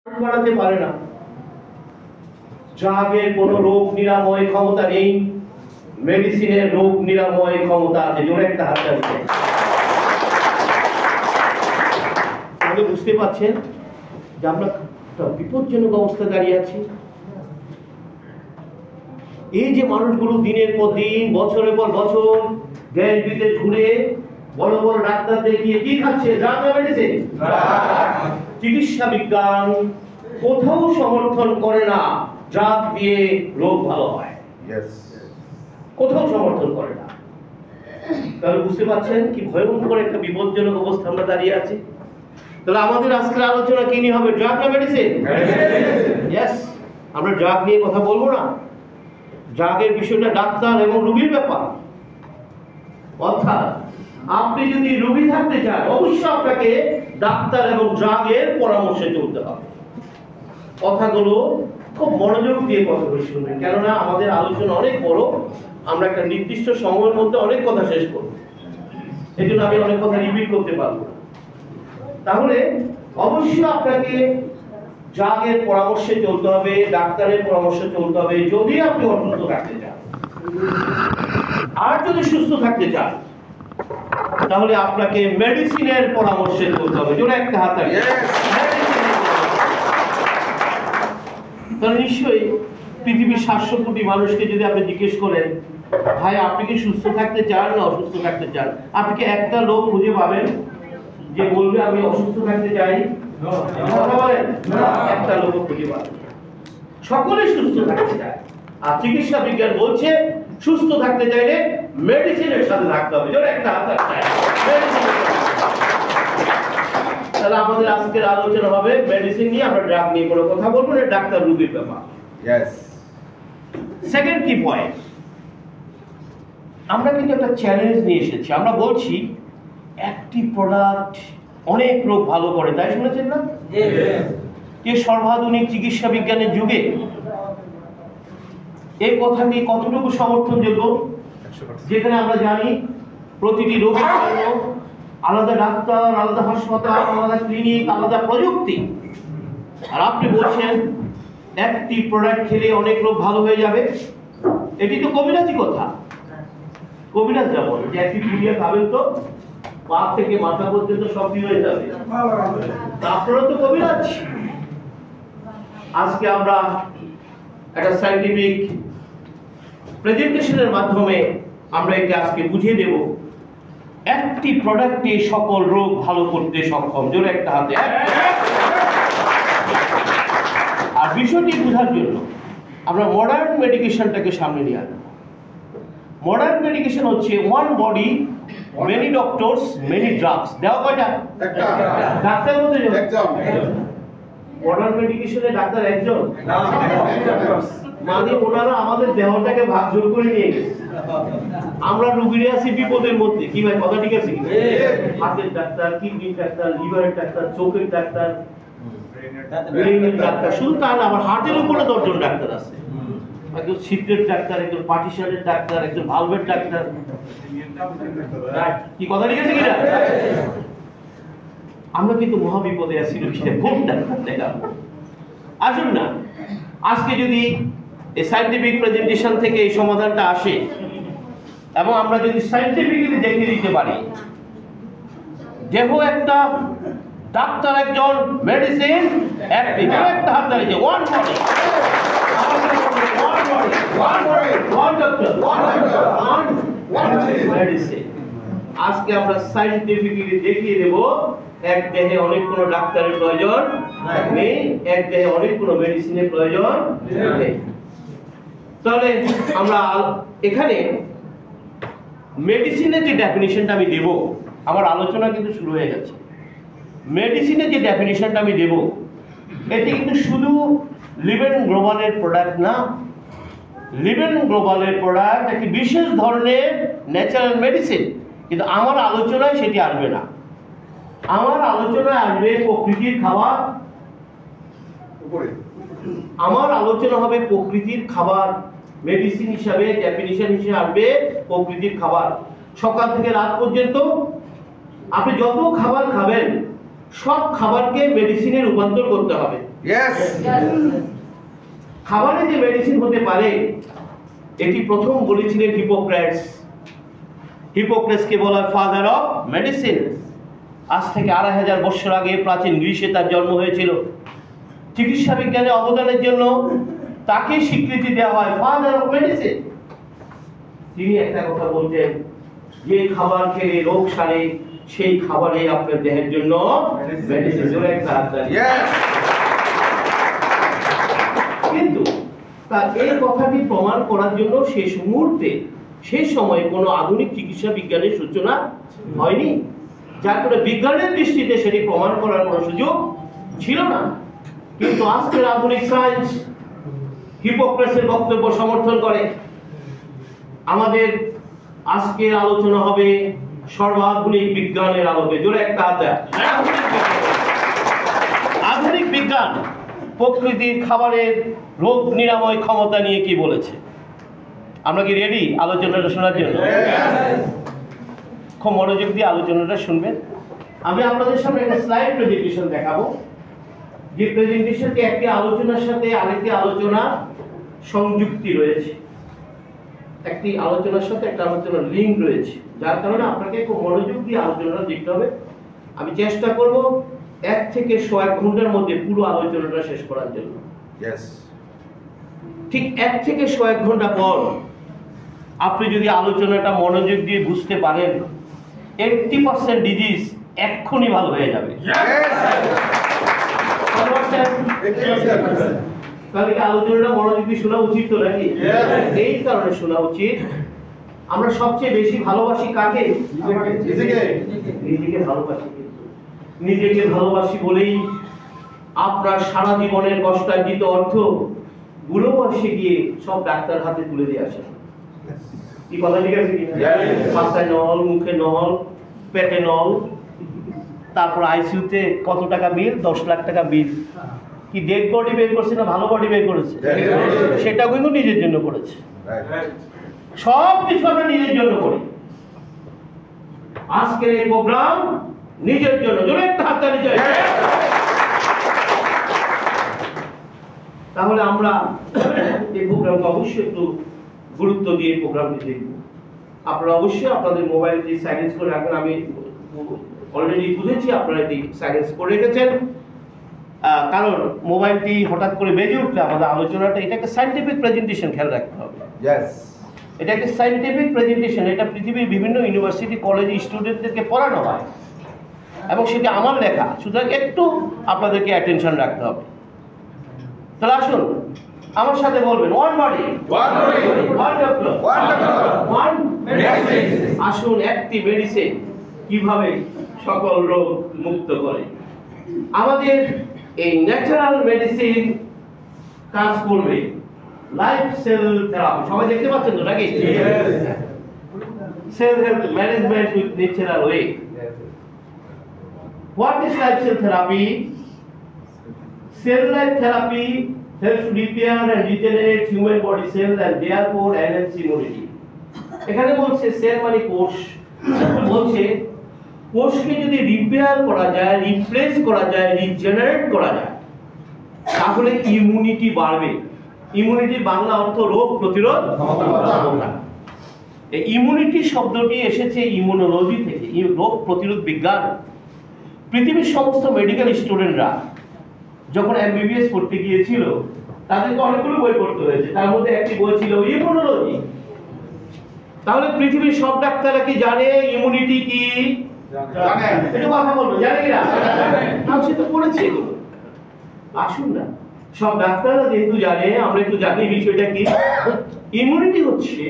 বাড়াতে পারে না। ড্রাগের কোনো রোগ নিরাময় ক্ষমতা নেই, মেডিসিনের রোগ নিরাময় ক্ষমতা আছে। জোরে একটা হাত আছে। তাহলে বুঝতে পারছেন যে আমরা বিপজ্জনক অবস্থায় দাঁড়িয়ে আছি। এই যে মানুষগুলো দিনের পর দিন, বছরের পর বছর দেশ বিদেশ ঘুরে বড় বড় ডাক্তার দেখিয়ে কি খাচ্ছে? ড্রাগ না মেডিসিন? চিকিৎসা বিজ্ঞান কোথাও সমর্থন করে না ড্রাগ দিয়ে রোগ ভালো হয়, কোথাও সমর্থন করে না। তাহলে বুঝতে পারছেন কি ভয়ঙ্কর একটা বিপজ্জনক অবস্থা আমরা দাঁড়িয়ে আছি। তাহলে আমাদের আজকের আলোচনা কি নিয়ে হবে? ড্রাগ না মেডিসিন? ইয়েস, আমরা ড্রাগ নিয়ে কথা বলবো না। ড্রাগের বিষয়টা ডাক্তার এবং রোগীর ব্যাপার। অর্থাৎ আপনি যদি রোগী থাকতে চান, অবশ্যই আপনাকে ডাক্তার এবং ড্রাগের পরামর্শে চলতে হবে। কথাগুলো খুব মনোযোগ দিয়ে কথাগুলো শুনবেন, কেননা আমাদের আলোচনা অনেক বড়। আমরা একটা নির্দিষ্ট সময়ের মধ্যে অনেক কথা শেষ করব, এই জন্য আমি অনেক কথা রিপিট করতে পারবো না। তাহলে অবশ্যই আপনাকে ড্রাগের পরামর্শে চলতে হবে, ডাক্তারের পরামর্শে চলতে হবে যদি আপনি অসুস্থ থাকতে চান। আর যদি সুস্থ থাকতে চান তাহলে আপনাকে মেডিসিনের পরামর্শে চলতে হবে। জোরে একটা হাত আছে। তাহলে নিশ্চয়ই পৃথিবীর 700 কোটি মানুষকে যদি আপনি জিজ্ঞেস করেন, ভাই আপনি কি সুস্থ থাকতে চান না অসুস্থ থাকতে চান, আপনি কি একটা লোক খুঁজে পাবেন যে বলবে আমি অসুস্থ থাকতে চাই? কথা বলেন, একটা লোক খুঁজে পাবেন। সকলে সুস্থ থাকতে চায়। আর চিকিৎসা বিজ্ঞান বলছে সুস্থ থাকতে চাইলে মেডিসিনের সাথে থাকতে হবে। জোরে একটা হাত আছে। তাহলে আমাদের আজকের আলোচনা হবে মেডিসিন নিয়ে, আমরা ড্রাগ নিয়ে কোনো কথা বলবো না, ডাক্তার রোগীর ব্যাপার। সেকেন্ড কি পয়েন্ট, আমরা কিন্তু একটা চ্যালেঞ্জ নিয়ে এসেছি। আমরা বলছি একটি প্রোডাক্ট অনেক রোগ ভালো করে, তাই শুনেছেন না? যে সর্বাধুনিক চিকিৎসা বিজ্ঞানের যুগে এই কথাটি কতটুকু সমর্থনযোগ্য? যেখানে আমরা জানি প্রতিটি রোগের জন্য আলাদা ডাক্তার, আলাদা হাসপাতাল, আলাদা ক্লিনিক, আলাদা প্রযুক্তি। আর আপনি বলছেন একটি প্রোডাক্ট খেলে অনেক রোগ ভালো হয়ে যাবে। এটি তো কবিরাজি কথা। কবিরাজ যা বলে যে একটি পুড়িয়া খাবেন তো পা থেকে মাথা পর্যন্ত সব কি হয়ে যাবে। আপনারা তো কবিরাজ। আজকে আমরা একটা সায়েন্টিফিক প্রেজেন্টেশনের মাধ্যমে আমরা একে আজকে বুঝিয়ে দেব একটি প্রোডাক্টে সকল রোগ ভালো করতে সক্ষম। জোরে একটা হাতে। আর বিষয়টি বোঝার জন্য আমরা মডার্ন মেডিকেশনটাকে সামনে নিয়ে আসবো। মডার্ন মেডিকেশন হচ্ছে one body many doctors many drugs. দেওয়া কয়টা? ডাক্তার বলতে মডার্ন মেডিকেশনে ডাক্তার একজন, মানে ওনারা আমাদের দেহটাকে ভাগযোগ করে নিয়ে গেছে। আমরা রোগীরা আছি বিপদের মধ্যে। কি ভাই কথা ঠিক আছে? হাতের ডাক্তার, কিডনির ডাক্তার, লিভারের ডাক্তার, চোখের ডাক্তার, ব্রেনের ডাক্তার। শুধু তা না, আমার হার্টের উপরে 10 জন ডাক্তার আছে। একজন ছিদ্রের ডাক্তার, একজন পার্টিশনের ডাক্তার, একজন ভালভের ডাক্তার। কি কথা ঠিক আছে কিনা? আমরা কিন্তু মহাবিপদে আছি। কোন ডাক্তার দেখাবো? আসুন না, আজকে যদি এই সায়েন্টিফিক প্রেজেন্টেশন থেকে এই সমাধানটা আসে এবং আমরা যদি সায়েন্টিফিক্যালি দেখিয়ে দিতে পারি, দেহ একটা, ডাক্তার একজন, মেডিসিন একটি। একটা হাত দাঁড়িয়েছে। One body, medicine. আজকে আমরা সায়েন্টিফিক্যালি দেখিয়ে দেব এক দেহে অনেক কোনো ডাক্তারের প্রয়োজন নেই, এক দেহে অনেক কোনো মেডিসিনের প্রয়োজন নেই। তাহলে আমরা এখানে মেডিসিনের যে ডেফিনিশনটা আমি দেব, আমার আলোচনা কিন্তু শুরু হয়ে গেছে। মেডিসিনের যে ডেফিনিশনটা আমি দেব, এটি কিন্তু শুধু লিভেন গ্লোবালের প্রোডাক্ট না। লিভেন গ্লোবালের প্রোডাক্ট একটি বিশেষ ধরনের ন্যাচারাল মেডিসিন, কিন্তু আমার আলোচনায় সেটি আসবে না। আমার আলোচনায় আসবে প্রকৃতির খাবার। আমার আলোচনা হবে প্রকৃতির খাবার। মেডিসিন হিসাবে ডেফিনিশন হিসেবে আসবে প্রকৃতির খাবার। সকাল থেকে রাত পর্যন্ত আপনি যত খাবার খাবেন সব খাবারকে মেডিসিনে রূপান্তর করতে হবে। খাবারে যে মেডিসিন হতে পারে এটি প্রথম বলেছিলেন হিপোক্রেটস। হিপোক্রেটসকে বলা হয় ফাদার অফ মেডিসিন। আজ থেকে 2500 বছর আগে প্রাচীন গ্রিসে তার জন্ম হয়েছিল। চিকিৎসা বিজ্ঞানে অবদানের জন্য তাকে স্বীকৃতি দেওয়া হয় ফাদার অফ মেডিসিন। তিনি একটা কথা বলতেন, যে খাবার খেলে রোগ সারে সেই খাবারে আপনার দেহের জন্য মেডিসিন। কিন্তু তার এই কথাটি প্রমাণ করার জন্য শেষ মুহূর্তে সেই সময়ে কোনো আধুনিক চিকিৎসা বিজ্ঞানের সূচনা হয়নি, যার ফলে বিজ্ঞানের দৃষ্টিতে সেটি প্রমাণ করার কোনো সুযোগ ছিল না। কিন্তু আজকের আধুনিক সায়েন্স হিপোক্রেটসের বক্তব্য সমর্থন করে। আমাদের আজকের আলোচনা হবে সর্বাধুনিক বিজ্ঞানের আলোকে। জোরে একটা হাত দেন। আধুনিক বিজ্ঞান প্রকৃতির খাবারের রোগ নিরাময় ক্ষমতা নিয়ে কি বলেছে? আমরা কি রেডি আলোচনাটা শোনার জন্য? খুব মনোযোগ দিয়ে আলোচনাটা শুনবেন। আমি আপনাদের সামনে একটা স্লাইড প্রেজেন্টেশন দেখাবো, যে প্রেজেন্টেশনটি একটি আলোচনার সাথে আরেকটি আলোচনা সংযুক্তি রয়েছে, একটি আলোচনার সাথে একটা আলোচনার লিঙ্ক রয়েছে, যার কারণে আপনাকে খুব মনোযোগ দিয়ে আলোচনাটা দেখতে হবে। আমি চেষ্টা করব 1 থেকে 1 ঘন্টার মধ্যে পুরো আলোচনাটা শেষ করার জন্য। ঠিক 1 থেকে 1 ঘন্টা পর আপনি যদি আলোচনাটা মনোযোগ দিয়ে বুঝতে পারেন, 80% ডিজিজ এক্ষুনি ভালো হয়ে যাবে। তাহলে কি আলোচনাটা মনোযোগ দিয়ে শোনা উচিত তো নাকি? এই কারণে শোনা উচিত, আমরা সবচেয়ে বেশি ভালোবাসি কাকে? নিজেকে ভালোবাসি। নিজেকে ভালোবাসি বলেই আপনার সারা জীবনের কষ্টার্জিত অর্থ গুলোবাসে গিয়ে সব ডাক্তার হাতে তুলে দিয়ে আসে। কি কথা ঠিক আছে কিনা? মাথায় নল, মুখে নল, পেটে নল, তারপর আইসিইউতে কত টাকা বিল? 10 লাখ টাকা বিল। কি ডেড বডি বের করছে না ভালো বডি বের করেছে? সেটা কিন্তু নিজের জন্য করেছে। সব কিছু আমরা নিজের জন্য করি। আজকের এই প্রোগ্রাম নিজের জন্য। জোরে একটা হাততালি চাই। তাহলে আমরা এই প্রোগ্রামকে অবশ্যই একটু গুরুত্ব দিয়ে প্রোগ্রামটি দেখব। আপনারা অবশ্যই আপনাদের মোবাইলটি সাইলেন্স করে রাখবেন। আমি অলরেডি বুঝেছি আপনারা এটি সাইলেন্স করে রেখেছেন, কারণ মোবাইলটি হঠাৎ করে বেজে উঠলে আমাদের আলোচনাটা, এটা একটা সায়েন্টিফিক প্রেজেন্টেশন, খেয়াল রাখতে হবে। এটা একটা সায়েন্টিফিক প্রেজেন্টেশন। এটা পৃথিবীর বিভিন্ন ইউনিভার্সিটি কলেজ স্টুডেন্টদেরকে পড়ানো হয় এবং সেটা আমার লেখা, সুতরাং একটু আপনাদেরকে অ্যাটেনশন রাখতে হবে। তাহলে আসুন আমার সাথে বলবেন, one body, one doctor, one medicine. আসুন একটি মেডিসিন কিভাবে সকল রোগ মুক্ত করে। আমাদের এই ন্যাচারাল মেডিসিন কাজ করবে লাইফ সেল থেরাপি। সবাই দেখতে পাচ্ছেন তো নাকি? Cell health management with natural way. What is life cell therapy? Cell life therapy helps repair and regenerate human body cells and therefore enhance immunity. এখানে বলছে সেল মানে কোষ, বলছে কোষকে যদি রিপেয়ার করা যায়, রিপ্লেস করা যায়, রিজেনারেট করা যায়, তাহলে ইমিউনিটি বাড়বে। ইমিউনিটির বাংলা অর্থ রোগ প্রতিরোধ ক্ষমতা। এই ইমিউনিটি শব্দটি এসেছে ইমিউনোলজি থেকে, রোগ প্রতিরোধ বিজ্ঞান। পৃথিবীর সমস্ত মেডিকেল স্টুডেন্টরা যখন এমবিবিএস পড়তে গিয়েছিল, তাদেরকে অনেকগুলো বই পড়তে হয়েছে, তার মধ্যে একটি বই ছিল ইমিউনোলজি। তাহলে পৃথিবীর সব ডাক্তাররা কি জানে ইমিউনিটি কি? জানে। একটু কথা বলবো, জানে কিনা? সে তো পড়েছে এগুলো। আসুন না, সব ডাক্তাররা যেহেতু জানে, আমরা একটু জানি বিষয়টা কি। ইমিউনিটি হচ্ছে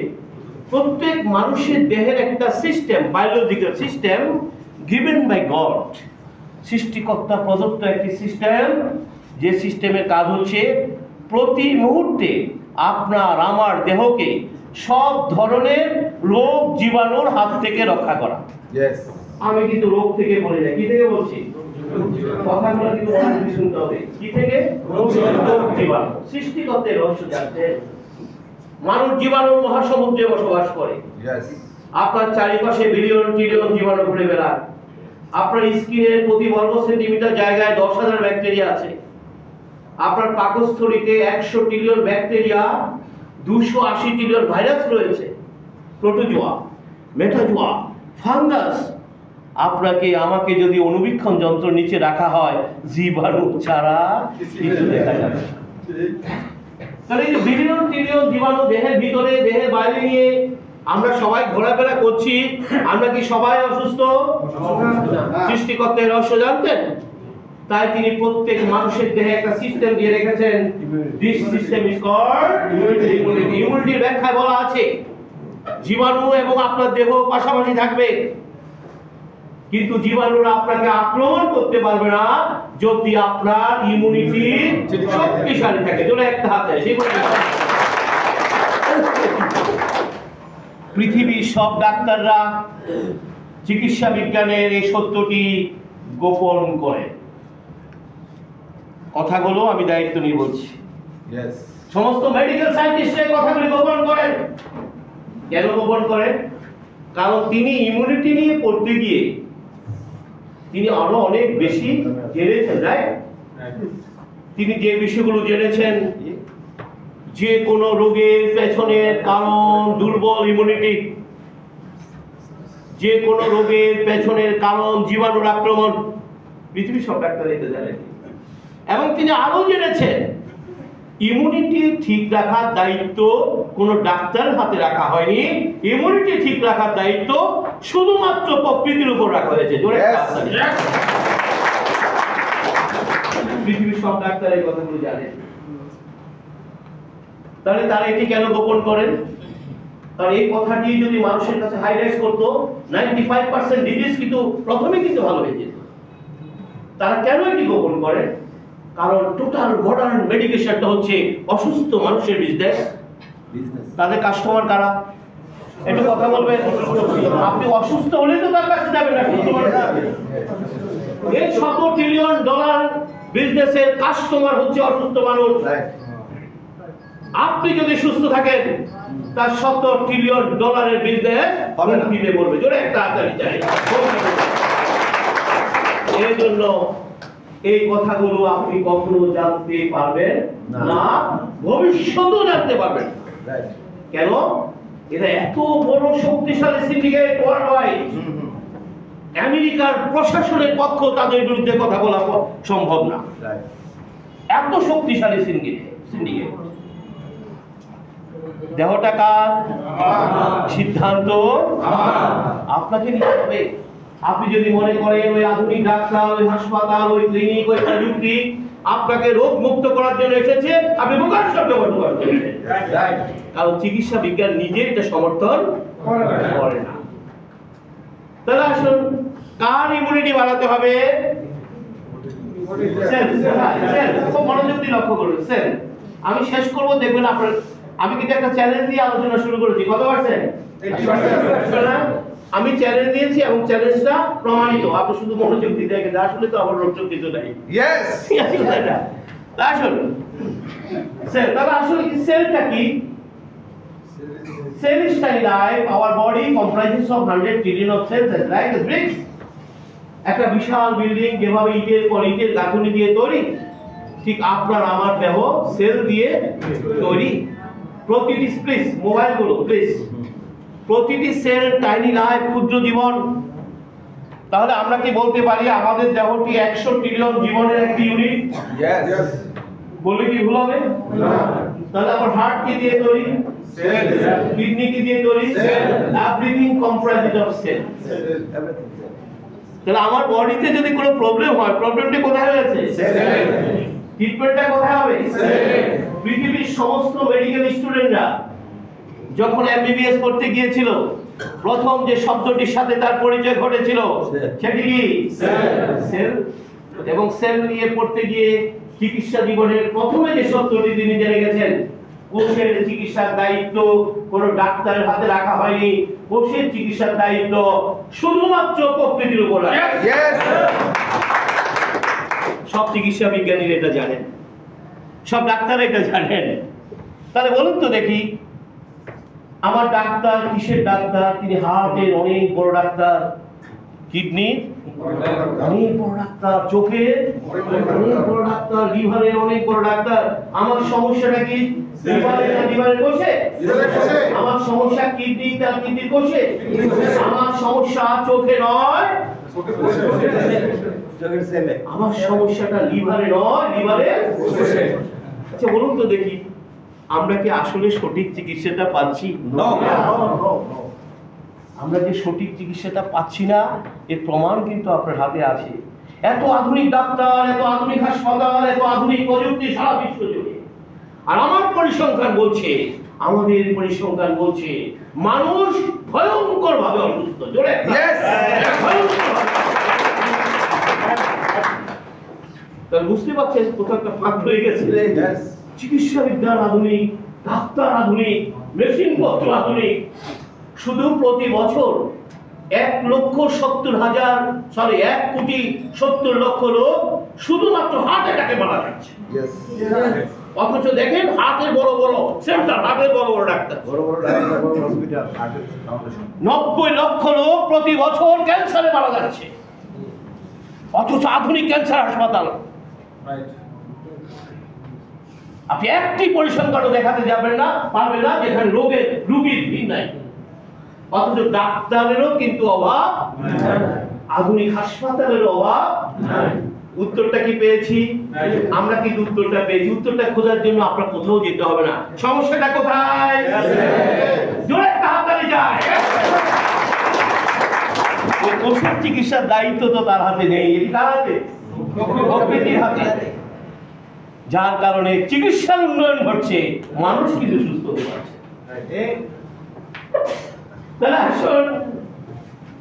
প্রত্যেক মানুষের দেহের একটা system, biological system given by God. সৃষ্টিকর্তা প্রদত্ত একটি সিস্টেম, যে সিস্টেমের কাজ হচ্ছে প্রতি মুহূর্তে আপনার আমার দেহকে সব ধরনের রোগ জীবাণুর হাত থেকে রক্ষা করা। আমি কিন্তু রোগ থেকে বলে যাই, কি থেকে বলছি? কথাগুলো কিন্তু মনোযোগ শুনতে হবে। কি থেকে? রোগ জীবাণু। সৃষ্টিকর্তার রহস্য জানতে মানুষ জীবাণুর মহাসমুদ্রে বসবাস করে। আপনার চারিপাশে বিলিয়ন ট্রিলিয়ন জীবাণু ঘুরে বেড়ায়। আপনার স্কিনের প্রতি বর্গ সেন্টিমিটার জায়গায় 10,000 ব্যাকটেরিয়া আছে। আপনার পাকস্থলীতে 100 ট্রিলিয়ন ব্যাকটেরিয়া, 280 ট্রিলিয়ন ভাইরাস রয়েছে, প্রোটোজোয়া, মেটাজোয়া, ফাঙ্গাস। আপনাকে আমাকে যদি অনুবীক্ষণ যন্ত্র নিচে রাখা হয়, জীবাণু ছাড়া কিছু দেখা যাবে না। তাহলে এই যে বিলিয়ন ট্রিলিয়ন জীবাণু দেহের ভিতরে দেহের বাইরে নিয়ে আমরা সবাই ঘোরাফেরা করছি, আমরা কি সবাই অসুস্থ? সৃষ্টিকর্তার রহস্য জানতেন, তাই তিনি প্রত্যেক মানুষের দেহে একটা সিস্টেম দিয়ে রেখেছেন। This system is called immunity. ইমিউনিটির ব্যাখ্যায় বলা আছে জীবাণু এবং আপনার দেহ পাশাপাশি থাকবে, কিন্তু জীবাণুরা আপনাকে আক্রমণ করতে পারবে না যদি আপনার ইমিউনিটি শক্তিশালী থাকে। যেন একটা হাতে পৃথিবীর সব ডাক্তাররা চিকিৎসা বিজ্ঞানের এই সত্যটি গোপন করে। কথাগুলো আমি দায়িত্ব নিয়ে বলছি। সমস্ত মেডিকেল সায়েন্টিস্ট এই কথাগুলি গোপন করেন। কেন গোপন করেন? কারণ তিনি ইমিউনিটি নিয়ে পড়তে গিয়ে তিনি আরো অনেক বেশি জেনেছেন, রাইট? তিনি যে বিষয়গুলো জেনেছেন, যে কোনো রোগের পেছনের কারণ দুর্বল ইমিউনিটি, যে কোনো রোগের পেছনের কারণ জীবাণুর আক্রমণ। পৃথিবীর সব ডাক্তার এটা জানেন। এবং তিনি আরো জেনেছেন ইমিউনিটি ঠিক রাখার দায়িত্ব কোনো ডাক্তারের হাতে রাখা হয়নি। ইমিউনিটি ঠিক রাখার দায়িত্ব শুধুমাত্র প্রকৃতির উপর রাখা হয়েছে। জোরে পৃথিবীর সব ডাক্তার এই কথাগুলো জানেন। তাহলে তারা এটি কেন গোপন করেন? কারণ এই কথাটি যদি মানুষের কাছে হাইলাইট করতো, 95% ডিজিজ কিন্তু প্রথমে কিন্তু ভালো হয়ে যেত। তারা কেন এটি গোপন করে? কারণ টোটাল মডার্ন মেডিকেশনটা হচ্ছে অসুস্থ মানুষের বিজনেস। তাদের কাস্টমার কারা? একটু কথা বলবেন। আপনি অসুস্থ হলে তো তার কাছে যাবেন না, এই $100 ট্রিলিয়ন বিজনেসের কাস্টমার হচ্ছে অসুস্থ মানুষ। আপনি যদি সুস্থ থাকেন, তার $100 ট্রিলিয়ন বিজনেস কিনে বলবে। জোরে একটা হাততালি চাই। এর জন্য এই কথাগুলো আপনি কখনো জানতে পারবেন না, ভবিষ্যতেও জানতে পারবেন না। কেন? এটা এত বড় শক্তিশালী সিন্ডিকেট ওয়ার্ল্ডওয়াইড। আমেরিকার প্রশাসনের পক্ষ তাদের বিরুদ্ধে কথা বলা সম্ভব না। এত শক্তিশালী সিন্ডিকেট। দেহটা কার? সিদ্ধান্ত আপনাকে নিতে হবে। আপনি যদি মনে করেন ওই আধুনিক ডাক্তার, ওই হাসপাতাল, ওই ক্লিনিক, ওই প্রযুক্তি আপনাকে রোগ মুক্ত করার জন্য এসেছে, আপনি বোকার শব্দ ব্যবহার করবেন। কারণ চিকিৎসা বিজ্ঞান নিজে এটা সমর্থন করে না। তাহলে আসুন, কার ইমিউনিটি বাড়াতে হবে? খুব মনোযোগ দিয়ে লক্ষ্য করুন। সেল আমি শেষ করবো, দেখবেন আপনার। আমি কিন্তু একটা চ্যালেঞ্জ দিয়ে আলোচনা শুরু করেছি। কত পারছেন? আমি চ্যালেঞ্জ দিয়েছি এবং চ্যালেঞ্জটা প্রমাণিত। আপনি শুধু মনোযোগ দিতে দেখেন, আসলে তো আমার রোগযোগ কিছু নাই। আসুন, সেল। তাহলে আসলে কি সেলটা কি? Cell is tiny life. Our body comprises of 100 trillion of cells, like a bricks. একটা বিশাল বিল্ডিং যেভাবে ইটের পর ইটের গাঁথুনি দিয়ে তৈরি, ঠিক আপনার আমার দেহ সেল দিয়ে তৈরি। প্রতিটি প্লিজ মোবাইল গুলো প্লিজ, প্রতিটি সেল টাইনি লাইফ, ক্ষুদ্র জীবন। তাহলে আমরা কি বলতে পারি আমাদের দেহটি 100 ট্রিলিয়ন জীবনের একটি ইউনিট? বলে কি ভুল হবে? তাহলে আমার হার্ট কি দিয়ে তৈরি? সেল। কিডনি কি দিয়ে তৈরি? Cell. Everything comprised of cell. তাহলে আমার বডিতে যদি কোনো প্রবলেম হয়, প্রবলেমটা কোথায় হয়েছে? সেল। ট্রিটমেন্টটা কোথায় হবে? সেল। পৃথিবীর সমস্ত মেডিকেল স্টুডেন্টরা যখন এমবিবিএস পড়তে গিয়েছিল, প্রথম যে শব্দটির সাথে তার পরিচয় ঘটেছিল সেটি কি? সেল। এবং সেল নিয়ে পড়তে গিয়ে চিকিৎসা জীবনের প্রথমে যে সত্যটি তিনি জেনে গেছেন, কোষের চিকিৎসার দায়িত্ব কোন ডাক্তারের হাতে রাখা হয়নি। কোষের চিকিৎসার দায়িত্ব শুধুমাত্র প্রকৃতির উপর। সব চিকিৎসা বিজ্ঞানীরা এটা জানেন, সব ডাক্তার এটা জানেন। তাহলে বলুন তো দেখি, আমার ডাক্তার কিসের ডাক্তার? তিনি হার্টের অনেক বড় ডাক্তার, কিডনির অনেক বড় ডাক্তার, চোখের অনেক বড় ডাক্তার, লিভারের অনেক বড় ডাক্তার। আমার সমস্যাটা কি লিভারের না লিভারের কোষে? আমার সমস্যা কিডনি তার কিডনির কোষে? আমার সমস্যা চোখে নয়, আমার সমস্যাটা লিভারে নয়, লিভারের কোষে। আচ্ছা বলুন তো দেখি, আমরা কি আসলে সঠিক চিকিৎসাটা পাচ্ছি? আমরা যে সঠিক চিকিৎসাটা পাচ্ছি না এর প্রমাণ কিন্তু আপনার হাতে আছে। এত আধুনিক ডাক্তার, এত আধুনিক হাসপাতাল, এত আধুনিক প্রযুক্তি সারা বিশ্ব জুড়ে। আর আমার পরিসংখ্যান বলছে, আমাদের পরিসংখ্যান বলছে মানুষ ভয়ঙ্কর ভাবে অসুস্থ। জোরে তাহলে বুঝতে পারছেন কোথাও একটা ফাঁক হয়ে গেছে। চিকিৎসা বিজ্ঞান আধুনিক, ডাক্তার আধুনিক, মেশিনপত্র আধুনিক। শুধু প্রতি বছর 1,70,000 লোক শুধুমাত্র হার্ট অ্যাটাকে মারা যাচ্ছে। অথচ দেখেন হার্টের বড় বড় সেন্টার, হার্টের বড় বড় ডাক্তার, 90 লক্ষ লোক প্রতি বছর ক্যান্সারে মারা যাচ্ছে। অথচ আধুনিক ক্যান্সার হাসপাতাল। আপনি একটি পরিসংখ্যানও দেখাতে যাবেন না, পারবেন না যেখানে রোগীর ভিড় নাই। অথচ ডাক্তারেরও কিন্তু অভাব, আধুনিক হাসপাতালের অভাব। উত্তরটা কি পেয়েছি? আমরা কিন্তু উত্তরটা পেয়েছি। উত্তরটা খোঁজার জন্য আপনার কোথাও যেতে হবে না। সমস্যাটা কোথায়? জোরে তাড়াতাড়ি যায়। ওষুধ চিকিৎসার দায়িত্ব তো তার হাতে নেই, এটি কার হাতে? প্রকৃতির হাতে। যার কারণে চিকিৎসার উন্নয়ন ঘটছে, মানুষ কিন্তু সুস্থ হতে পারছে। তাহলে আসুন,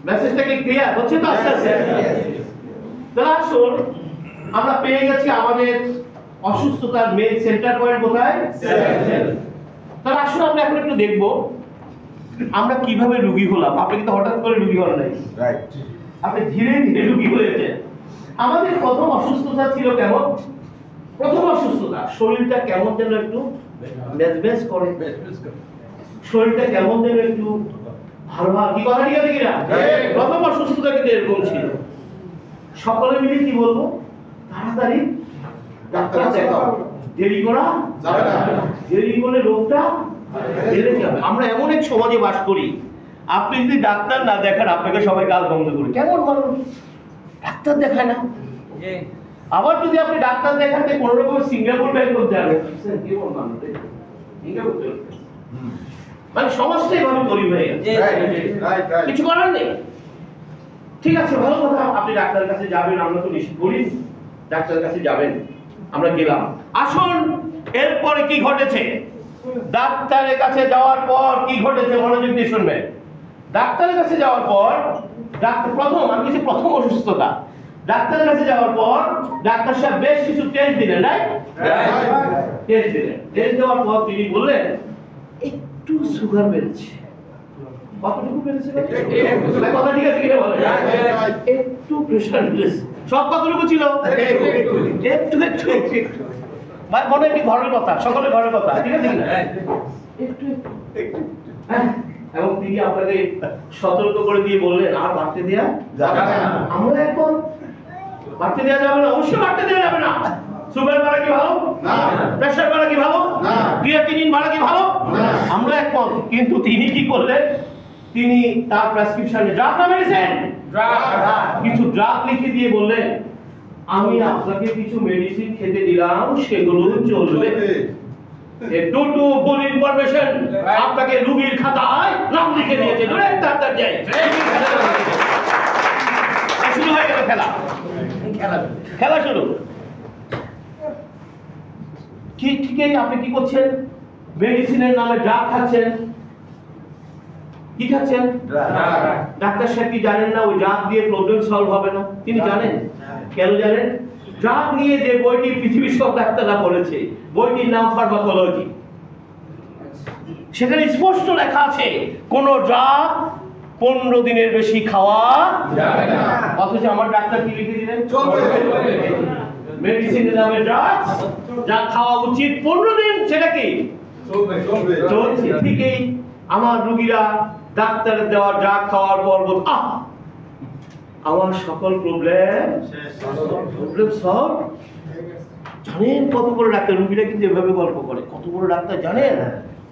মেসেজটা কি ক্লিয়ার হচ্ছে তো আস্তে আস্তে? তাহলে আসুন, আমরা পেয়ে গেছি আমাদের অসুস্থতার মেইন সেন্টার পয়েন্ট কোথায়? তাহলে আসুন আমরা এখন একটু দেখবো আমরা কিভাবে রোগী হলাম। আপনি কিন্তু হঠাৎ করে রোগী হন নাই, আপনি ধীরে ধীরে রোগী হয়েছে। আমাদের প্রথম অসুস্থতা ছিল কেমন? প্রথম অসুস্থতা শরীরটা কেমন যেন একটু মেজমেজ করে, শরীরটা কেমন যেন একটু ভালো ভালো। কি কথা ঠিক আছে কিনা? প্রথম অসুস্থতা কিন্তু এরকম ছিল। সকলে মিলে কি বলবো? তাড়াতাড়ি ডাক্তার দেখাও, দেরি করা যাবে না, দেরি করলে রোগটা বেড়ে যাবে। আমরা এমন এক সমাজে বাস করি, আপনি যদি ডাক্তার না দেখান আপনাকে সবাই গাল বন্ধ করে। কেমন মানুষ ডাক্তার দেখায় না? আবার যদি আপনি ডাক্তার দেখাতে কোন রকম সিঙ্গাপুর ব্যাংক করতে যাবেন, কেমন মানুষ মানে সমাজটাই ভাবে তৈরি হয়ে গেছে। কিছু করার নেই। ঠিক আছে, ভালো কথা, আপনি ডাক্তারের কাছে যাবেন, আমরা তো নিষেধ করি, ডাক্তারের কাছে যাবেন, আমরা গেলাম। আসুন এরপরে কি ঘটেছে? ডাক্তারের কাছে যাওয়ার পর কি ঘটেছে মনোযোগ দিয়ে শুনবেন। ডাক্তারের কাছে যাওয়ার পর ডাক্তার প্রথম অসুস্থতা, ডাক্তারের কাছে যাওয়ার পর ডাক্তার সাহেব বেশ কিছু টেস্ট দিলেন, রাইট? টেস্ট দিলেন। টেস্ট দেওয়ার পর তিনি বললেন একটু সুগার বেড়েছে। কতটুকু বেড়েছে? কথা ঠিক আছে কিনা বলেন? একটু প্রেসার বেড়েছে। সব কতটুকু ছিল? একটু একটু একটু। ভাই মনে কি ঘরের কথা, সকলের ঘরের কথা, ঠিক আছে কিনা? একটু একটু। হ্যাঁ, এবং তিনি আপনাকে সতর্ক করে দিয়ে বললেন আর বাড়তে দেয়া যাবে না। আমরা এখন বাড়তে দেয়া যাবে না, অবশ্যই বাড়তে দেয়া যাবে না। সুগার বাড়া কি ভালো? না। প্রেসার বাড়া কি ভালো? না। ক্রিয়াটিনিন বাড়া কি ভালো? না। আমরা এখন, কিন্তু তিনি কি করলেন? তিনি তার প্রেসক্রিপশনে ড্রাগ না মেডিসিন, কিছু ড্রাগ লিখে দিয়ে বললেন আমি আপনাকে কিছু মেডিসিন খেতে দিলাম, সেগুলো চলবে। দুটো ফুল ইনফরমেশন আপনাকে রোগীর খাতায় নাম লিখে দিয়েছে। ডাক্তার যাই শুরু হয়ে গেল খেলা, খেলা শুরু। কি ঠিকই আপনি কি করছেন? মেডিসিনের নামে ড্রাগ খাচ্ছেন। কি খাচ্ছেন? ডাক্তার সাহেব কি জানেন না ওই ড্রাগ দিয়ে প্রবলেম সলভ হবে না? তিনি জানেন। কেন জানেন? ড্রাগ নিয়ে যে বইটি পৃথিবীর সব ডাক্তাররা পড়েছে, বইটির নাম ফার্মাকোলজি। সেখানে স্পষ্ট লেখা আছে কোন ড্রাগ 15 দিনের বেশি খাওয়া যাবে না। অথচ আমার ডাক্তার কি লিখে দিলেন? মেডিসিনের নামে ড্রাগ যা খাওয়া উচিত 15 দিন, সেটা কি চলছে। ঠিকই আমার রোগীরা ডাক্তারের দেওয়া ড্রাগ খাওয়ার পর আমার সকল প্রবলেম সলভ। জানেন কত বড় ডাক্তার? রুগীরা কিন্তু এভাবে গল্প করে, কত বড় ডাক্তার জানেন?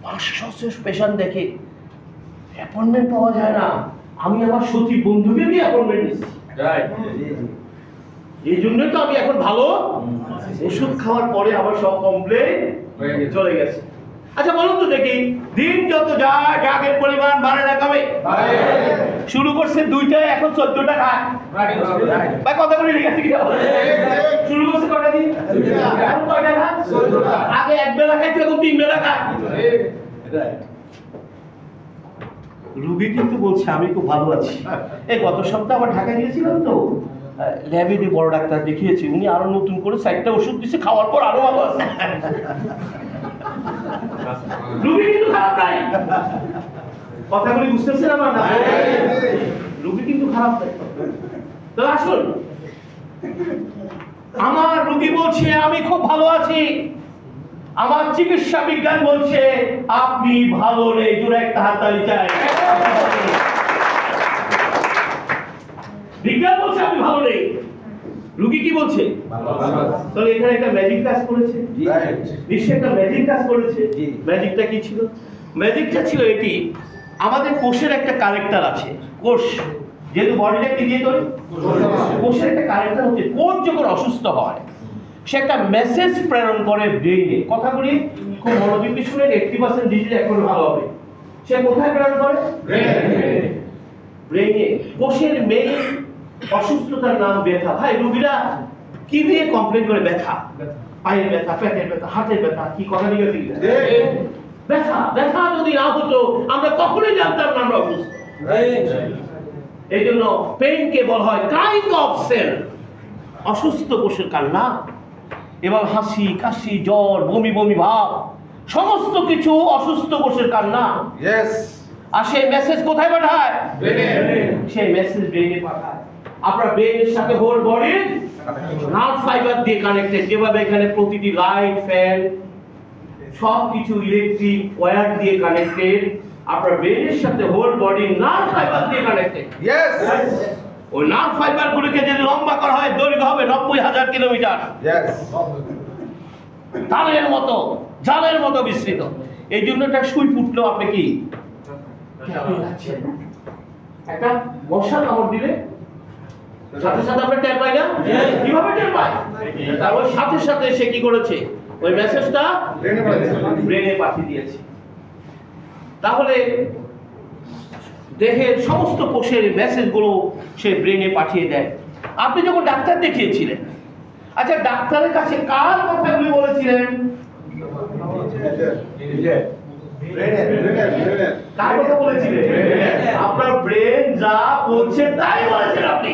500 পেশেন্ট দেখে, অ্যাপয়েন্টমেন্ট পাওয়া যায় না। আমি আমার সচিব বন্ধুকে দিয়ে অ্যাপয়েন্টমেন্ট নিচ্ছি। এই জন্যই তো আমি এখন ভালো। ওষুধ খাওয়ার পরে আমার সব কমপ্লেন চলে গেছে। আচ্ছা বলুন তো দেখি, দিন যত যায় ড্রাগের পরিমাণ বাড়ে না কমে? শুরু করছে 2টায়, এখন 14টা খায়। ভাই কথা বলি ঠিক আছে কি? শুরু করছে কয়টা দিন, এখন কয়টা খায়? আগে এক বেলা খাইতো, এখন 3 বেলা খায়। রুগী কিন্তু বলছে আমি খুব ভালো আছি। এই গত সপ্তাহে আবার ঢাকা গিয়েছিলাম তো, ল্যাবে দিয়ে বড় ডাক্তার দেখিয়েছি, উনি আরো নতুন করে 4টা ওষুধ দিচ্ছে, খাওয়ার পর আরো ভালো আছে। রুগী কিন্তু খারাপ নাই, কথাগুলি বুঝতেছেন আমার? না, রুগী কিন্তু খারাপ নাই। তাহলে আসুন, আমার রুগী বলছে আমি খুব ভালো আছি, আমার চিকিৎসা বিজ্ঞান বলছে আপনি ভালো নেই। জোরে একটা হাততালি চাই। বিজ্ঞান বলছে আপনি ভালো নেই, রুগী কি বলছে? তাহলে এখানে একটা ম্যাজিক কাজ করেছে, নিশ্চয়ই একটা ম্যাজিক কাজ করেছে। ম্যাজিকটা কি ছিল? ম্যাজিকটা ছিল এটি, আমাদের কোষের একটা কারেক্টার আছে। কোষ যেহেতু বডিটা কি দিয়ে তৈরি, কোষের একটা কারেক্টার হচ্ছে, কোষ যখন অসুস্থ হয় সে একটা মেসেজ প্রেরণ করে ব্রেইনে। কথাগুলি খুব মনোযোগ দিয়ে শুনেন, 80% ডিজিজ এখন ভালো হবে। সে কোথায় প্রেরণ করে? ব্রেইনে। কোষের মেইন অসুস্থতার নাম ব্যথা। ভাই রোগীরা কি দিয়ে কমপ্লেন করে? ব্যথা, পায়ের ব্যথা, পেটের ব্যথা, হাতের ব্যথা। কি কথা নিয়ে গেছি? ব্যথা। ব্যথা যদি না হতো আমরা কখনোই জানতাম না আমরা অসুস্থ। এই জন্য পেইনকে বলা হয় ক্রাইং অফ সেল, অসুস্থ কোষের কান্না। এবং হাসি, কাশি, জ্বর, বমি বমি ভাব, সমস্ত কিছু অসুস্থ কোষের কান্না। আর সেই মেসেজ কোথায় পাঠায়? সেই মেসেজ ব্রেইনে পাঠায়। আপনার ব্রেইনের সাথে হোল বডির নার্ভ ফাইবার দিয়ে কানেক্টেড। যেভাবে এখানে প্রতিটি লাইট, ফ্যান, সবকিছু ইলেকট্রিক ওয়্যার দিয়ে কানেক্টেড, আপনার ব্রেইনের সাথে হোল বডির নার্ভ ফাইবার দিয়ে কানেক্টেড। ওই নার্ভ ফাইবার গুলোকে যদি লম্বা করা হয়, দৈর্ঘ্য হবে 90,000 কিলোমিটার। তালের মতো, জালের মতো বিস্তৃত। এই জন্য একটা সুই ফুটলো, আপনি কি একটা মশা কামড় দিলে সাথে সাথে আমরা টের পাই না? কিভাবে টের পাই? তার সাথে সাথে সে কি করেছে? ওই মেসেজটা ব্রেনে পাঠিয়ে দিয়েছে। তাহলে দেহের সমস্ত কোষের মেসেজগুলো সে ব্রেনে পাঠিয়ে দেয়। আপনি যখন ডাক্তার দেখিয়েছিলেন, আচ্ছা ডাক্তারের কাছে কার কথাগুলি বলেছিলেন? কার কথা বলেছিলেন? আপনার ব্রেন যা বলছে তাই বলেছেন আপনি।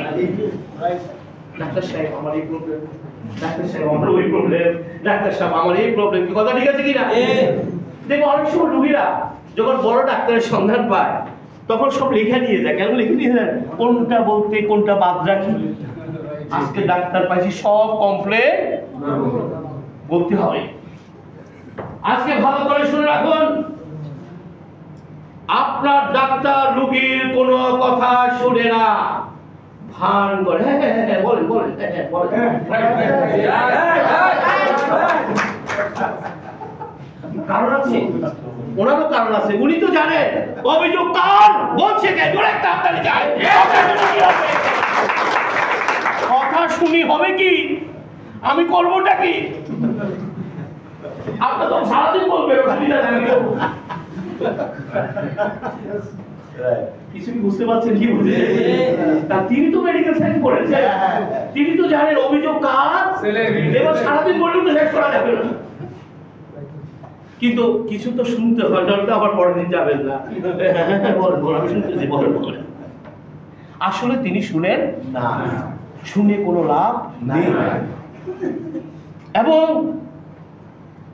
ডাক্তার সাহেব আমার এই প্রবলেম, ডাক্তার সাহেব আমার ওই প্রবলেম, ডাক্তার সাহেব আমার এই প্রবলেম। কি কথা ঠিক আছে কিনা? দেখো অনেক সময় রোগীরা যখন বড় ডাক্তারের সন্ধান পায় তখন সব লিখে নিয়ে যায়। কেন লিখে নিয়ে যায়? কোনটা বলতে কোনটা বাদ রাখি। আজকে ডাক্তার পাইছি, সব কমপ্লেন বলতে হবে। আজকে ভালো করে শুনে রাখুন, আপনার ডাক্তার রোগীর কোনো কথা শুনে না, ভান করে। হ্যাঁ বলেন বলেন, কারণ আছে, ওনারও কারণ আছে। উনি তো জানেন অভিযোগ কার, বলছে কে। জোরে একটা হাততালি চাই। কথা শুনি হবে কি, আমি করবোটা কি? আপনার তো সারাদিন বলবে কিছু কি বুঝতে পারছেন? কি বুঝতে? তিনি তো মেডিকেল সায়েন্স পড়েছেন, তিনি তো জানেন অভিযোগ কার, এবং সারাদিন বললেও তো শেষ করা যাবে না। কিন্তু কিছু তো শুনতে হয়, নয়তো আবার পরের দিন যাবেন না। বলেন বলেন, আমি শুনতেছি, বলেন বলেন। আসলে তিনি শুনেন না, শুনে কোনো লাভ নেই। এবং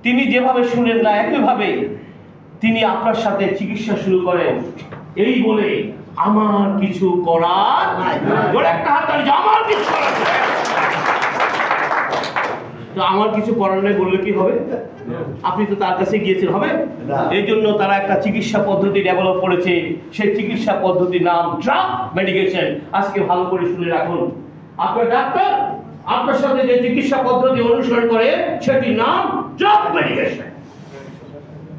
তিনি যেভাবে শুনেন না, একইভাবে তিনি আপনার সাথে চিকিৎসা শুরু করেন এই বলে আমার কিছু করার নাই। একটা হাত তালি, আমার কিছু করার নাই। তো আমার কিছু করার নেই বললে কি হবে? আপনি তো তার কাছে গিয়েছেন, হবে? এই জন্য তারা একটা চিকিৎসা পদ্ধতি ডেভেলপ করেছে, সেই চিকিৎসা পদ্ধতির নাম ড্রাগ মেডিকেশন। আজকে ভালো করে শুনে রাখুন, আপনার ডাক্তার আপনার সাথে যে চিকিৎসা পদ্ধতি অনুসরণ করে সেটির নাম ড্রাগ মেডিকেশন।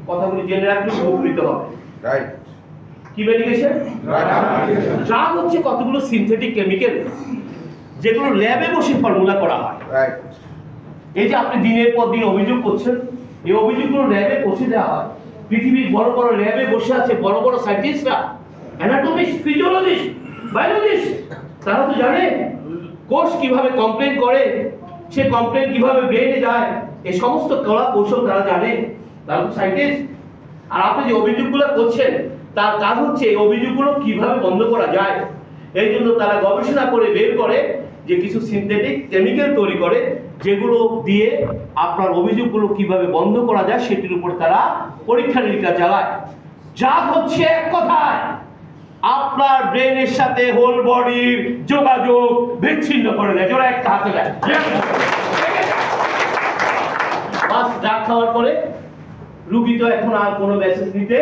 কথাগুলি জেনে রাখলে উপকৃত হবে। কি মেডিকেশন? ড্রাগ হচ্ছে কতগুলো সিনথেটিক কেমিক্যাল যেগুলো ল্যাবে বসে ফর্মুলা করা হয়। এই যে আপনি দিনের পর দিন অভিযোগ করছেন, এই অভিযোগগুলো ল্যাবে বসে দেওয়া হয়। পৃথিবীর বড় বড় ল্যাবে বসে আছে বড় বড় সায়েন্টিস্টরা, অ্যানাটমিস্ট, ফিজিওলজিস্ট, বায়োলজিস্ট। তারা তো জানে কোষ কিভাবে কমপ্লেন করে, সে কমপ্লেন কিভাবে ব্রেনে যায়, এই সমস্ত কলা কৌশল তারা জানে। তারা তো সায়েন্টিস্ট। আর আপনি যে অভিযোগগুলো করছেন তার কাজ হচ্ছে এই অভিযোগগুলো কিভাবে বন্ধ করা যায়। এই জন্য তারা গবেষণা করে বের করে যে কিছু সিনথেটিক কেমিক্যাল তৈরি করে, যেগুলো দিয়ে আপনার অভিযোগগুলো কিভাবে বন্ধ করা যায় সেটির উপর তারা পরীক্ষা নিরীক্ষা চালায়। যা হচ্ছে এক কথায় আপনার ব্রেনের সাথে হোল বডির যোগাযোগ বিচ্ছিন্ন করে দেয়। জোরে একটা হাতে দেয়। বাস ড্রাগ খাওয়ার পরে রুগী তো এখন আর কোনো মেসেজ দিতে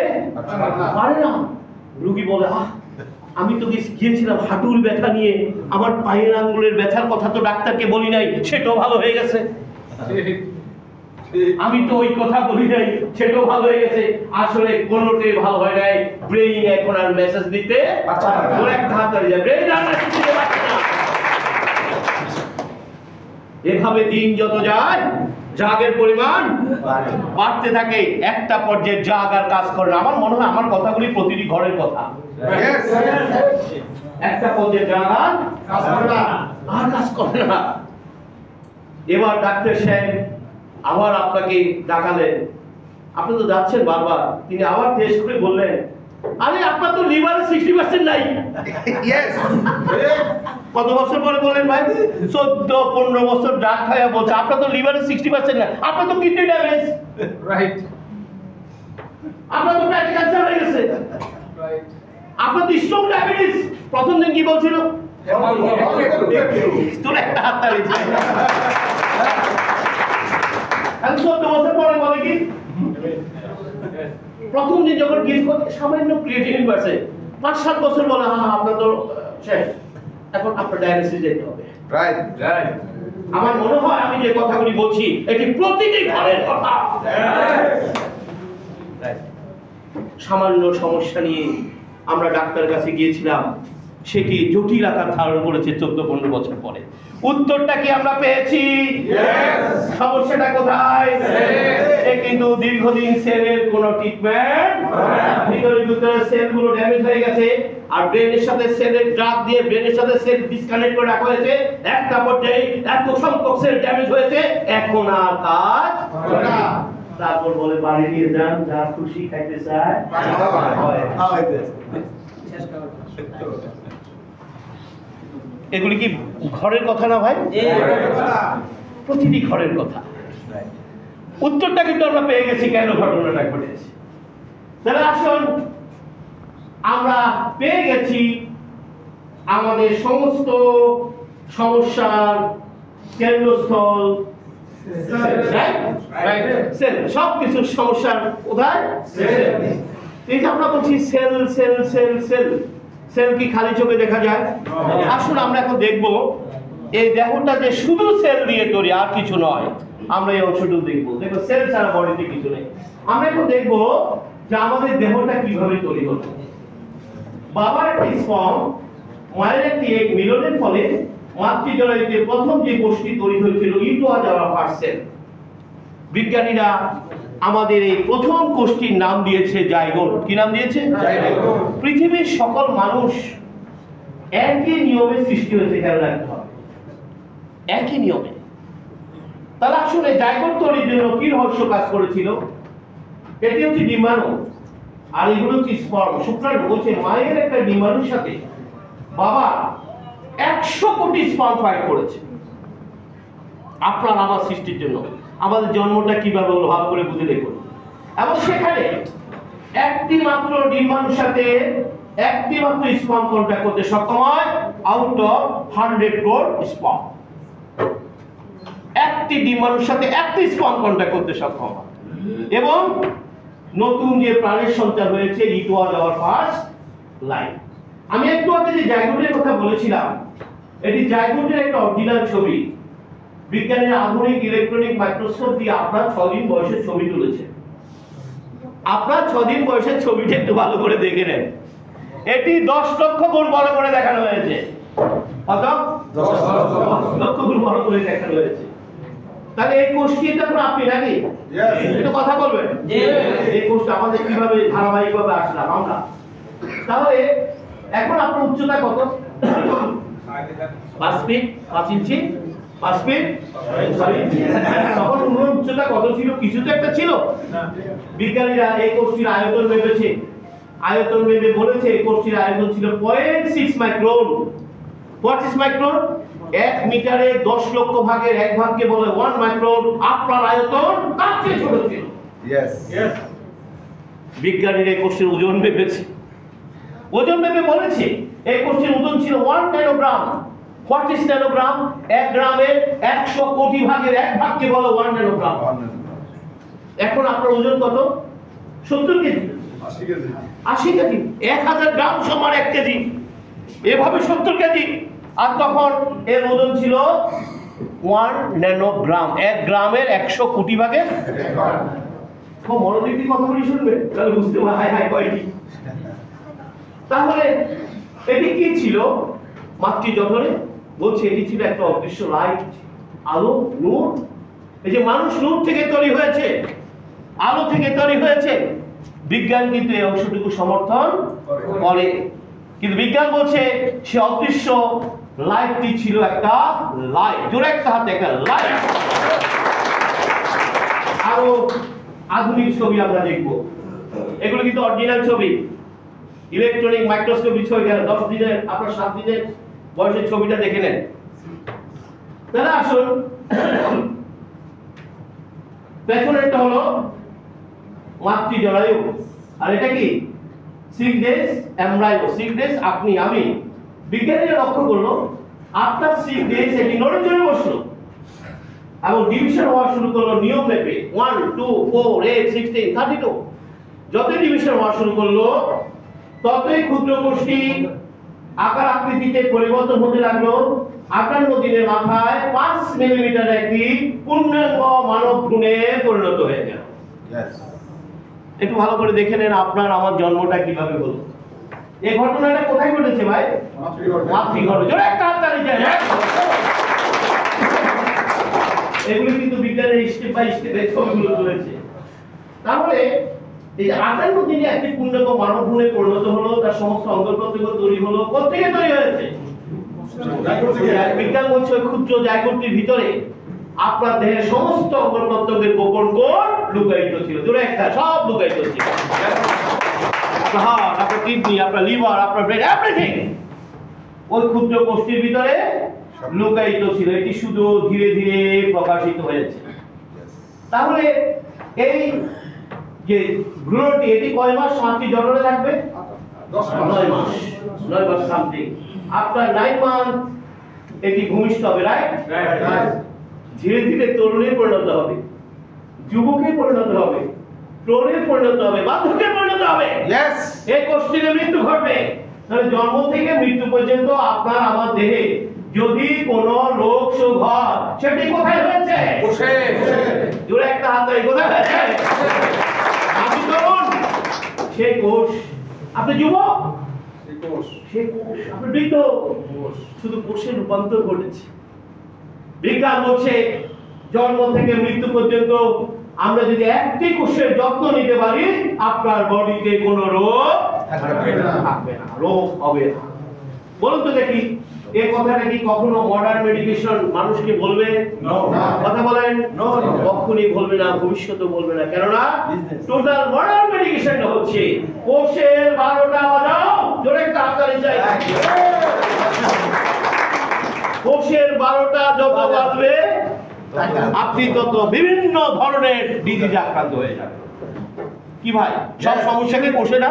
পারে না। রুগী বলে, আমি তো গিয়েছিলাম হাঁটুর ব্যথা নিয়ে, আমার পায়ের আঙ্গুলের ব্যথার কথা তো ডাক্তারকে বলি নাই, সেটাও ভালো হয়ে গেছে। আমি তো ওই কথা বলি নাই, সেটাও ভালো হয়ে গেছে। আসলে কোনোটাই ভালো হয় নাই। ব্রেইন এখন আর মেসেজ দিতে এভাবে দিন যত যায় জাগের পরিমাণ বাড়তে থাকে। একটা পর্যায়ে জাগ আর কাজ করে না। আমার মনে হয় আমার কথাগুলি প্রতিটি ঘরের কথা। একটা পর্যায়ে জাগ আর কাজ করে না। এবার ডাক্তার সাহেব আবার আপনাকে ডাকালেন, আপনি তো যাচ্ছেন বারবার। তিনি আবার টেস্ট করে বললেন, আরে আপনার তো লিভারে 60% নাই। কত বছর পরে বললেন ভাই? 14-15 বছর ড্রাগ খায়া বলছে আপনার তো লিভারে 60% নাই, আপনার তো কিডনি ড্যামেজ, রাইট? আপনার তো পেটে ক্যান্সার হয়ে গেছে, রাইট? আপনার তো স্ট্রোক, ডায়াবেটিস। প্রথম দিন কি বলছিল? তোর একটা হাত তালি। 14 বছর পরে বলে কি? প্রথম দিন যখন গিফট করতে সামান্য ক্রিয়েটিনিন বাড়ছে, 5-7 বছর বলে আপনার তো শেষ, এখন আপনার ডায়ালিসিস যেতে হবে, রাইট? রাইট। আমার মনে হয় আমি যে কথাগুলি বলছি এটি প্রতিটি ঘরের কথা। সামান্য সমস্যা নিয়ে আমরা ডাক্তারের কাছে গিয়েছিলাম, সেটি জটিল আকার ধারণ করেছে 14-15 বছর পরে। উত্তরটা কি আমরা পেয়েছি? সমস্যাটা কোথায়? কিন্তু দীর্ঘদিন সেলের কোনো ট্রিটমেন্ট, ভিতরে সেলগুলো ড্যামেজ হয়ে গেছে, আর ব্রেনের সাথে সেলের ড্রাগ দিয়ে ব্রেনের সাথে সেল ডিসকানেক্ট করে রাখা হয়েছে। একটা পর্যায়ে এত সংখ্যক সেল ড্যামেজ হয়েছে, এখন আর কাজ করে না। তারপর বলে বাড়ি নিয়ে যান, যা খুশি খাইতে চায় এগুলি কি ঘরের কথা না ভাই? প্রতিটি ঘরের কথা। উত্তরটা কিন্তু আমরা পেয়ে গেছি কেন ঘটনাটা ঘটেছে। তাহলে আসুন, আমরা পেয়ে গেছি আমাদের সমস্ত সমস্যার কেন্দ্রস্থল, সবকিছুর সমস্যার কোথায়? এই যে আমরা বলছি cell cell cell cell, cell কি খালি চোখে দেখা যায়? আসুন আমরা এখন দেখব এই দেহটা যে শুধু সেল দিয়ে তৈরি, আর কিছু নয়। আমরা এই অংশটুকু দেখবো। দেখো, সেল ছাড়া বডিতে কিছু নেই। আমরা এখন দেখবো যে আমাদের দেহটা কিভাবে তৈরি হলো। বাবার একটা স্পর্ম, মায়ের একটি এক মিলনের ফলে মাতৃজননীতে প্রথম যে কোষটি তৈরি হয়েছিল, ইট ওয়াজ আওয়ার ফার্স্ট সেল। বিজ্ঞানীরা আমাদের এই প্রথম কোষটির নাম দিয়েছে জাইগোট। কি নাম দিয়েছে? জাইগোট। পৃথিবীর সকল মানুষ একই নিয়মে সৃষ্টি হয়েছে, খেয়াল রাখতে হবে, একই নিয়মে। তাহলে আসলে জাইগোট তৈরির জন্য কি রহস্য কাজ করেছিল? এটি হচ্ছে ডিম্বাণু, আর এগুলো হচ্ছে স্পর্ম, শুক্রাণু। বলছে মায়ের একটা ডিম্বাণুর সাথে বাবা 100 কোটি স্পর্ম ফাইট করেছে আপনার আমার সৃষ্টির জন্য। আমাদের জন্মটা কিভাবে হলো ভালো করে বুঝে দেখুন। এবং সেখানে একটি মাত্র ডিম্বাণুর সাথে একটি মাত্র স্পার্ম কন্ট্যাক্ট করতে সক্ষম হয় আউট অফ 100 কোটি স্পার্ম। একটা একটি ডিম মানুষের সাথে একটি স্পার্ম কন্ট্যাক্ট করতে সক্ষম হয়। এবং নতুন যে প্রাণের সঞ্চার হয়েছে, ইট ওয়াজ আওয়ার ফার্স্ট লাইফ। আমি একটু আগে যে জাইগোটের কথা বলেছিলাম, এটি জাইগোটের একটা অরিজিনাল ছবি। বিজ্ঞানের আধুনিক ইলেকট্রনিক মাইক্রোস্কোপ দিয়ে আপনার 6 দিন বয়সের ছবি তুলেছে। আপনার 6 দিন বয়সের ছবিটা একটু ভালো করে দেখে নেন। এটি 10 লক্ষ গুণ বড় করে দেখানো হয়েছে। কত? 10 লক্ষ গুণ বড় করে দেখানো হয়েছে। তাহলে এই কোষটি এটা তো আপনি নাকি? একটু কথা বলবেন। এই কোষটা আমাদের কিভাবে ধারাবাহিকভাবে আসলাম আমরা? তাহলে এখন আপনার উচ্চতা কত? 5 ফিট 5 ইঞ্চি 5 ফিট 6 ইঞ্চি। তখন উচ্চতা কত ছিল? কিছু তো একটা ছিল। বিজ্ঞানীরা এই কোষটির আয়তন ভেবেছে, আয়তন ভেবে বলেছে এই কোষটির আয়তন ছিল 0.6 মাইক্রন। 0.6 মাইক্রন? 1 মিটারে 10 লক্ষ ভাগের 1 ভাগকে বলে 1 মাইক্রন। আপনার আয়তন তার চেয়ে ছোট ছিল। বিজ্ঞানীরা এই কোষটির ওজন ভেবেছে, ওজন ভেবে বলেছে এই কোষটির ওজন ছিল 1 ন্যানোগ্রাম। What is nanogram? 1 গ্রামের 100 কোটি ভাগের 1 ভাগকে বলে 1 ন্যানোগ্রাম। এখন আপনার ওজন কত? 70 কেজি 80 কেজি। 1000 গ্রাম সমান 1 কেজি, এভাবে 70 কেজি। আর তখন এর ওজন ছিল 1 ন্যানোগ্রাম, 1 গ্রামের 100 কোটি ভাগের। খুব মনোযোগ দিয়ে কথাগুলি শুনবে, তাহলে বুঝতে পারবে হাই হাই কয়টি। তাহলে এটি কি ছিল? মাতৃ জঠরে বলছে এটি ছিল একটা অদৃশ্য লাইট, আলো, নূর। এই যে মানুষ নূর থেকে তৈরি হয়েছে, আলো থেকে তৈরি হয়েছে, বিজ্ঞান কিন্তু এই অংশটুকু সমর্থন করে। কিন্তু বিজ্ঞান বলছে সে অদৃশ্য লাইটটি ছিল একটা লাইট। জোরে একটা হাতে একটা লাইট। আরো আধুনিক ছবি আমরা দেখব, এগুলো কিন্তু অরিজিনাল ছবি, ইলেকট্রনিক মাইক্রোস্কোপের ছবি। 10 দিনের আপনার 7 দিনের বয়সের ছবিটা দেখে নেন। তাহলে আসুন, পেছনেরটা হলো মাতৃ জরায়ু, আর এটা কি 6 ডেজ এমব্রায়ো। 6 ডেজ আপনি আমি। বিজ্ঞানীরা লক্ষ্য করলো আফটার 6 ডেজ এটি নড়ে চড়ে বসলো এবং ডিভিশন হওয়া শুরু করলো নিয়ম মেপে। 1 2 4 8 16 32। যতই ডিভিশন হওয়া শুরু করলো ততই ক্ষুদ্র কোষটি আকার আকৃতিতে পরিবর্তন হতে লাগলো। 58 দিনের মাথায় 5 মিলিমিটার একটি পূর্ণাঙ্গ মানব ভ্রূণে পরিণত হয়ে গেল। একটু ভালো করে দেখে নেন আপনার আমার জন্মটা কিভাবে হলো। এই ঘটনাটা কোথায় ঘটেছে ভাই? মাতৃগর্ভে। জোরে একটা হাততালি চাই। এগুলো কিন্তু বিজ্ঞানের স্টেপ বাই স্টেপ এই ছবিগুলো চলেছে। তাহলে এই যে 58 দিনে একটি পূর্ণাঙ্গ মানব ভ্রূণে পরিণত হলো, তার সমস্ত অঙ্গ প্রত্যঙ্গ তৈরি হলো। কোত্থেকে তৈরি হয়েছে? বিজ্ঞান বলছে ওই ক্ষুদ্র জায়গোটির ভিতরে আপনার দেহের সমস্ত অঙ্গ প্রত্যঙ্গের গোপন কোড লুকায়িত ছিল। জোরে একটা, সব লুকায়িত ছিল। আপনার হার্ট, আপনার কিডনি, আপনার লিভার, আপনার ব্রেন, এভরিথিং ওই ক্ষুদ্র কোষটির ভিতরে লুকায়িত ছিল। এটি শুধু ধীরে ধীরে প্রকাশিত হয়েছে। তাহলে এই যে ভ্রূণটি এটি কয় মাস মাতৃ জঠরে থাকবে? 9 মাস। 9 মাস সামথিং। আফটার 9 মান্থ এটি ভূমিষ্ঠ হবে, রাইট? ধীরে ধীরে তরুণে পরিণত হবে, যুবকে পরিণত হবে, প্রৌঢ়ে পরিণত হবে, বার্ধক্যে পরিণত হবে। এই কোষটির মৃত্যু ঘটবে। তাহলে জন্ম থেকে মৃত্যু পর্যন্ত আপনার আমার দেহে যদি কোনো রোগ শোক হয় সেটি কোথায় হয়েছে? কোষে। জোরে একটা হাত তালি। কোথায় হয়েছে? আপনি তরুণ, সেই কোষ। আপনি যুবক, সেই কোষ। আপনি বৃদ্ধ, শুধু কোষের রূপান্তর ঘটেছে। বিজ্ঞান বলছে জন্ম থেকে মৃত্যু পর্যন্ত আমরা যদি একটি কোষের যত্ন নিতে পারি আপনার বডিতে কোনো রোগ থাকবে না, রোগ হবে না। বলুন তো দেখি, এই কথাটা কি কখনো মডার্ন মেডিকেশন মানুষকে বলবে? কথা বলেন, কখনোই বলবে না, ভবিষ্যতেও বলবে না। কেননা টোটাল মডার্ন মেডিকেশনটা হচ্ছে কোষের 12টা বাজাও। জোরে একটা হাততালি চাই। কোষের 12টা যত বাজবে আপনি তত বিভিন্ন ধরনের ডিজিজ আক্রান্ত হয়ে যাবেন। কি ভাই, সব সমস্যাকে কোষে না?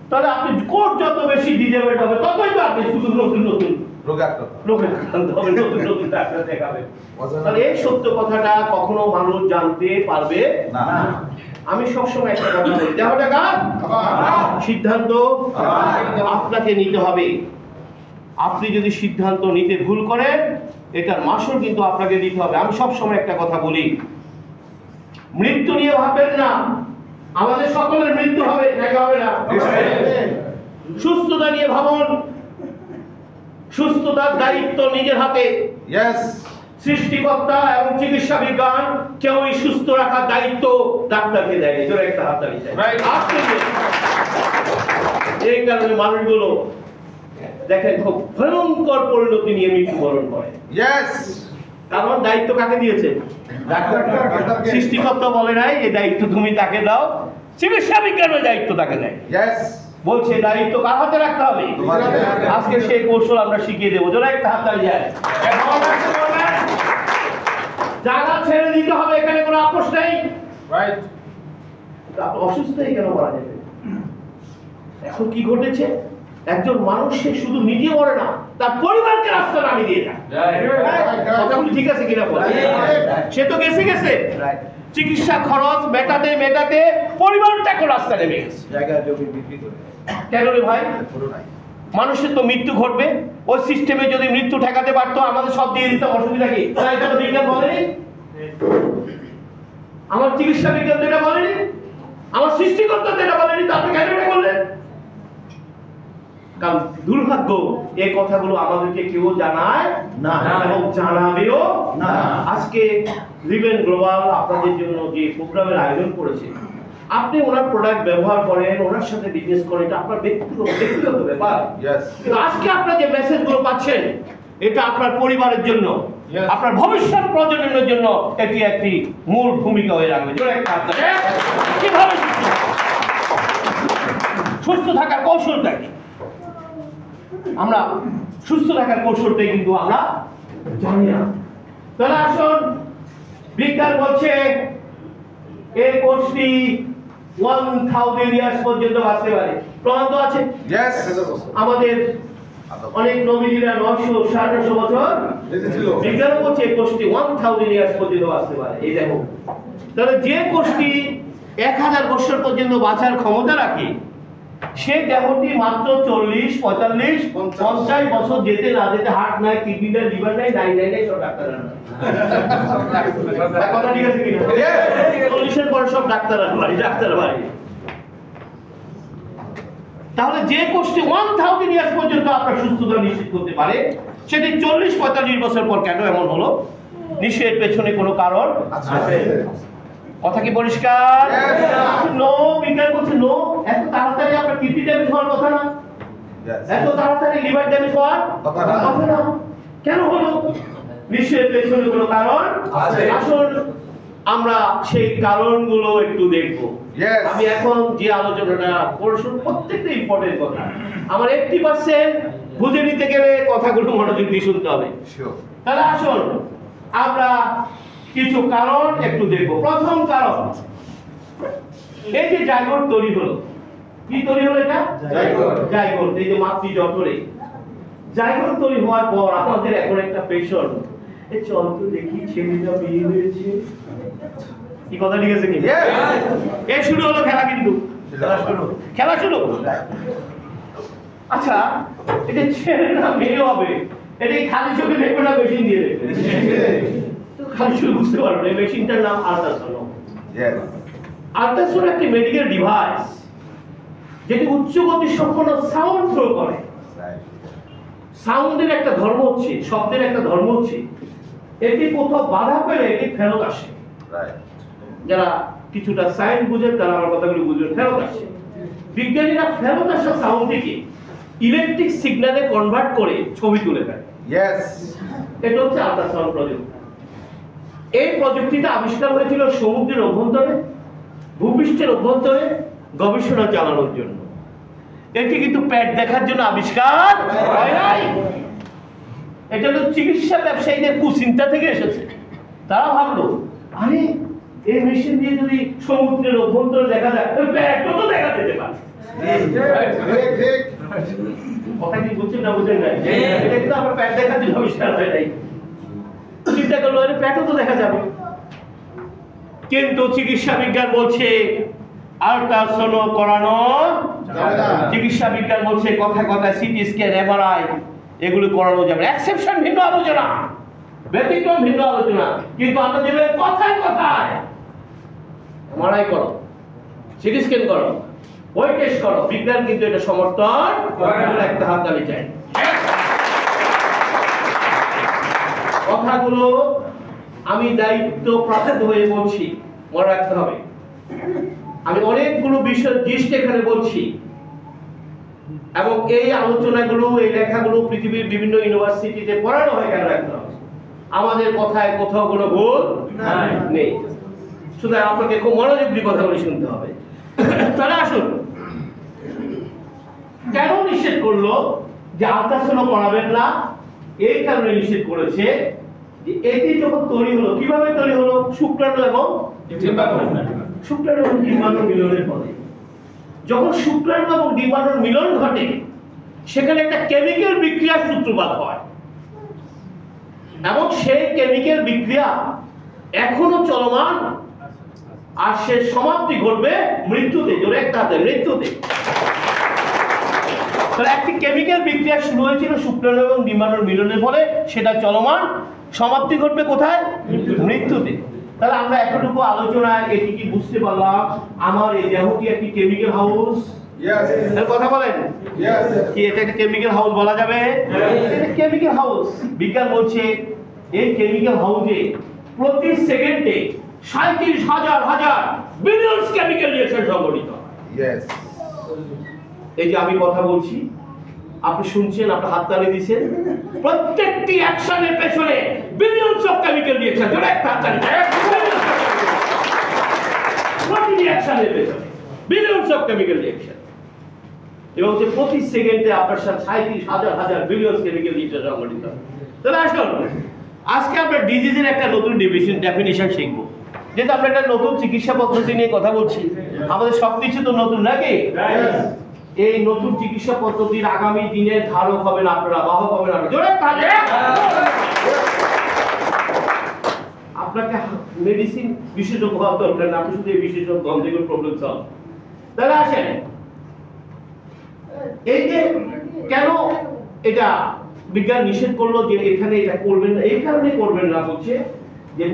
তাহলে আপনি কোষ যত বেশি ডিজেবল হবে ততই তো আপনি শুধু নতুন নতুন রোগে আক্রান্ত হবে, নতুন নতুন ডাক্তার দেখাবে। তাহলে এই সত্য কথাটা কখনো মানুষ জানতে পারবে না। আমি সবসময় একটা কথা বলি, দেখো টাকা সিদ্ধান্ত আপনাকে নিতে হবে। আপনি যদি সিদ্ধান্ত নিতে ভুল করেন, এটার মাসুল কিন্তু আপনাকে দিতে হবে। আমি সবসময় একটা কথা বলি, মৃত্যু নিয়ে ভাববেন না। আমাদের সকলের মৃত্যু হবে, নাকি হবে না? সুস্থতা নিয়ে ভাবুন। সুস্থতার দায়িত্ব নিজের হাতে। সৃষ্টিকর্তা এবং চিকিৎসা বিজ্ঞান কেউই সুস্থ রাখার দায়িত্ব ডাক্তারকে দেয়। একটা হাত দাঁড়িয়ে এই কারণে মানুষগুলো দেখেন খুব ভয়ঙ্কর পরিণতি নিয়ে মৃত্যুবরণ করে। কারণ দায়িত্ব কাকে দিয়েছে? সৃষ্টিকর্তা বলে নাই এই দায়িত্ব তুমি তাকে দাও, চিকিৎসা বিজ্ঞানের দায়িত্ব তাকে দেয়। বলছে দায়িত্ব কার হাতে রাখতে হবে। আজকে সেই কৌশল আমরা শিখিয়ে দেবো। যারা একটা হাত দাঁড়িয়ে যায়, জায়গা ছেড়ে দিতে হবে, এখানে কোনো আপোষ নেই। অসুস্থই কেন মারা যাবে? এখন কি ঘটেছে, একজন মানুষ সে শুধু নিজে মরে না, তার পরিবারকে রাস্তা নামিয়ে দিয়ে যায়। কথাগুলো ঠিক আছে কিনা বলে? সে তো গেছে চিকিৎসা খরচ মেটাতে মেটাতে পরিবারটা এখন রাস্তা নেমে গেছে। কেন রে ভাই? মানুষের তো মৃত্যু ঘটবে। ওই সিস্টেমে যদি মৃত্যু ঠেকাতে পারতো আমাদের সব দিয়ে দিতে অসুবিধা কি? এটা তো বিজ্ঞান বলেনি, আমার চিকিৎসা বিজ্ঞান যেটা বলেনি, আমার সৃষ্টিকর্তা যেটা বলেনি, তা আপনি কেন এটা বললেন? কারণ দুর্ভাগ্য এই কথাগুলো আমাদেরকে কেউ জানায় না এবং জানাবেও না। আজকে লিভেন গ্লোবাল আপনাদের জন্য যে প্রোগ্রামের আয়োজন করেছে, আপনি ওনার প্রোডাক্ট ব্যবহার করেন, ওনার সাথে বিজনেস করেন, এটা আপনার ব্যক্তিগত ব্যাপার। কিন্তু আজকে আপনারা যে মেসেজগুলো পাচ্ছেন, এটা আপনার পরিবারের জন্য, আপনার ভবিষ্যৎ প্রজন্মের জন্য এটি একটি মূল ভূমিকা হয়ে রাখবে। কিভাবে সুস্থ থাকার কৌশলটা কি? আমরা সুস্থ থাকার কৌশলটাই কিন্তু আমরা জানি না। তাহলে আসুন, বিজ্ঞান বলছে এই কোষটি 1000 ইয়ার্স পর্যন্ত বাঁচতে পারে। প্রমাণ তো আছে। আমাদের অনেক নবীরা 900-950 বছর বিজ্ঞান বলছে এই কোষটি 1000 ইয়ার্স পর্যন্ত বাঁচতে পারে। এই দেখো, তাহলে যে কোষটি 1000 বছর পর্যন্ত বাঁচার ক্ষমতা রাখে, সে দেহটি মাত্র 40, 45, 50 বছর যেতে না যেতে হার্ট নাই, কিডনি নাই, লিভার নাই, নাই সব ডাক্তাররা নাই। কথা ঠিক আছে কি? 40-এর পরে সব ডাক্তাররা বাড়ি। তাহলে যে কোষটি 1000 ইয়ার্স পর্যন্ত আপনার সুস্থতা নিশ্চিত করতে পারে, সেটি 40-45 বছর পর কেন এমন হলো? নিশ্চয়ই পেছনে কোনো কারণ আছে। কথা কি পরিষ্কার? নো, বিজ্ঞান বলছে নো। এত তাড়াতাড়ি আপনার কিডনি ড্যামেজ হওয়ার কথা না, এত তাড়াতাড়ি লিভার ড্যামেজ হওয়ার কথা না। কেন হলো? নিশ্চয়ই পেছনে কোনো কারণ আছে। আসুন আমরা সেই কারণগুলো একটু দেখব। আমি এখন যে আলোচনাটা করছি প্রত্যেকটা ইম্পর্টেন্ট কথা। আমার 80% বুঝে নিতে গেলে কথাগুলো মনোযোগ দিয়ে শুনতে হবে। তাহলে আসুন আমরা কিছু কারণ একটু দেখব। প্রথম কারণ, এই যে জাইগোট তৈরি হলো। কি তৈরি হলো? এটা জাইগোট। এই যে মাতৃজঠরে জাইগোট তৈরি হওয়ার পর আমাদের এখন একটা পেশন, এই চল তো দেখি ছেলেটা বিয়ে হয়েছে। কি কথা ঠিক আছে কি? এই শুরু হলো খেলা, কিন্তু খেলা শুরু। আচ্ছা, এটা ছেলে না মেয়ে হবে, এটা খালি চোখে দেখবে না মেশিন দিয়ে দেখবে? খালি শুধু বুঝতে পারো না। এই মেশিনটার নাম আল্ট্রাসাউন্ড। আল্ট্রাসাউন্ড একটি মেডিকেল ডিভাইস যেটি উচ্চ গতি সম্পন্ন সাউন্ড থ্রো করে। সাউন্ডের একটা ধর্ম হচ্ছে, শব্দের একটা ধর্ম হচ্ছে, এটি কোথাও বাধা পেলে এটি ফেরত আসে। যারা কিছুটা সায়েন্স বুঝেন তারা আমার কথাগুলো বুঝবেন। ফেরত আসে, বিজ্ঞানীরা ফেরত আসা সাউন্ডটিকে ইলেকট্রিক সিগন্যালে কনভার্ট করে ছবি তুলে দেয়। এটা হচ্ছে আল্ট্রাসাউন্ড প্রযুক্তি। এই প্রযুক্তিটা আবিষ্কার হয়েছিল সমুদ্রের অভ্যন্তরে, ভূপৃষ্ঠের অভ্যন্তরে গবেষণা চালানোর জন্য। এটি কিন্তু পেট দেখার জন্য আবিষ্কার হয় নাই। এটা হলো চিকিৎসা ব্যবসায়ীদের কুচিন্তা থেকে এসেছে। তারা ভাবলো, আরে এই মেশিন দিয়ে যদি সমুদ্রের অভ্যন্তরে দেখা যায়, পেটও তো দেখা যেতে পারে। কথা কি বুঝছেন না বুঝেন নাই? এটা কিন্তু আমার পেট দেখার জন্য আবিষ্কার হয় নাই। চিন্তা করলো আরে পেটও তো দেখা যাবে, কিন্তু চিকিৎসা বিজ্ঞান বলছে আল্ট্রাসাউন্ড করানো যাবে না। চিকিৎসা বিজ্ঞান বলছে কথা কথা সিটি স্ক্যান এমআরআই এগুলো করানো যাবে। এক্সেপশন ভিন্ন আলোচনা, ব্যতিক্রম ভিন্ন আলোচনা, কিন্তু আমরা যেভাবে কথায় কথায় এমআরআই করো, সিটি স্ক্যান করো, ওই টেস্ট করো, বিজ্ঞান কিন্তু এটা সমর্থন করে না। একটা হাত তালি চাই। কথাগুলো আমি দায়িত্ব প্রাপ্ত হয়ে বলছি, মনে রাখতে হবে। আমি অনেকগুলো বিষয় দৃষ্টি এখানে বলছি, এবং এই আলোচনাগুলো এই লেখাগুলো পৃথিবীর বিভিন্ন ইউনিভার্সিটিতে পড়ানো হয়। কেন রাখতে হবে? আমাদের কথায় কোথাও কোনো ভুল নেই। সুতরাং আপনাকে খুব মনোযোগ দিয়ে কথাগুলো শুনতে হবে। তাহলে আসুন, কেন নিষেধ করলো যে আল্ট্রাসাউন্ড করাবেন না? এই কারণে নিষেধ করেছে যে এটি যখন তৈরি হলো, কিভাবে তৈরি হলো? শুক্রাণু এবং শুক্রাণু এবং ডিম্বাণুর মিলনের ফলে। যখন শুক্রাণু এবং ডিম্বাণুর মিলন ঘটে, সেখানে একটা কেমিক্যাল বিক্রিয়ার সূত্রপাত হয়, এবং সেই কেমিক্যাল বিক্রিয়া এখনো চলমান, আর সে সমাপ্তি ঘটবে মৃত্যুতে। জোরে একটা হাতে, মৃত্যুতে। তাহলে একটি কেমিক্যাল বিক্রিয়া শুরু হয়েছিল শুক্রাণু এবং ডিম্বাণুর মিলনের ফলে, সেটা চলমান, সমাপ্তি ঘটবে কোথায়? মৃত্যুতে। তাহলে আমরা এতটুকু আলোচনায় এটি কি বুঝতে পারলাম? আমার এই দেহটি একটি কেমিক্যাল হাউস। এর কথা বলেন, কি এটা একটা কেমিক্যাল হাউস বলা যাবে? এটা কেমিক্যাল হাউস। বিজ্ঞান বলছে এই কেমিক্যাল হাউসে প্রতি সেকেন্ডে 37,000 বিলিয়ন কেমিক্যাল রিঅ্যাকশন সংঘটিত হয়। এই যে আমি কথা বলছি, আপনি শুনছেন, আপনি হাততালি দিচ্ছেন, প্রত্যেকটি অ্যাকশনের পেছনে বিলিয়নস অফ কেমিক্যাল রিঅ্যাকশন। জোরে একটা হাততালি। প্রতিটি অ্যাকশনের পেছনে বিলিয়নস অফ কেমিক্যাল রিঅ্যাকশন, এবং যে প্রতি সেকেন্ডে আপনার সাথে 37,000 বিলিয়ন কেমিক্যাল রিঅ্যাকশন সংঘটিত হয়। তাহলে আসুন, আজকে আমরা ডিজিজের একটা নতুন ডেফিনিশন শিখব। যেহেতু আমরা একটা নতুন চিকিৎসা পদ্ধতি নিয়ে কথা বলছি, আমাদের সবকিছু তো নতুন, নাকি? এই নতুন চিকিৎসা পদ্ধতির আগামী দিনে ধারক হবেন আপনারা, বাহক হবেন আপনারা। জোরে তালি। আপনাকে মেডিসিন বিশেষজ্ঞ হওয়া দরকার না, আপনি শুধু এই বিশেষজ্ঞ গন্ধের প্রবলেম সলভ। তাহলে আসেন, এই যে কেন এটা বিজ্ঞান নিষেধ করলো যে এখানে এটা করবেন না, এই কারণে করবেন না বলছে যে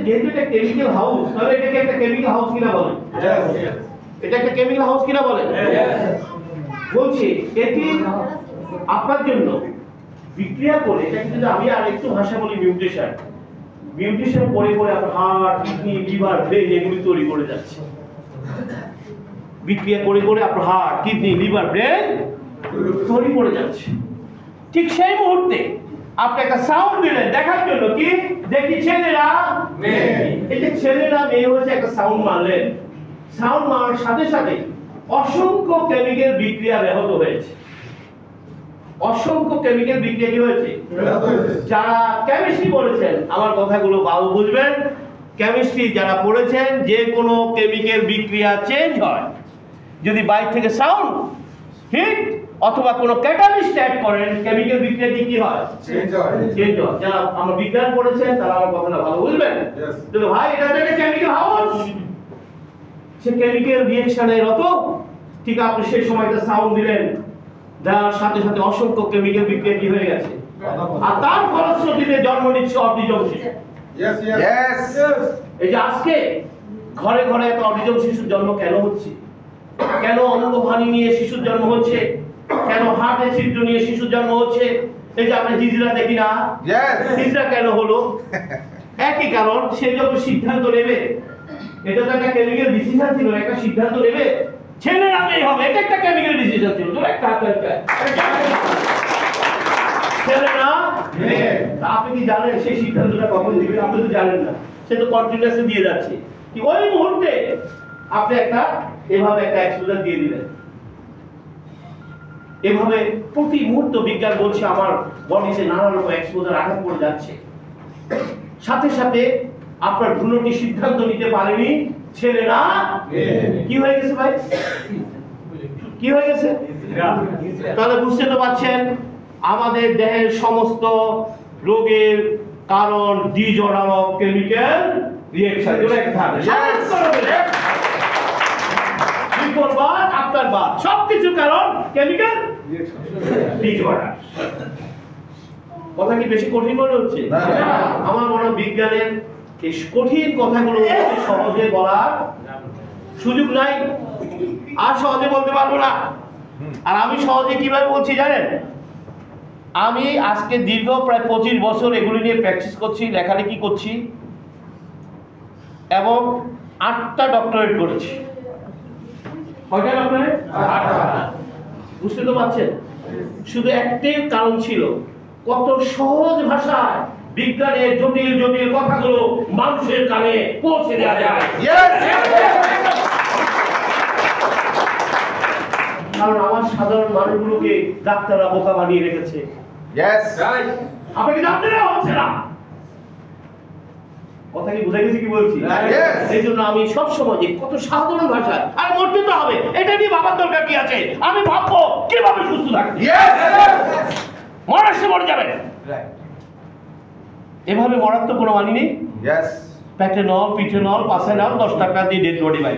যেহেতু এটা কেমিক্যাল হাউস, তাহলে এটাকে একটা কেমিক্যাল হাউস কিনা বলেন? এটা একটা কেমিক্যাল হাউস কিনা বলেন? বলছি এটি আপনার জন্য বিক্রিয়া করে, এটা কিন্তু আমি আর একটু ভাষা বলি মিউটেশন করে আপনার হার্ট, কিডনি, লিভার, ব্রেন এগুলি তৈরি করে যাচ্ছে। বিক্রিয়া করে আপনার হার্ট, কিডনি, লিভার, ব্রেন তৈরি করে যাচ্ছে। ঠিক সেই মুহূর্তে আপনি একটা সাউন্ড দিলেন দেখার জন্য, কি দেখি ছেলেরা মেয়ে। এই যে ছেলেরা মেয়ে হয়েছে, একটা সাউন্ড মারলেন, সাউন্ড মারার সাথে সাথে অসংখ্য কেমিক্যাল বিক্রিয়া ব্যাহত হয়েছে। অসংখ্য কেমিক্যাল বিক্রিয়া কি হয়েছে? যারা কেমিস্ট্রি পড়েছেন আমার কথাগুলো ভালো বুঝবেন। কেমিস্ট্রি যারা পড়েছেন, যে কোনো কেমিক্যাল বিক্রিয়া চেঞ্জ হয় যদি বাইরে থেকে সাউন্ড, হিট অথবা কোনো ক্যাটালিস্ট অ্যাড করেন, কেমিক্যাল বিক্রিয়া কি হয়? চেঞ্জ হয়। যারা আমরা বিজ্ঞান পড়েছেন তারা আমার কথাটা ভালো বুঝবেন। তাহলে ভাই এটা একটা কেমিক্যাল হাউস, সে কেমিক্যাল রিঅ্যাকশনের অত ঠিক আপনি সেই সময়টা সাউন্ড দিলেন, যার সাথে সাথে অসংখ্য কেমিক্যাল বিক্রিয়া কি হয়ে গেছে, আর তার ফলশ্রুতিতে জন্ম নিচ্ছে অটিজম শিশু। এই যে আজকে ঘরে ঘরে এত অটিজম শিশুর জন্ম কেন হচ্ছে? কেন অঙ্গহানি নিয়ে শিশুর জন্ম হচ্ছে? কেন হার্টের ছিদ্র নিয়ে শিশুর জন্ম হচ্ছে? এই যে আমরা হিজড়া দেখি না, হিজড়া কেন হলো? একই কারণ। সে যখন সিদ্ধান্ত নেবে, এটা তো একটা কেমিক্যাল ডিসিশন ছিল, একটা সিদ্ধান্ত নেবে ছেলেরা মেয়ে হবে, এটা একটা কেমিক্যাল ডিসিশন ছিল। একটা ছেলেরা মেয়ে, আপনি কি জানেন সেই সিদ্ধান্তটা কখন দিবেন? আপনি তো জানেন না, সে তো কন্টিনিউয়াসলি দিয়ে যাচ্ছে। কি ওই মুহূর্তে আপনি একটা এভাবে একটা এক্সপোজার দিয়ে দিলেন, এভাবে প্রতি মুহূর্ত বিজ্ঞান বলছে আমার বডিতে নানা রকম এক্সপোজার আঘাত পড়ে যাচ্ছে। সাথে সাথে আপনার ভ্রূণটি সিদ্ধান্ত নিতে পারেনি, ছেলে না কি হয়ে গেছে ভাই? কি হয়ে গেছে? তাহলে বুঝতে তো পারছেন আমাদের দেহের সমস্ত রোগের কারণ ডিজঅর্ডার অফ কেমিক্যাল রিঅ্যাকশন। আপনার বাদ সবকিছু কারণ কেমিক্যাল ডিজঅর্ডার। কথা কি বেশি কঠিন মনে হচ্ছে? আমার মনে হয় বিজ্ঞানের এই কঠিন কথাগুলো সহজে বলার সুযোগ নাই, আর সহজে বলতে পারবো না। আর আমি সহজে কিভাবে বলছি জানেন? আমি আজকে দীর্ঘ প্রায় 25 বছর এগুলি নিয়ে প্র্যাকটিস করছি, লেখালেখি করছি এবং 8টা ডক্টরেট করেছি। কয়টা ডক্টরেট? 8টা। বুঝতে তো পারছেন? শুধু একটাই কারণ ছিল, কত সহজ ভাষায় বিজ্ঞানের জটিল জটিল কথাগুলো মানুষের কানে পৌঁছে দেওয়া যায়। কারণ আমার সাধারণ মানুষগুলোকে ডাক্তাররা বোকা বানিয়ে রেখেছে। আপনাকে জানতে দেওয়া হচ্ছে না। কথা কি বুঝে গেছি কি বলছি? এই জন্য আমি সবসময় যে কত সাধারণ ভাষায় আর মরতে তো হবে, এটা নিয়ে ভাবার দরকার কি আছে? আমি ভাববো কিভাবে সুস্থ থাকবো। মরার সে মরে যাবে, এভাবে মরার তো কোনো মানি নেই। প্যাটেনল, পিটেনল, পাসেনল 10 টাকা দিয়ে ডেড বডি বাই।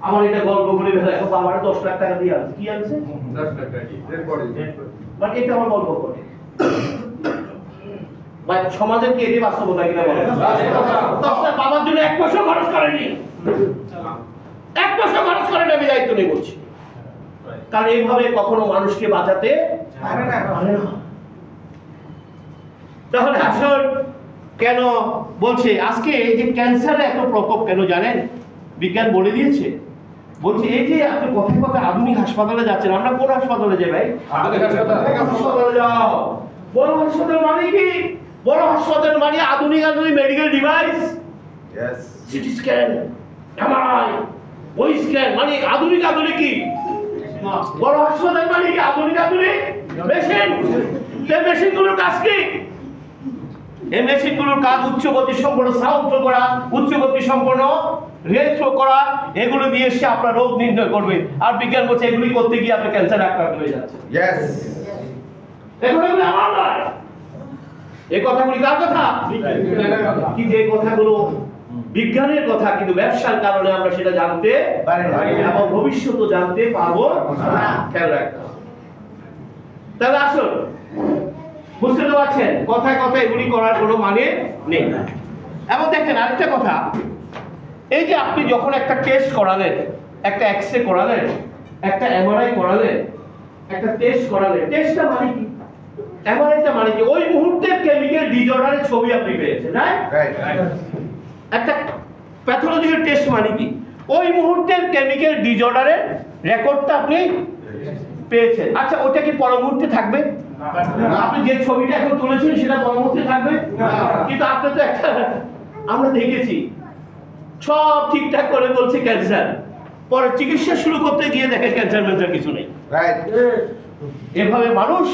আমার এটা গল্প করে ভেলা এখন আমার 10 লাখ টাকা দিয়ে আছে, কি আছে? 10 টাকা দিয়ে ডেড বডি। মানে এটা আমার গল্প করে ভাই, সমাজের কি এটি বাস্তবতা কিনা বলেন? আপনার বাবার জন্য 1 পয়সা খরচ করেনি, 1 পয়সা খরচ করেনি, আমি দায়িত্ব নিয়ে বলছি। কারণ এইভাবে কখনো মানুষকে বাঁচাতে পারে না। তাহলে আসল কেন বলছে আজকে এই যে ক্যান্সারের এত প্রকোপ কেন জানেন? বিজ্ঞান বলে দিয়েছে, বলছে এই যে আপনি কথায় কথায় আধুনিক হাসপাতালে যাচ্ছেন। আমরা কোন হাসপাতালে যাই ভাই? হাসপাতালে যাও। বড় হাসপাতাল মানে কি? বড় হাসপাতাল মানে আধুনিক medical device, CT scan, MRI, ওই স্ক্যান মানে আধুনিক কি? বড় হাসপাতাল মানে কি? আধুনিক মেশিন। এই মেশিনগুলোর কাজ কি? এই মেশিনগুলোর কাজ উচ্চ গতি সম্পন্ন সাউন্ড ফ্লো করা, উচ্চ গতি সম্পন্ন রেল ফ্লো করা, এগুলো দিয়ে সে আপনার রোগ নির্ণয় করবে। আর বিজ্ঞান বলছে এগুলি করতে গিয়ে আপনি ক্যান্সার আক্রান্ত হয়ে যাচ্ছে। এগুলো আমার নয়, এই কথাগুলি কার কথা? কি যে কথাগুলো বিজ্ঞানের কথা, কিন্তু ব্যবসার কারণে আমরা সেটা জানতে পারি না এবং ভবিষ্যতে জানতে পারবো না। খেয়াল রাখতে হবে। তাহলে আসুন, বুঝতে তো পারছেন কথায় কথায় এগুলি করার কোনো মানে নেই। এবং দেখেন আরেকটা কথা, এই যে আপনি যখন একটা টেস্ট করালেন, একটা এক্স-রে করালেন, একটা এমআরআই করালেন, একটা টেস্ট করালেন, টেস্টটা মানে কি? এমআরআইটা মানে কি? ওই মুহূর্তের কেমিক্যাল ডিসঅর্ডারের ছবি আপনি পেয়েছেন, রাইট? একটা প্যাথোলজিক্যাল টেস্ট মানে কি? ওই মুহূর্তের কেমিক্যাল ডিসঅর্ডারের রেকর্ডটা আপনি পেয়েছেন। আচ্ছা, ওটা কি পর মুহূর্তে থাকবে? আপনি যে ছবিটা এখন তুলেছেন সেটা পর মুহূর্তে থাকবে? কিন্তু আপনি তো একটা, আমরা দেখেছি সব ঠিকঠাক করে বলছে ক্যান্সার, পরে চিকিৎসা শুরু করতে গিয়ে দেখে ক্যান্সার মেন্সার কিছু নেই। এভাবে মানুষ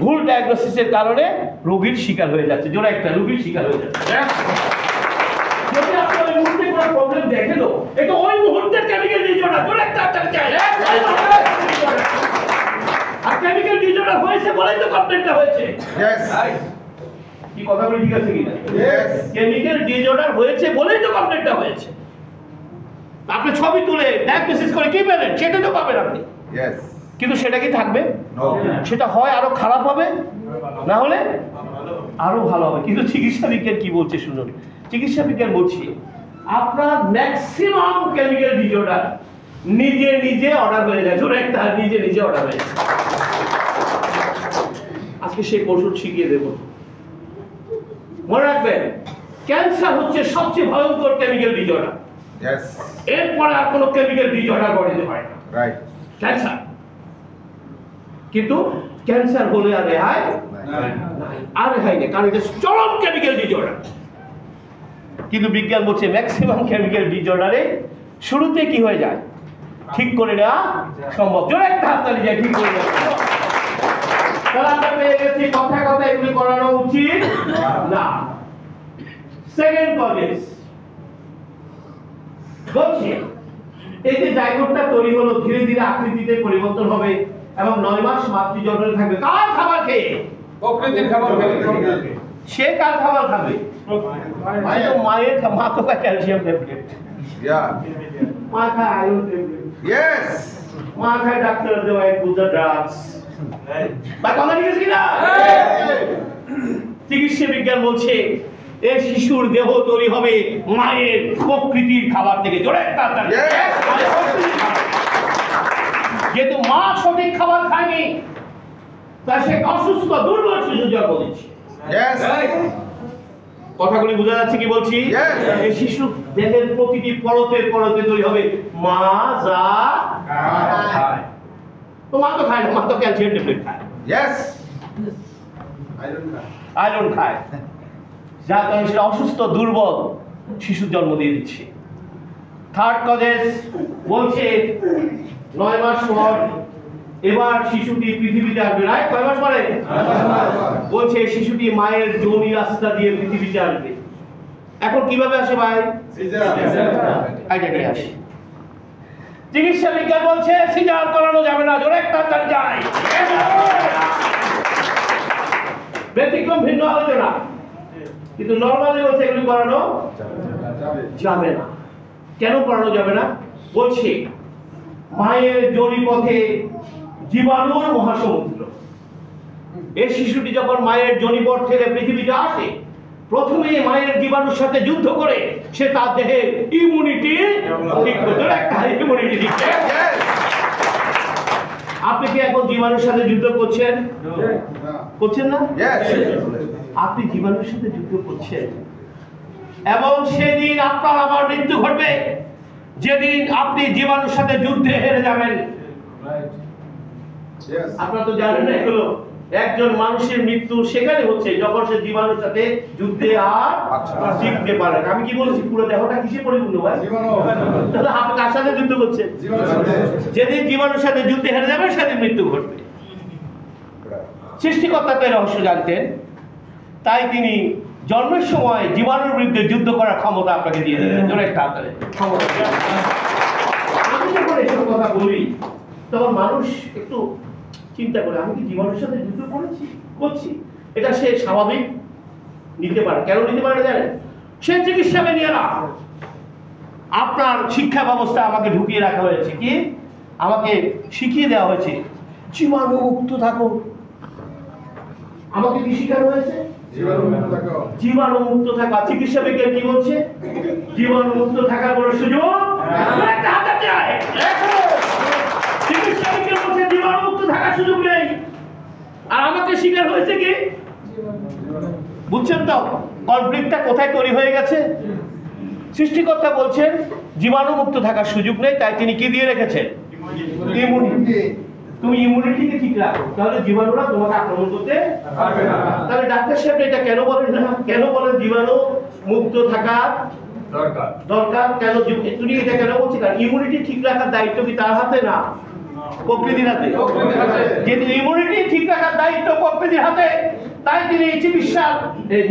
ভুল ডায়াগনোসিসের কারণে রোগীর শিকার হয়ে যাচ্ছে, জোরে একটা রোগীর শিকার হয়ে যাচ্ছে। যদি আপনি ওই মুহূর্তে কোনো প্রবলেম দেখেন, এটা ওই মুহূর্তের কেমিক্যাল ডিসঅর্ডার, জোরে একটা চাই। আর কেমিক্যাল ডিসঅর্ডার হয়েছে বলেই তো কমপ্লেন্টটা হয়েছে। কি কথা বলি ঠিক আছে কিনা? কেমিক্যাল ডিসঅর্ডার হয়েছে বলেই তো কমপ্লেন্টটা হয়েছে। আপনি ছবি তুলে ডায়াগনোসিস করে কি পেলেন? সেটা তো পাবেন আপনি, কিন্তু সেটা কি থাকবে? সেটা হয় আরো খারাপ হবে, না হলে আরো ভালো হবে। কিন্তু চিকিৎসা বিজ্ঞান কি বলছে শুনুন। চিকিৎসা বিজ্ঞান বলছে আপনার ম্যাক্সিমাম কেমিক্যাল ডিসঅর্ডার নিজে নিজে অর্ডার হয়ে যায়, জোরে একটা নিজে নিজে অর্ডার হয়ে যায়। আজকে সেই কৌশল শিখিয়ে দেব। মনে রাখবেন, ক্যান্সার হচ্ছে সবচেয়ে ভয়ঙ্কর কেমিক্যাল ডিসঅর্ডার। এরপরে আর কোনো কেমিক্যাল ডিসঅর্ডার বডিতে হয় না, রাইট? ক্যান্সার, কিন্তু ক্যান্সার হলে আর রেহাই নাই, আর রেহাই নেই, কারণ এটা চরম কেমিক্যাল ডিসঅর্ডার। কিন্তু বিজ্ঞান বলছে ম্যাক্সিমাম কেমিক্যাল ডিসঅর্ডারে শুরুতে কি হয়ে যায়? ঠিক করে নেওয়া সম্ভব। জোরে একটা হাততালি যায়, ঠিক করে নেওয়া। তাহলে আমরা পেয়ে গেছি কথায় কথায় এগুলি করানো উচিত না। সেকেন্ড কজেস বলছি এই যে জায়গোটটা তৈরি হলো ধীরে ধীরে আকৃতিতে পরিবর্তন হবে এবং 9 মাস মাতৃজঠরে থাকবে। কার খাবার খেয়ে? প্রকৃতির খাবার খেয়ে। সে কার খাবার খাবে? মায়ের মা তো খায় ক্যালসিয়াম ট্যাবলেট, মা খায় আয়রন ট্যাবলেট, মা খায় ডাক্তার দেওয়া এক বুঝা ড্রাগস। বা কথা ঠিক আছে কিনা? চিকিৎসা বিজ্ঞান বলছে এই শিশুর দেহ তৈরি হবে মায়ের প্রকৃতির খাবার থেকে। জোরে তাড়াতাড়ি। যেহেতু মা সঠিক খাবার খায়নি তাই সে অসুস্থ দুর্বল শিশু জন্ম দিচ্ছে। কথাগুলি বোঝা যাচ্ছে কি বলছি? এই শিশু দেহের প্রতিটি পরতে পরতে তৈরি হবে মা যা খায়। তো মা তো খায় না, মা তো ক্যালসিয়াম ট্যাবলেট খায়, আয়রন খায়, যার কারণে সেটা অসুস্থ দুর্বল শিশু জন্ম দিয়ে দিচ্ছে। থার্ড কজেস বলছে 9 মাস পর এবার শিশুটি পৃথিবীতে আসবে। রাইট? কয় মাস পরে? বলছে শিশুটি মায়ের যোনি রাস্তা দিয়ে পৃথিবীতে আসবে। এখন কিভাবে আসে ভাই? সিজার আসে। চিকিৎসা বিজ্ঞান বলছে সিজার করানো যাবে না। জোরে তাড়াতাড়ি যায়। ব্যতিক্রম ভিন্ন আলোচনা, কিন্তু নরমালি বলছে এগুলি করানো যাবে না। কেন করানো যাবে না? বলছে মায়ের যোনি পথে জীবাণুর মহাসমুদ্র। এই শিশুটি যখন মায়ের যোনিপথ থেকে পৃথিবীতে আসে, প্রথমে মায়ের জীবাণুর সাথে যুদ্ধ করে সে তার দেহে ইমিউনিটি ঠিক করতে একটা ইমিউনিটি ঠিক করে। আপনি কি এখন জীবাণুর সাথে যুদ্ধ করছেন? করছেন না? আপনি জীবাণুর সাথে যুদ্ধ করছেন এবং সেদিন আপনার আমার মৃত্যু ঘটবে যেদিন আপনি জীবাণুর সাথে যুদ্ধে হেরে যাবেন। আপনারা তো জানেন না এগুলো। একজন মানুষের মৃত্যু সেখানে হচ্ছে যখন সে জীবাণুর সাথে যুদ্ধে আর টিকতে পারে। আমি কি বলেছি? পুরো দেহটা কিসে পরিপূর্ণ ভাই? তাহলে আপনি কার সাথে যুদ্ধ করছেন? যেদিন জীবাণুর সাথে যুদ্ধে হেরে যাবে সেদিন মৃত্যু ঘটবে। সৃষ্টিকর্তা তাই রহস্য জানতেন, তাই তিনি জন্মের সময় জীবাণুর বিরুদ্ধে যুদ্ধ করার ক্ষমতা আপনাকে দিয়ে দিলেন। জোরে তাড়াতাড়ি ক্ষমতা। আমি যখন এসব কথা বলি তখন মানুষ একটু চিন্তা করে, আমি কি জীবাণুর সাথে যুদ্ধ করছি? এটা সে স্বাভাবিক নিতে পারে। কেন নিতে পারে জানেন? সে চিকিৎসা বিজ্ঞানীরা আপনার শিক্ষা ব্যবস্থা আমাকে ঢুকিয়ে রাখা হয়েছে কি, আমাকে শিখিয়ে দেওয়া হয়েছে জীবাণু মুক্ত থাকো। আমাকে কি শেখানো হয়েছে? জীবাণু মুক্ত থাকা। চিকিৎসা বিজ্ঞান কি বলছে? জীবাণু মুক্ত থাকার কোনো সুযোগ চিকিৎসা বিজ্ঞান বলছে জীবাণু মুক্ত থাকার সুযোগ নেই। আর আমাকে শিকার হয়েছে কি? বুঝছেন তো কনফ্লিক্টটা কোথায় তৈরি হয়ে গেছে? সৃষ্টিকর্তা বলছেন জীবাণু মুক্ত থাকার সুযোগ নেই, তাই তিনি কি দিয়ে রেখেছেন? ইমিউনিটি। তুমি ইমিউনিটিকে ঠিক রাখো, তাহলে জীবাণুরা তোমাকে আক্রমণ করতে পারবে না। তাহলে ডাক্তার সাহেব এটা কেন বলেন না? কেন বলেন জীবাণু মুক্ত থাকা দরকার? কেন তুমি এটা কেন বলছি? কারণ ইমিউনিটি ঠিক রাখার দায়িত্ব কি তার হাতে না, প্রকৃতির হাতে? যেহেতু ইমিউনিটি ঠিক রাখার দায়িত্ব প্রকৃতির হাতে, তাই তিনি এই চিকিৎসার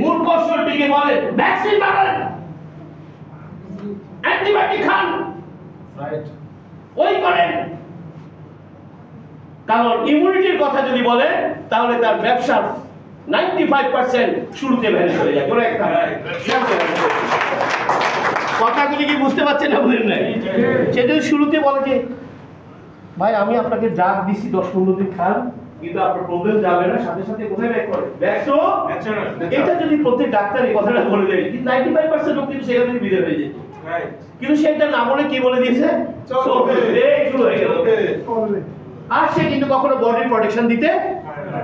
মূল কৌশলটিকে বলেন ভ্যাকসিন বানান, অ্যান্টিবায়োটিক খান, ওই করেন। কারণ ইমিউনিটির কথা যদি বলে তাহলে তার ব্যবসার 95% শুরুতে ভ্যানিশ হয়ে যায়। কোনো একটা কথাগুলি কি বুঝতে পারছেন না? বুঝলেন না? সে যদি শুরুতে বলে যে ভাই আমি আপনাকে ড্রাগ দিছি 10-15 দিন খান, কিন্তু আপনার প্রবলেম যাবে না, সাথে সাথে কোথায় ব্যাক করে? ব্যাক তো এটা যদি প্রত্যেক ডাক্তার এই কথাটা বলে দেয়, কিন্তু 95% লোক কিন্তু সেখান থেকে বিদায় হয়ে যেত। কিন্তু সেটা না বলে কি বলে দিয়েছে? এই শুরু হয়ে গেল। আর সে কিন্তু কখনো বডির প্রোটেকশন দিতে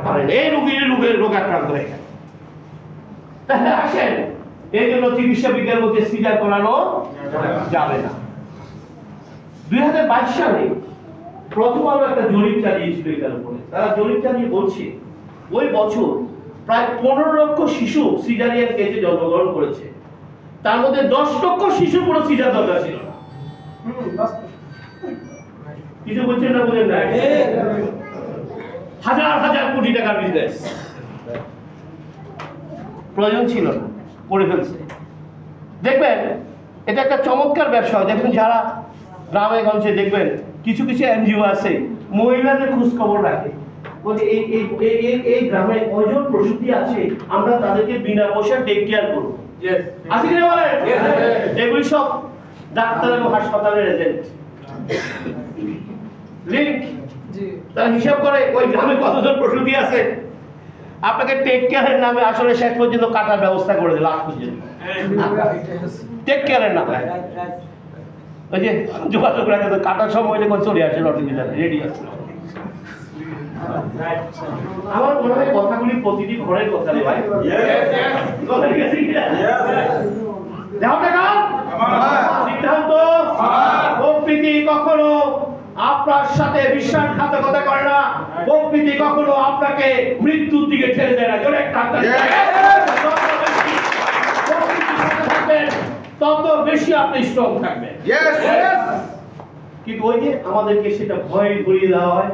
পারে না। এই রোগ আক্রান্ত হয়ে গেল। তাহলে আসেন, এই জন্য চিকিৎসা বিজ্ঞান বলতে সিজার করানো যাবে না। 2022 সালে প্রথম আলো একটা জরিপ চালিয়েছিল এটার উপরে। তারা জরিপ চালিয়ে বলছে ওই বছর প্রায় 15 লক্ষ শিশু সিজারিয়ান কেসে জন্মগ্রহণ করেছে, তার মধ্যে 10 লক্ষ শিশুর কোনো সিজার দরকার ছিল না। কিছু বলছেন না? বলেন না? হাজার হাজার কোটি টাকার বিজনেস, প্রয়োজন ছিল না, করে ফেলছে। দেখবেন এটা একটা চমৎকার ব্যবসা। দেখুন যারা গ্রামে গঞ্জে দেখবেন কিছু কিছু এনজিও আছে মহিলাদের খোঁজ খবর রাখে, বলে এই গ্রামে কয়জন প্রসূতি আছে, আমরা তাদেরকে বিনা পয়সা টেক কেয়ার করবো। আছে কিনা বলেন? এগুলি সব ডাক্তার এবং হাসপাতালের এজেন্ট লিংক। তারা হিসাব করে ওই গ্রামে কতজন প্রসূতি আছে, আপনাকে টেক কেয়ারের নামে আসলে শেষ পর্যন্ত কাটার ব্যবস্থা করে দিল। লাস্ট পর্যন্ত টেক কেয়ারের নামে ওই যে যোগাযোগ রাখে, তো কাটার সময় যখন চলে আসে অসুবিধা রেডি আছে। আমার মনে হয় কথাগুলি প্রতিটি ঘরের কথা রে ভাই। সিদ্ধান্ত প্রকৃতি কখনো আপনার সাথে বিশ্বাসঘাতকতা করে না, প্রকৃতি কখনো আপনাকে মৃত্যুর দিকে ঠেলে দেয় না। জোরে একটা তত বেশি আপনি স্ট্রং থাকবেন। কিন্তু ওই যে আমাদেরকে সেটা ভয় করিয়ে দেওয়া হয়,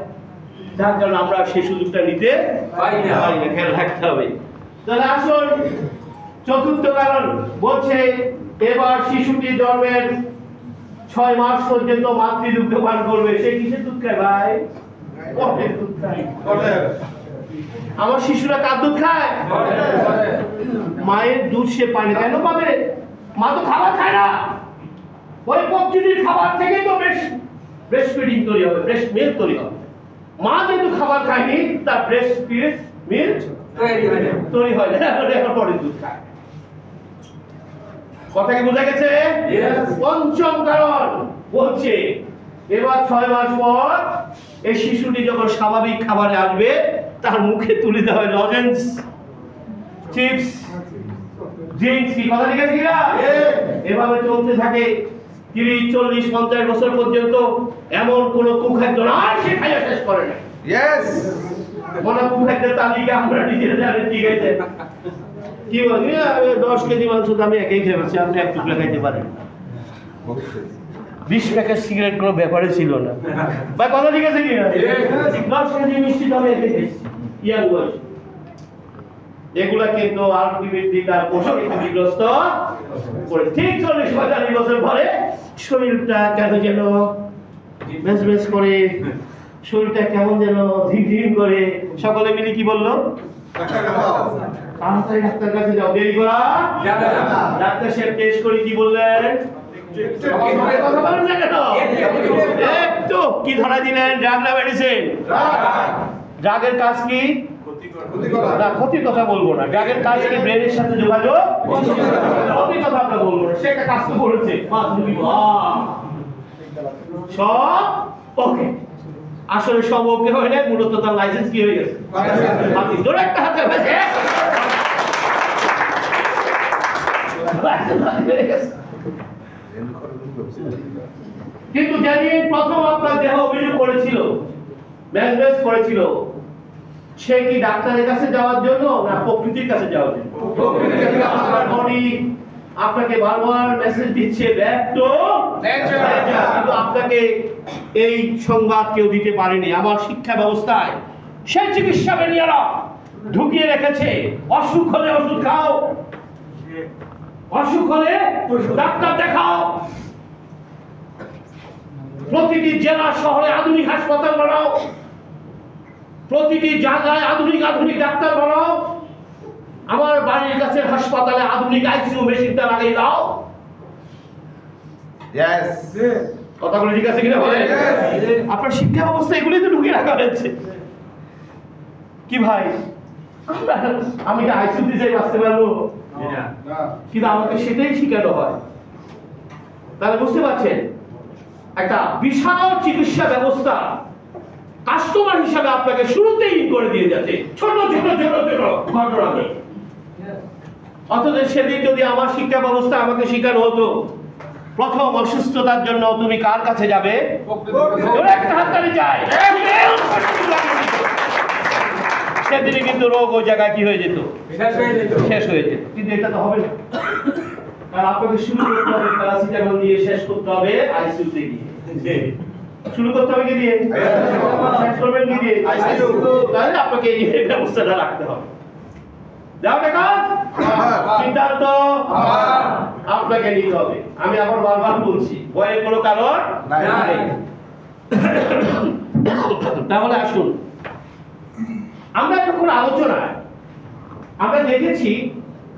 যার কারণে আমরা সেই সুযোগটা নিতে পারি না। খেয়াল রাখতে হবে। তাহলে আসুন চতুর্থ কারণ বলছে, এবার শিশুটি জন্মের 6 মাস পর্যন্ত মাতৃদুগ্ধ পান করবে। সে কিসের দুধ খায় ভাই? দুধ খায়। আমার শিশুরা কার দুধ খায়? মায়ের দুধ সে পায় না। কেন পাবে? মা তো খাবার খায় না। ওই প্রকৃতির খাবার থেকে তো ব্রেস্ট ফিডিং তৈরি হবে, ব্রেস্ট মিল্ক তৈরি হবে। মা যেহেতু খাবার খায়নি, তার ব্রেস্ট মিল্ক তৈরি হয় না, এখন পরে দুধ খায়। কথা কি বোঝা গেছে? পঞ্চম কারণ বলছে, এবার 6 মাস পর এই শিশুটি যখন স্বাভাবিক খাবারে আসবে, তার মুখে তুলে দেওয়া হয় লজেন্স, চিপস, ড্রিঙ্কস। কি কথা ঠিক আছে কিনা? এভাবে চলতে থাকে 30, 40, 50 বছর পর্যন্ত। এমন কোন কুখাদ্য নাই সে খাইয়া শেষ করে না। মনে কুখাদ্যের তালিকা আমরা নিজেরা জানি, ঠিক আছে? কি বলি, 10 কেজি মাংস আমি একাই খেয়ে ফেলছি, আপনি 1 টুকরা খাইতে পারেন। 20 প্যাকেট সিগারেট কোনো ব্যাপারে ছিল না ভাই, কথা ঠিক আছে কিনা? 10 কেজি মিষ্টি তো আমি একাই খেয়েছি ইয়াং বয়স। এগুলা কিন্তু আলটিমেটলি তার পোষণে ক্ষতিগ্রস্ত করে। ঠিক 40-45 বছর পরে শরীরটা কেন যেন বেশ করে, শরীরটা কেমন যেন ঝিমঝিম করে। সকলে মিলে কি বললো? তাড়াতাড়ি ডাক্তার কাছে যাও, দেরি করা যাবে না। ডাক্তার সাহেব টেস্ট করে কি বললেন? কথা বলেন না কেন? একটু কি ধরা দিলেন? ড্রাগ না মেডিসিন? ড্রাগের কাজ কি? না, ক্ষতির কথা বলবো না। ড্রাগের কাজ কি? ব্রেনের সাথে যোগাযোগ। ক্ষতির কথা আমরা বলবো না, সে একটা কাজ তো করেছে। সব ওকে, আসলে সব ওকে হয় না, মূলত তার লাইসেন্স কি হয়ে গেছে? জোরে একটা হাতে বাজে। কিন্তু যেদিন প্রথম আপনার দেহ অভিযোগ করেছিল, ম্যানেজ করেছিল, সে কি ডাক্তারের কাছে যাওয়ার জন্য না প্রকৃতির কাছে যাওয়ার জন্য? আপনার বডি আপনাকে বারবার মেসেজ দিচ্ছে ব্যাক টু নেচার, কিন্তু আপনাকে এই সংবাদ কেউ দিতে পারেনি। আমার শিক্ষা ব্যবস্থায় সেই চিকিৎসা বেরিয়ারা ঢুকিয়ে রেখেছে, অসুখ হলে ওষুধ খাও, অসুখ হলে ডাক্তার দেখাও। প্রতিটি জেলা শহরে আধুনিক হাসপাতাল বানাও, প্রতিটি জায়গায় আধুনিক ডাক্তার বানাও। আমার বাড়ির কাছে হাসপাতালে আধুনিক আইসিইউ মেশিনটা লাগিয়ে দাও। কথাগুলো ঠিক আছে কিনা বলেন? আপনার শিক্ষা ব্যবস্থা এগুলি তো ঢুকিয়ে রাখা হয়েছে। কি ভাই, আমি কি আইসিইউতে যাই বাঁচতে পারবো? কিন্তু আমাকে সেটাই শিখানো হয়। তাহলে বুঝতে পারছেন, একটা বিশাল চিকিৎসা ব্যবস্থা কাস্টমার হিসাবে আপনাকে শুরুতেই করে দিয়ে যাচ্ছে ছোট ছোট ছোট ছোট ঘটনাতে। অথচ সেদিন যদি আমার শিক্ষা ব্যবস্থা আমাকে শেখানো হতো, প্রথম অসুস্থতার জন্য তুমি কার কাছে যাবে? সেদিনই কিন্তু রোগ ওই জায়গায় কি হয়ে যেত? শেষ হয়ে যেত। কিন্তু এটা তো হবে না, কারণ আপনাকে শুরু করতে হবে প্যারাসিটামল দিয়ে, শেষ করতে হবে আইসিইউতে গিয়ে। শুরু করতে হবে কি দিয়ে? শেষ করবেন কি দিয়ে? আইসিইউ। তাহলে আপনাকে এই ব্যবস্থাটা রাখতে হবে। দেওয়াটা কাজ সিদ্ধান্ত আপনাকে নিতে হবে। আমি আবার বারবার বলছি, ভয়ের কোনো কারণ নাই। তাহলে আসুন আমরা যখন আলোচনায় আমরা দেখেছি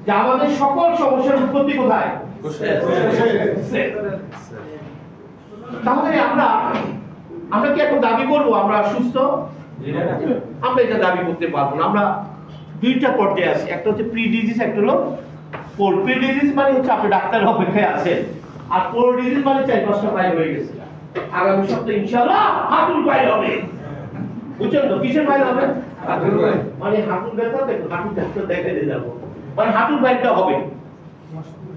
যে আমাদের সকল সমস্যার উৎপত্তি কোথায়? তাহলে আমরা কি এখন দাবি করব আমরা সুস্থ? আমরা এটা দাবি করতে পারবো না। আমরা দুইটা পর্যায়ে আছি, একটা হচ্ছে প্রি ডিজিজ, একটা হলো পোস্ট। প্রি ডিজিজ মানে হচ্ছে আপনি ডাক্তারের অপেক্ষায় আছেন, আর পোস্ট ডিজিজ মানে 4-5টা পাই হয়ে গেছে। আগামী সপ্তাহে ইনশাআল্লাহ হাঁটুর পাই হবে। বুঝছেন তো কিসের পাই হবে? মানে হাঁটুর ব্যথা, দেখুন হাঁটুর ডাক্তার দেখাতে যাবো, মানে হাঁটুর পাইটা হবে।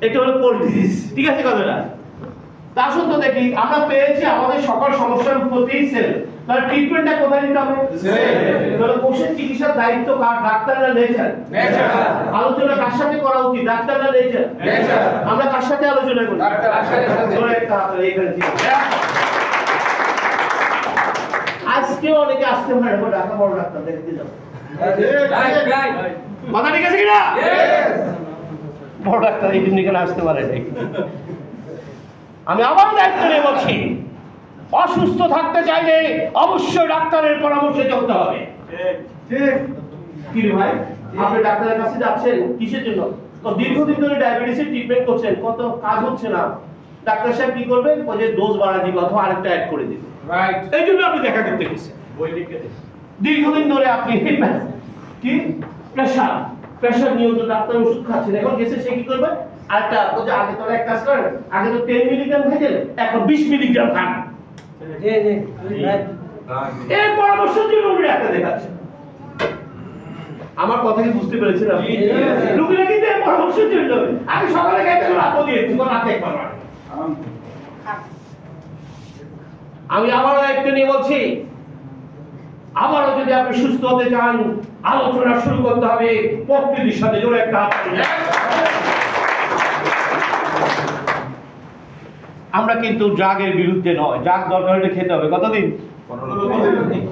এটা হলো পোস্ট ডিজিজ, ঠিক আছে কথাটা? তা আসুন তো দেখি, আমরা পেয়েছি আমাদের সকল সমস্যার উৎপত্তি সেল, তাহলে ট্রিটমেন্টটা কোথায় নিতে হবে? তাহলে কোষের চিকিৎসার দায়িত্ব কার? ডাক্তার না নেচার? আলোচনা কার সাথে করা উচিত? ডাক্তার না নেচার? আমরা কার সাথে আলোচনা করি? আজকেও অনেকে আসতে পারে, ঢাকা বড় ডাক্তার দেখতে যাবো, কথা ঠিক আছে কিনা? বড় ডাক্তার এই দিন এখানে আসতে পারে নাই। আমি আবার দায়িত্ব নিয়ে বলছি, অসুস্থ থাকতে চাইলে অবশ্যই ডাক্তারের পরামর্শে চলতে হবে। কি রে ভাই, আপনি ডাক্তারের কাছে যাচ্ছেন কিসের জন্য? দীর্ঘদিন ধরে ডায়াবেটিসের ট্রিটমেন্ট করছেন, কত কাজ হচ্ছে না, ডাক্তার সাহেব কি করবেন? ওই যে ডোজ বাড়া দিবে অথবা আরেকটা অ্যাড করে দিবে। এই জন্য আপনি দেখা করতে গেছেন। দীর্ঘদিন ধরে আপনি কি প্রেশার নিয়ন্ত্রণ ডাক্তার ওষুধ খাচ্ছেন, এখন গেছে সে কি করবে? আরেকটা ওই যে আগে তো এক কাজ করেন, আগে তো 10 মিলিগ্রাম খাইতেন, এখন 20 মিলিগ্রাম খান। এই পরামর্শের জন্য উনি ডাক্তার দেখাচ্ছেন। আমার কথা কি বুঝতে পেরেছেন আপনি? রোগীরা কিন্তু এই পরামর্শের জন্য আগে সকালে খাইতে রাতে দিয়ে রাতে একবার। আমি আবারও একটা নিয়ে বলছি, আবারও যদি আপনি সুস্থ হতে চান, আলোচনা শুরু করতে হবে প্রকৃতির সাথে। জোরে একটা হাত তালি। আমরা কিন্তু ড্রাগের বিরুদ্ধে নয়, ড্রাগ দরকার হলে খেতে হবে। কতদিন? 15 দিন।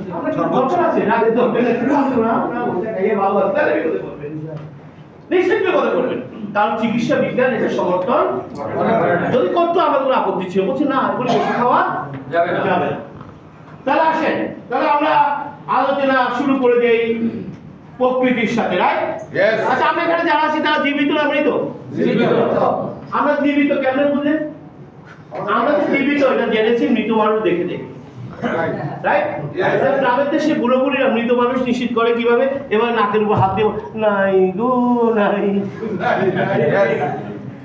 দরকার আছে ড্রাগের দরকার নেই, নিশ্চিত কথা বলবেন, কারণ চিকিৎসা বিজ্ঞান এটা সমর্থন যদি করতো আমার কোনো আপত্তি ছিল, বলছি না এগুলো বেশি খাওয়া যাবে না। তাহলে আসেন, তাহলে আমরা আলোচনা শুরু করে দেই প্রকৃতির সাথে, রাইট? আচ্ছা, আমরা এখানে যারা আছি তারা জীবিত না মৃত? আমরা জীবিত কেমনে বুঝলেন? আমরা জীবিত এটা জেনেছি মৃত মানুষ দেখে দেখে, রাইট? গ্রামের দেশে বুড়ো বুড়িরা মৃত মানুষ নিশ্চিত করে কিভাবে? এবার নাকের উপর হাত দিয়ে নাই গো নাই,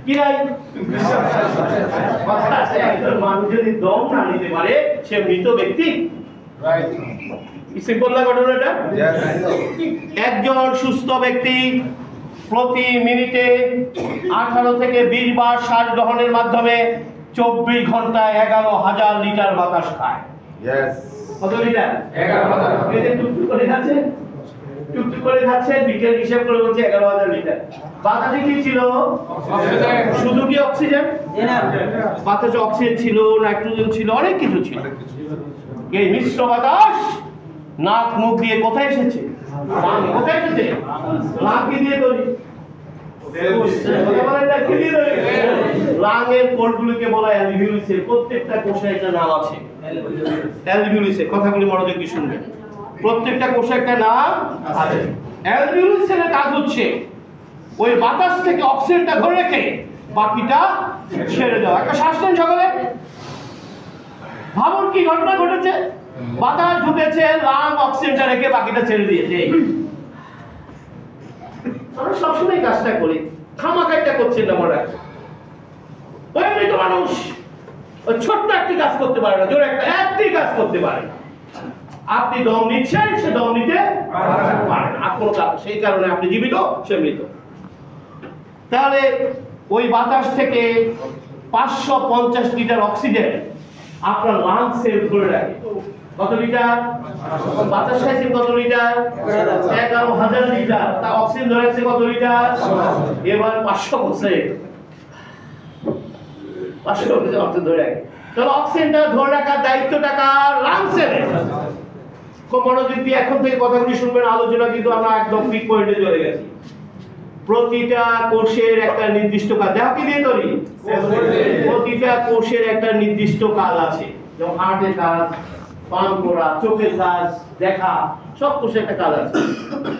কি নাই? মানুষ যদি দম না নিতে পারে সে মৃত ব্যক্তি। সিম্পল না ঘটনাটা? একজন সুস্থ ব্যক্তি প্রতি মিনিটে 18 থেকে 20 বার শ্বাস গ্রহণের মাধ্যমে 24 ঘন্টায় 11,000 লিটার বাতাস খায়। কত লিটার? 11,000। এই যে টুকটুক করে খাচ্ছে, টুকটুক করে খাচ্ছে, বিজ্ঞান হিসাব করে বলছে 11,000 লিটার। বাতাসে কি ছিল? শুধু কি অক্সিজেন? বাতাসে অক্সিজেন ছিল, নাইট্রোজেন ছিল, অনেক কিছু ছিল। এই মিশ্র বাতাস নাক মুখ দিয়ে কোথায় এসেছে? কোথায় এসেছে? নাক দিয়ে তৈরি। লাঙের কোষগুলোকে বলা অ্যালভিউলিসে, প্রত্যেকটা কোষে একটা নাম আছে অ্যালভিউলিসে। কথাগুলি মনোযোগ দিয়ে শুনবেন, প্রত্যেকটা কোষে একটা নাম আছে। অ্যালভিউলিসের কাজ হচ্ছে ওই বাতাস থেকে অক্সিজেনটা ধরে রেখে বাকিটা ছেড়ে দেওয়া। একটা শ্বাস নেন সকলে, ভাবুন কি ঘটনা ঘটেছে। বাতাস ঢুকেছে, লাং অক্সিজেনটা রেখে বাকিটা ছেড়ে দিয়েছে। আমরা সবসময় কাজটা করি, খামাকাইটা করছেন না মনে রাখবেন। ওই মৃত মানুষ ওই ছোট্ট একটি কাজ করতে পারে না, জোরে একটি কাজ করতে পারে না। আপনি দম নিচ্ছেন, সে দম নিতে পারে না, কোনো কাজ। সেই কারণে আপনি জীবিত, সে মৃত। তাহলে ওই বাতাস থেকে 550 লিটার অক্সিজেন আপনার লাংসে ধরে রাখে। কত লিটার? বাতাস খাইছে কত লিটার? 11,000 লিটার। তা অক্সিজেন ধরে রাখছে কত লিটার? এবার 500 বসে 500 লিটার অক্সিজেন ধরে রাখে। তাহলে অক্সিজেনটা ধরে রাখার দায়িত্বটা কার? লাংসের। খুব মনোযোগ দিয়ে এখন থেকে কথাগুলি শুনবেন, আলোচনা কিন্তু আমরা একদম পিক পয়েন্টে চলে গেছি। প্রতিটা কোষের একটা নির্দিষ্ট কাজ, দেখা কি দিয়ে তৈরি? প্রতিটা কোষের একটা নির্দিষ্ট কাজ আছে, যেমন হার্টের কাজ, পান করা, চোখের কাজ, দেখা, সব কোষের একটা কাজ আছে।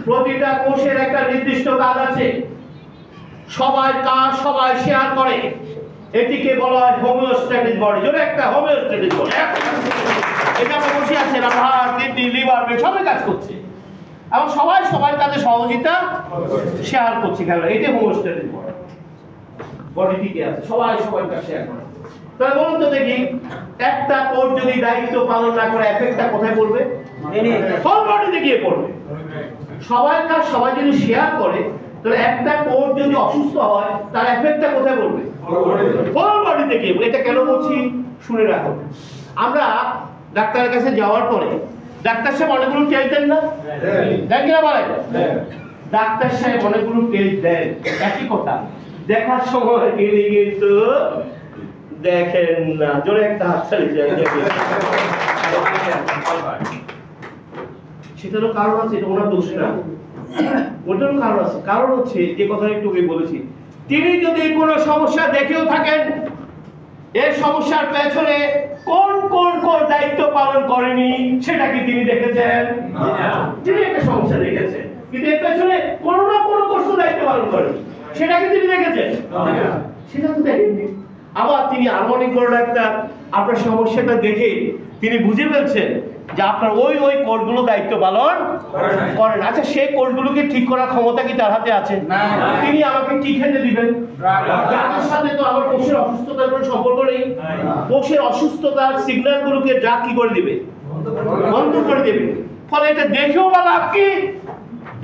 প্রতিটা কোষের একটা নির্দিষ্ট কাজ আছে, সবার কাজ সবাই শেয়ার করে, এটিকে বলা হয় হোমিওস্ট্যাটিক বডি। জোরে একটা হোমিওস্ট্যাটিক বডি। এটা আমরা বসে আছে, হার্ট, কিডনি, লিভার, সবাই কাজ করছে এবং সবাই সবার কাজে সহযোগিতা শেয়ার করছে। কেন? এটা হোমিওস্ট্যাটিক বডি, বডি ঠিকই আছে, সবাই সবার কাজ শেয়ার করে। তাহলে বলুন তো দেখি, একটা কোষ যদি দায়িত্ব পালন না করে এফেক্টটা কোথায় পড়বে? হোল বডিতে গিয়ে পড়বে। সবার কাজ সবাই যদি শেয়ার করে, তাহলে একটা কোষ যদি অসুস্থ হয় তার এফেক্টটা কোথায় পড়বে? হোল বডিতে গিয়ে। এটা কেন বলছি শুনে রাখো। আমরা ডাক্তারের কাছে যাওয়ার পরে ডাক্তার সাহেব অনেকগুলো টেস্ট দেন না? দেন কিনা বলেন? ডাক্তার সাহেব অনেকগুলো টেস্ট দেন, একই কথা। দেখার সময় তিনি কিন্তু দেখেন না। জোরে একটা হাততালি চাই। সেটারও কারণ আছে, এটা ওনার দোষ না, ওটারও কারণ আছে। কারণ হচ্ছে যে কথাটা একটু আগে বলেছি, তিনি যদি কোনো সমস্যা দেখেও থাকেন, এই সমস্যার পেছনে কোন কোন কোন দায়িত্ব পালন করেনি সেটা কি তিনি দেখেছেন? তিনি একটা সমস্যা দেখেছেন, কিন্তু এর পেছনে কোনো না কোনো কষ্ট দায়িত্ব পালন করেনি, সেটা কি তিনি দেখেছেন? সেটা তো দেখেননি। আবার তিনি হারমোনিক বড় ডাক্তার, আপনার সমস্যাটা দেখে তিনি বুঝে ফেলছেন যে আপনার ওই ওই কোডগুলো দায়িত্ব পালন করেন। আচ্ছা, সেই কোডগুলোকে ঠিক করার ক্ষমতা কি তার হাতে আছে? তিনি আমাকে কি খেতে দিবেন? ড্রাগের সাথে তো আমার কোষের অসুস্থতার কোনো সম্পর্ক নেই। কোষের অসুস্থতার সিগন্যালগুলোকে ড্রাগ কি করে দিবে? বন্ধ করে দেবে। ফলে এটা দেখেও বা লাভ কি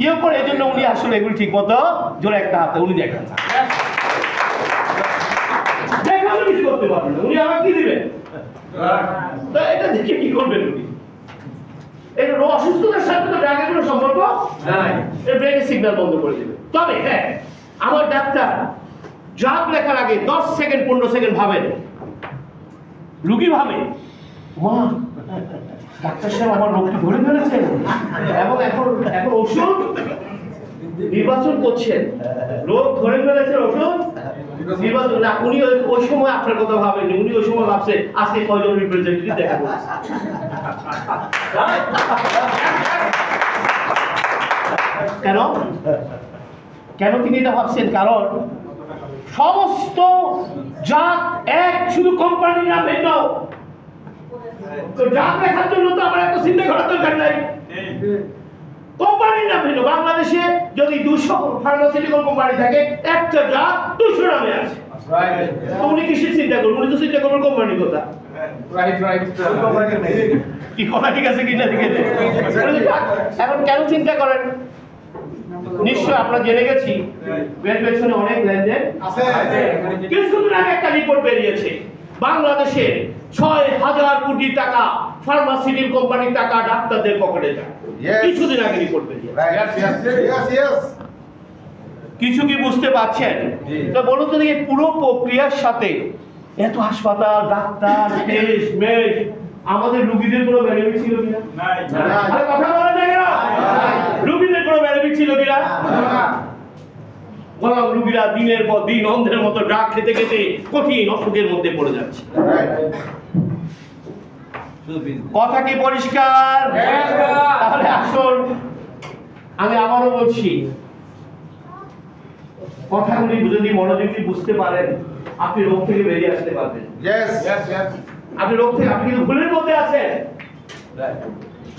ইয়ে করে, এই জন্য উনি আসলে এগুলো ঠিক মতো জোরে একটা হাতে উনি দেখেন না, দেখালে কিছু করতে পারবেন না। উনি আমাকে কি দিবেন? তো এটা দেখে কি করবেন উনি? এই অসুস্থতার সাথে তো ড্রাগের কোনো সম্পর্ক নাই, এর ব্রেনের সিগন্যাল বন্ধ করে দেবে। তবে হ্যাঁ, আমার ডাক্তার ড্রাগ লেখার আগে 10 সেকেন্ড 15 সেকেন্ড ভাবেন, রোগী ভাবে মা ডাক্তার সাহেব আমার রোগটি ধরে ফেলেছেন এবং এখন এখন ওষুধ নির্বাচন করছেন, রোগ ধরে ফেলেছেন, ওষুধ নির্বাচন না। উনি ওই সময় আপনার কথা ভাবেন, উনি ওই সময় ভাবছে আজকে কয়জন রিপ্রেজেন্টেটিভ দেখা করছে। কেন কেন তিনি এটা ভাবছেন? কারণ সমস্ত জাত এক, শুধু কোম্পানির নাম ভিন্ন। তো জাত লেখার জন্য তো আমার এত চিন্তা করার দরকার নাই, কোম্পানির নাম ভিন্ন। বাংলাদেশে যদি 200 ফার্মাসিউটিক্যাল কোম্পানি থাকে, একটা জাত 200 নামে আছে। উনি কিসের চিন্তা করবেন? উনি তো চিন্তা করবেন কোম্পানির কথা। কি কথা ঠিক আছে কিনা? ঠিক আছে। এখন কেন চিন্তা করেন? নিশ্চয় আপনারা জেনে গেছি এর পেছনে অনেক লেনদেন আছে। কিছুদিন আগে একটা রিপোর্ট বেরিয়েছে, বাংলাদেশে 6,000 কোটি টাকা ফার্মাসিউটিক্যাল কোম্পানির টাকা ডাক্তারদের পকেটে যায়। কিছুদিন আগে রিপোর্ট বেরিয়েছে। কিছু কি বুঝতে পারছেন? তো বলুন তো দেখি, পুরো প্রক্রিয়ার সাথে এত হাসপাতাল, ডাক্তার, টেস্ট, মেড, আমাদের রোগীদের কোনো বেনিফিট ছিল কিনা? আরে কথা বলেন না কেন? রোগীদের কোনো বেনিফিট ছিল কিনা? বরং রোগীরা দিনের পর দিন অন্ধের মতো ড্রাগ খেতে খেতে কঠিন অসুখের মধ্যে পড়ে যাচ্ছে। কথা কি পরিষ্কার? তাহলে আসুন আমি আবারও বলছি, কথাগুলি যদি মনোযোগ দিয়ে বুঝতে পারেন, আপনি রোগ থেকে বেরিয়ে আসতে পারবেন। আপনি রোগ থেকে, আপনি কিন্তু ভুলের মধ্যে আছেন,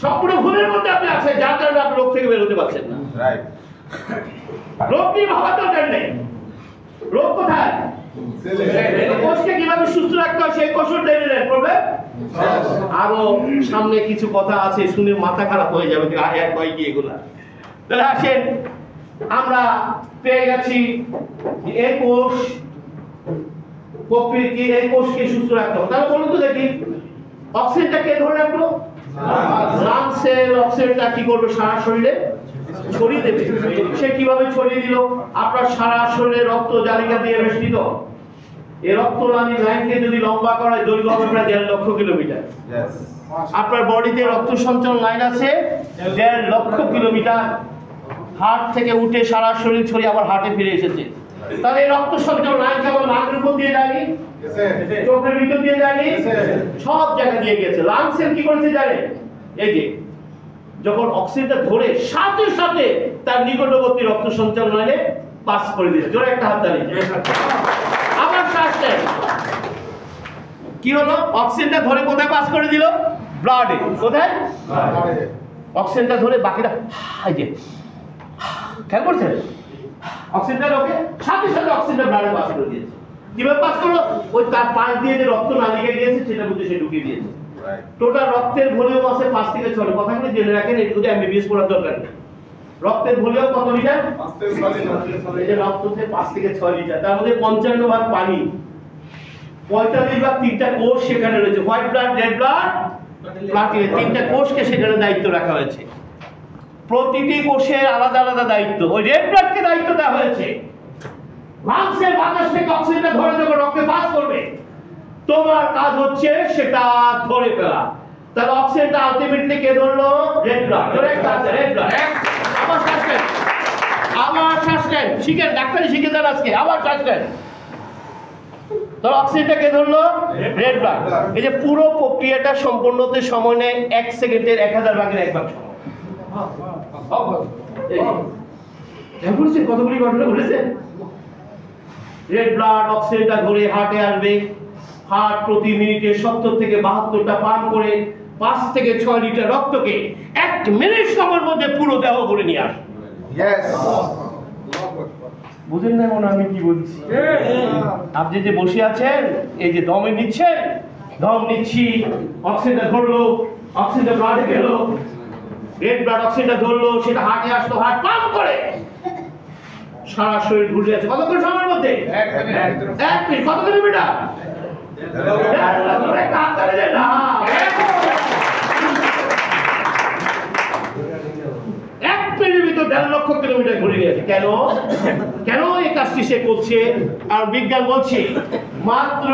সম্পূর্ণ ভুলের মধ্যে আপনি আছেন, যার কারণে আপনি রোগ থেকে বের হতে পারছেন না। রোগ নিয়ে ভাবার দরকার নেই। রোগ কোথায়? কোষকে কিভাবে সুস্থ রাখতে হয় সেই কৌশল জেনে নেন, প্রবলেম। আরো সামনে কিছু কথা আছে, শুনে মাথা খারাপ হয়ে যাবে যে আয় কয় কি এগুলা। তাহলে আসেন, আমরা পেয়ে গেছি এই কোষ প্রকৃতি, এই কোষকে সুস্থ রাখতে হবে। তাহলে বলুন তো দেখি, অক্সিজেনটা কে ধরে রাখলো? লাংসের অক্সিজেনটা কি করবে? সারা শরীরে ছড়িয়ে দেবে। সে কিভাবে ছড়িয়ে দিল? আপনার সারা শরীরে রক্ত জালিকা দিয়ে বেষ্টিত। এই রক্তনালী লাইনকে যদি লম্বা করা, দৈর্ঘ্য হবে প্রায় 1.5 লক্ষ কিলোমিটার। আপনার বডিতে রক্ত সঞ্চালন লাইন আছে 1.5 লক্ষ কিলোমিটার। হার্ট থেকে উঠে সারা শরীর ছড়িয়ে আবার হার্টে ফিরে এসেছে। তাহলে এই রক্ত সঞ্চালন নাই কেবল নাকের উপর দিয়ে যায়নি, চোখের ভিতর দিয়ে যায়নি, সব জায়গা দিয়ে গেছে। লাংসের কি করেছে জানেন? এই যে যখন অক্সিজেনটা ধরে সাথে সাথে তার নিকটবর্তী রক্ত সঞ্চালন লাইনে পাস করে দিয়েছে। জোরে একটা হাত তালি। আবার শ্বাস নেন। কি হলো? অক্সিজেনটা ধরে কোথায় পাস করে দিল? ব্লাডে। কোথায়? অক্সিজেনটা ধরে বাকিটা এই যে খেয়াল করছেন? অক্সিজেনটা লোকে সাথে সাথে অক্সিজেনটা ব্লাডে পাস করে দিয়েছে। কিভাবে পাস করলো? ওই তার পাশ দিয়ে যে রক্ত নালিকে গিয়েছে সেটার মধ্যে সে ঢুকিয়ে দিয়েছে। টোটাল রক্তের ভলিউম আছে 5 থেকে 6। কথাগুলো জেনে রাখেন, এটুকু এমবিবিএস পড়ার দরকার নেই। রক্তের ভলিউম কত লিটার? 5 থেকে 6 লিটার। এই যে রক্ততে 5 থেকে 6 লিটার, তার মধ্যে 55 ভাগ পানি, 45 ভাগ তিনটা কোষ সেখানে রয়েছে। White blood, red blood, platelet, তিনটা কোষকে সেখানে দায়িত্ব রাখা হয়েছে। প্রতিটি কোষের আলাদা আলাদা দায়িত্ব। ওই রেড ব্লাডকে দায়িত্ব দেওয়া হয়েছে লাংসের বাতাস থেকে অক্সিজেনটা ধরে যখন রক্তে পাস করবে, তোমার কাজ হচ্ছে সেটা ধরে ফেলা। তাহলে অক্সিজেনটা আলটিমেটলি কে ধরলো? Red blood. ধরে একটা আছে রেড ব্লাড। আবার শ্বাস নেন, আবার শ্বাস নেন। শিখেন, ডাক্তারি শিখে যান আজকে। আবার শ্বাস নেন। তাহলে অক্সিজেনটা কে ধরলো? Red blood. এই যে পুরো প্রক্রিয়াটা সম্পূর্ণ হতে সময় নেয় 1 সেকেন্ডের 1000 ভাগের 1 ভাগ সময়। কতগুলি ঘটনা ঘটেছে? রেড ব্লাড অক্সিজেনটা ধরে হার্টে আসবে। হার্ট প্রতি মিনিটে 70 থেকে 72টা পাম্প করে 5 থেকে 6 লিটার রক্তকে 1 মিনিট সময়ের মধ্যে পুরো দেহ করে নিয়ে আসে। বুঝেন না মনে আমি কি বলছি? আপনি যে বসে আছেন, এই যে দমে নিচ্ছেন, দম নিচ্ছি, অক্সিজেনটা ধরলো, অক্সিজেনটা ব্লাডে গেল, রেড ব্লাড অক্সিজেনটা ধরলো, সেটা হার্টে আসলো, হার্ট পাম্প করে সারা শরীর ঘুরে যাচ্ছে। কতক্ষণ সময়ের মধ্যে? 1 মিনিট। কত কিলোমিটার? 1 মিনিটের ভিতর 1.5 লক্ষ কিলোমিটার ঘুরে গেছে। কেন? কেন এই কাজটি সে করছে? আর বিজ্ঞান বলছে মাত্র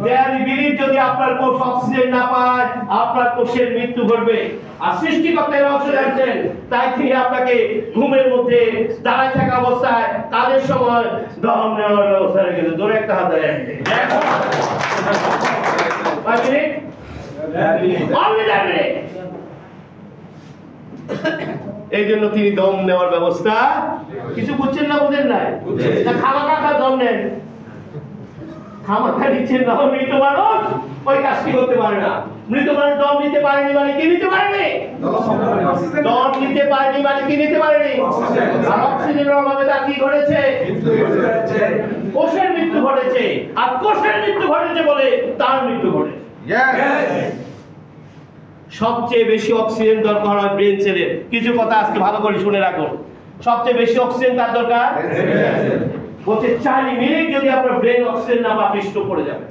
1.5 মিনিট যদি আপনার কোষ অক্সিজেন না পায়, আপনার কোষের মৃত্যু ঘটবে। আর সৃষ্টিকর্তা এর অংশ জানছেন, তাই তিনি আপনাকে ঘুমের মধ্যে দাঁড়ায় থাকা অবস্থায় কাজের সময় দম নেওয়ার ব্যবস্থা রেখেছে। ধরে একটা হাত দেয়। এই জন্য তিনি দম নেওয়ার ব্যবস্থা। কিছু বুঝছেন না? বুঝেন নাই? খামাখা দম নেন, খামাখা নিচ্ছেন না। মৃত মানুষ ওই কাজটি করতে পারে না। মৃত মানুষ দম নিতে পারেনি মানে কি নিতে পারেনি? দম নিতে পারেনি মানে কি নিতে পারেনি? আর অক্সিজেনের অভাবে তার কি ঘটেছে? কোষের মৃত্যু ঘটেছে। আর কোষের মৃত্যু ঘটেছে বলে তার মৃত্যু ঘটেছে। সবচেয়ে বেশি অক্সিজেন দরকার হয় ব্রেন সেলের। কিছু কথা আজকে ভালো করে শুনে রাখুন। সবচেয়ে বেশি অক্সিজেন কার দরকার? বলছে 4 মিনিট যদি আপনার ব্রেন অক্সিজেন না পাবে, স্ট্রোক করে যাবে।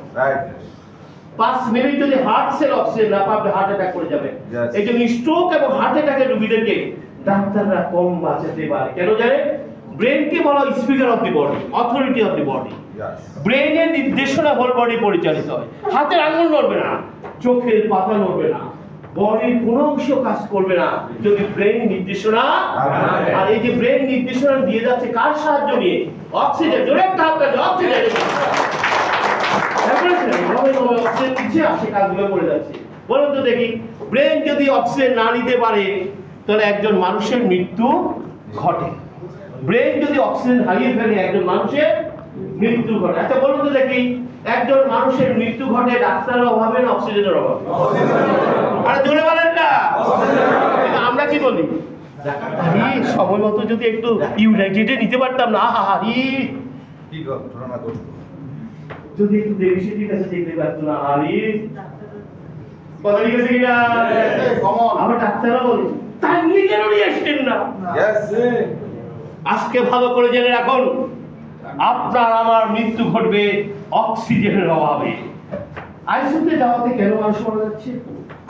5 মিনিট যদি হার্ট সেল অক্সিজেন না পাবে, হার্ট অ্যাটাক করে যাবে। এই জন্য স্ট্রোক এবং হার্ট অ্যাটাকের রোগীদেরকে ডাক্তাররা কম বাঁচাতে পারে। কেন জানে? ব্রেনকে বলা হয় speaker of the body, authority of the body. ব্রেনের নির্দেশনা হোল বডি পরিচালিত হয়। হাতের আঙুল নড়বে না, চোখের পাতা নড়বে না, বডির কোনো অংশ কাজ করবে না যদি ব্রেন নির্দেশনা। আর এই যে ব্রেন নির্দেশনা দিয়ে যাচ্ছে কার সাহায্য নিয়ে? অক্সিজেন। জোরে একটা হাত তালি। অক্সিজেন। অক্সিজেন দিচ্ছে আর সে কাজগুলো করে যাচ্ছে। বলুন তো দেখি, ব্রেন যদি অক্সিজেন না নিতে পারে তাহলে একজন মানুষের মৃত্যু ঘটে। ব্রেন যদি অক্সিজেন হারিয়ে ফেলে একজন মানুষের মৃত্যু ঘটে। আচ্ছা বলুন তো দেখি, একজন মানুষের মৃত্যু ঘটে ডাক্তারের অভাবে না অক্সিজেনের অভাবে? আরে জোরে বলেন না। আমরা কি বলি? সময় মতো যদি একটু ইউনাইটেডে নিতে পারতাম না, যদি একটু দেশিটির কাছে যেতে পারতো না। কথা লিখেছে কিনা? আমরা ডাক্তাররা বলি তাই নিয়ে কেন নিয়ে আসছেন না? আজকে ভালো করে জেনে রাখুন, আপনার আমার মৃত্যু ঘটবে অক্সিজেনের অভাবে। আইসিইউতে যাওয়াতে কেন মানুষ মারা যাচ্ছে?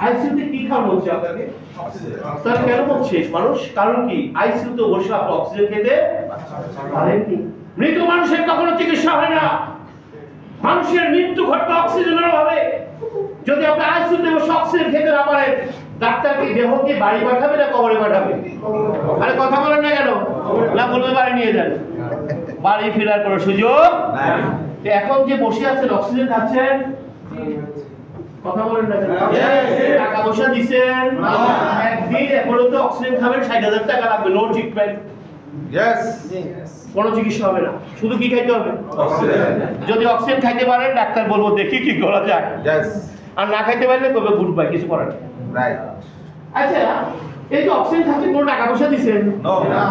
আইসিইউতে কি কারণ হচ্ছে আপনাকে? তার কেন হচ্ছে মানুষ? কারণ কি? আইসিইউতে বসে আপনি অক্সিজেন খেতে পারেননি। মৃত মানুষের কখনো চিকিৎসা হয় না। মানুষের মৃত্যু ঘটবে অক্সিজেনের অভাবে। যদি আপনি আইসিইউতে বসে অক্সিজেন খেতে না পারেন, ডাক্তার কি দেহকে বাড়ি পাঠাবে না কবরে পাঠাবে? আরে কথা বলেন না কেন? না বলবে বাড়ি নিয়ে যান, বাড়ি ফেরার কোনো সুযোগ নাই। এখন যে বসে আছেন অক্সিজেন খাচ্ছেন, কথা বলেন না কেন? টাকা পয়সা দিচ্ছেন, একদিন এখনো তো অক্সিজেন খাবেন 60,000 টাকা লাগবে, নো ট্রিটমেন্ট, কোনো চিকিৎসা হবে না, শুধু কি খাইতে হবে? যদি অক্সিজেন খাইতে পারেন ডাক্তার বলবো দেখি কি করা যায়, আর না খাইতে পারলে কবে গুড বাই, কিছু করার নেই। আচ্ছা, এই যে অক্সিজেন খাচ্ছেন কোনো টাকা পয়সা দিচ্ছেন না,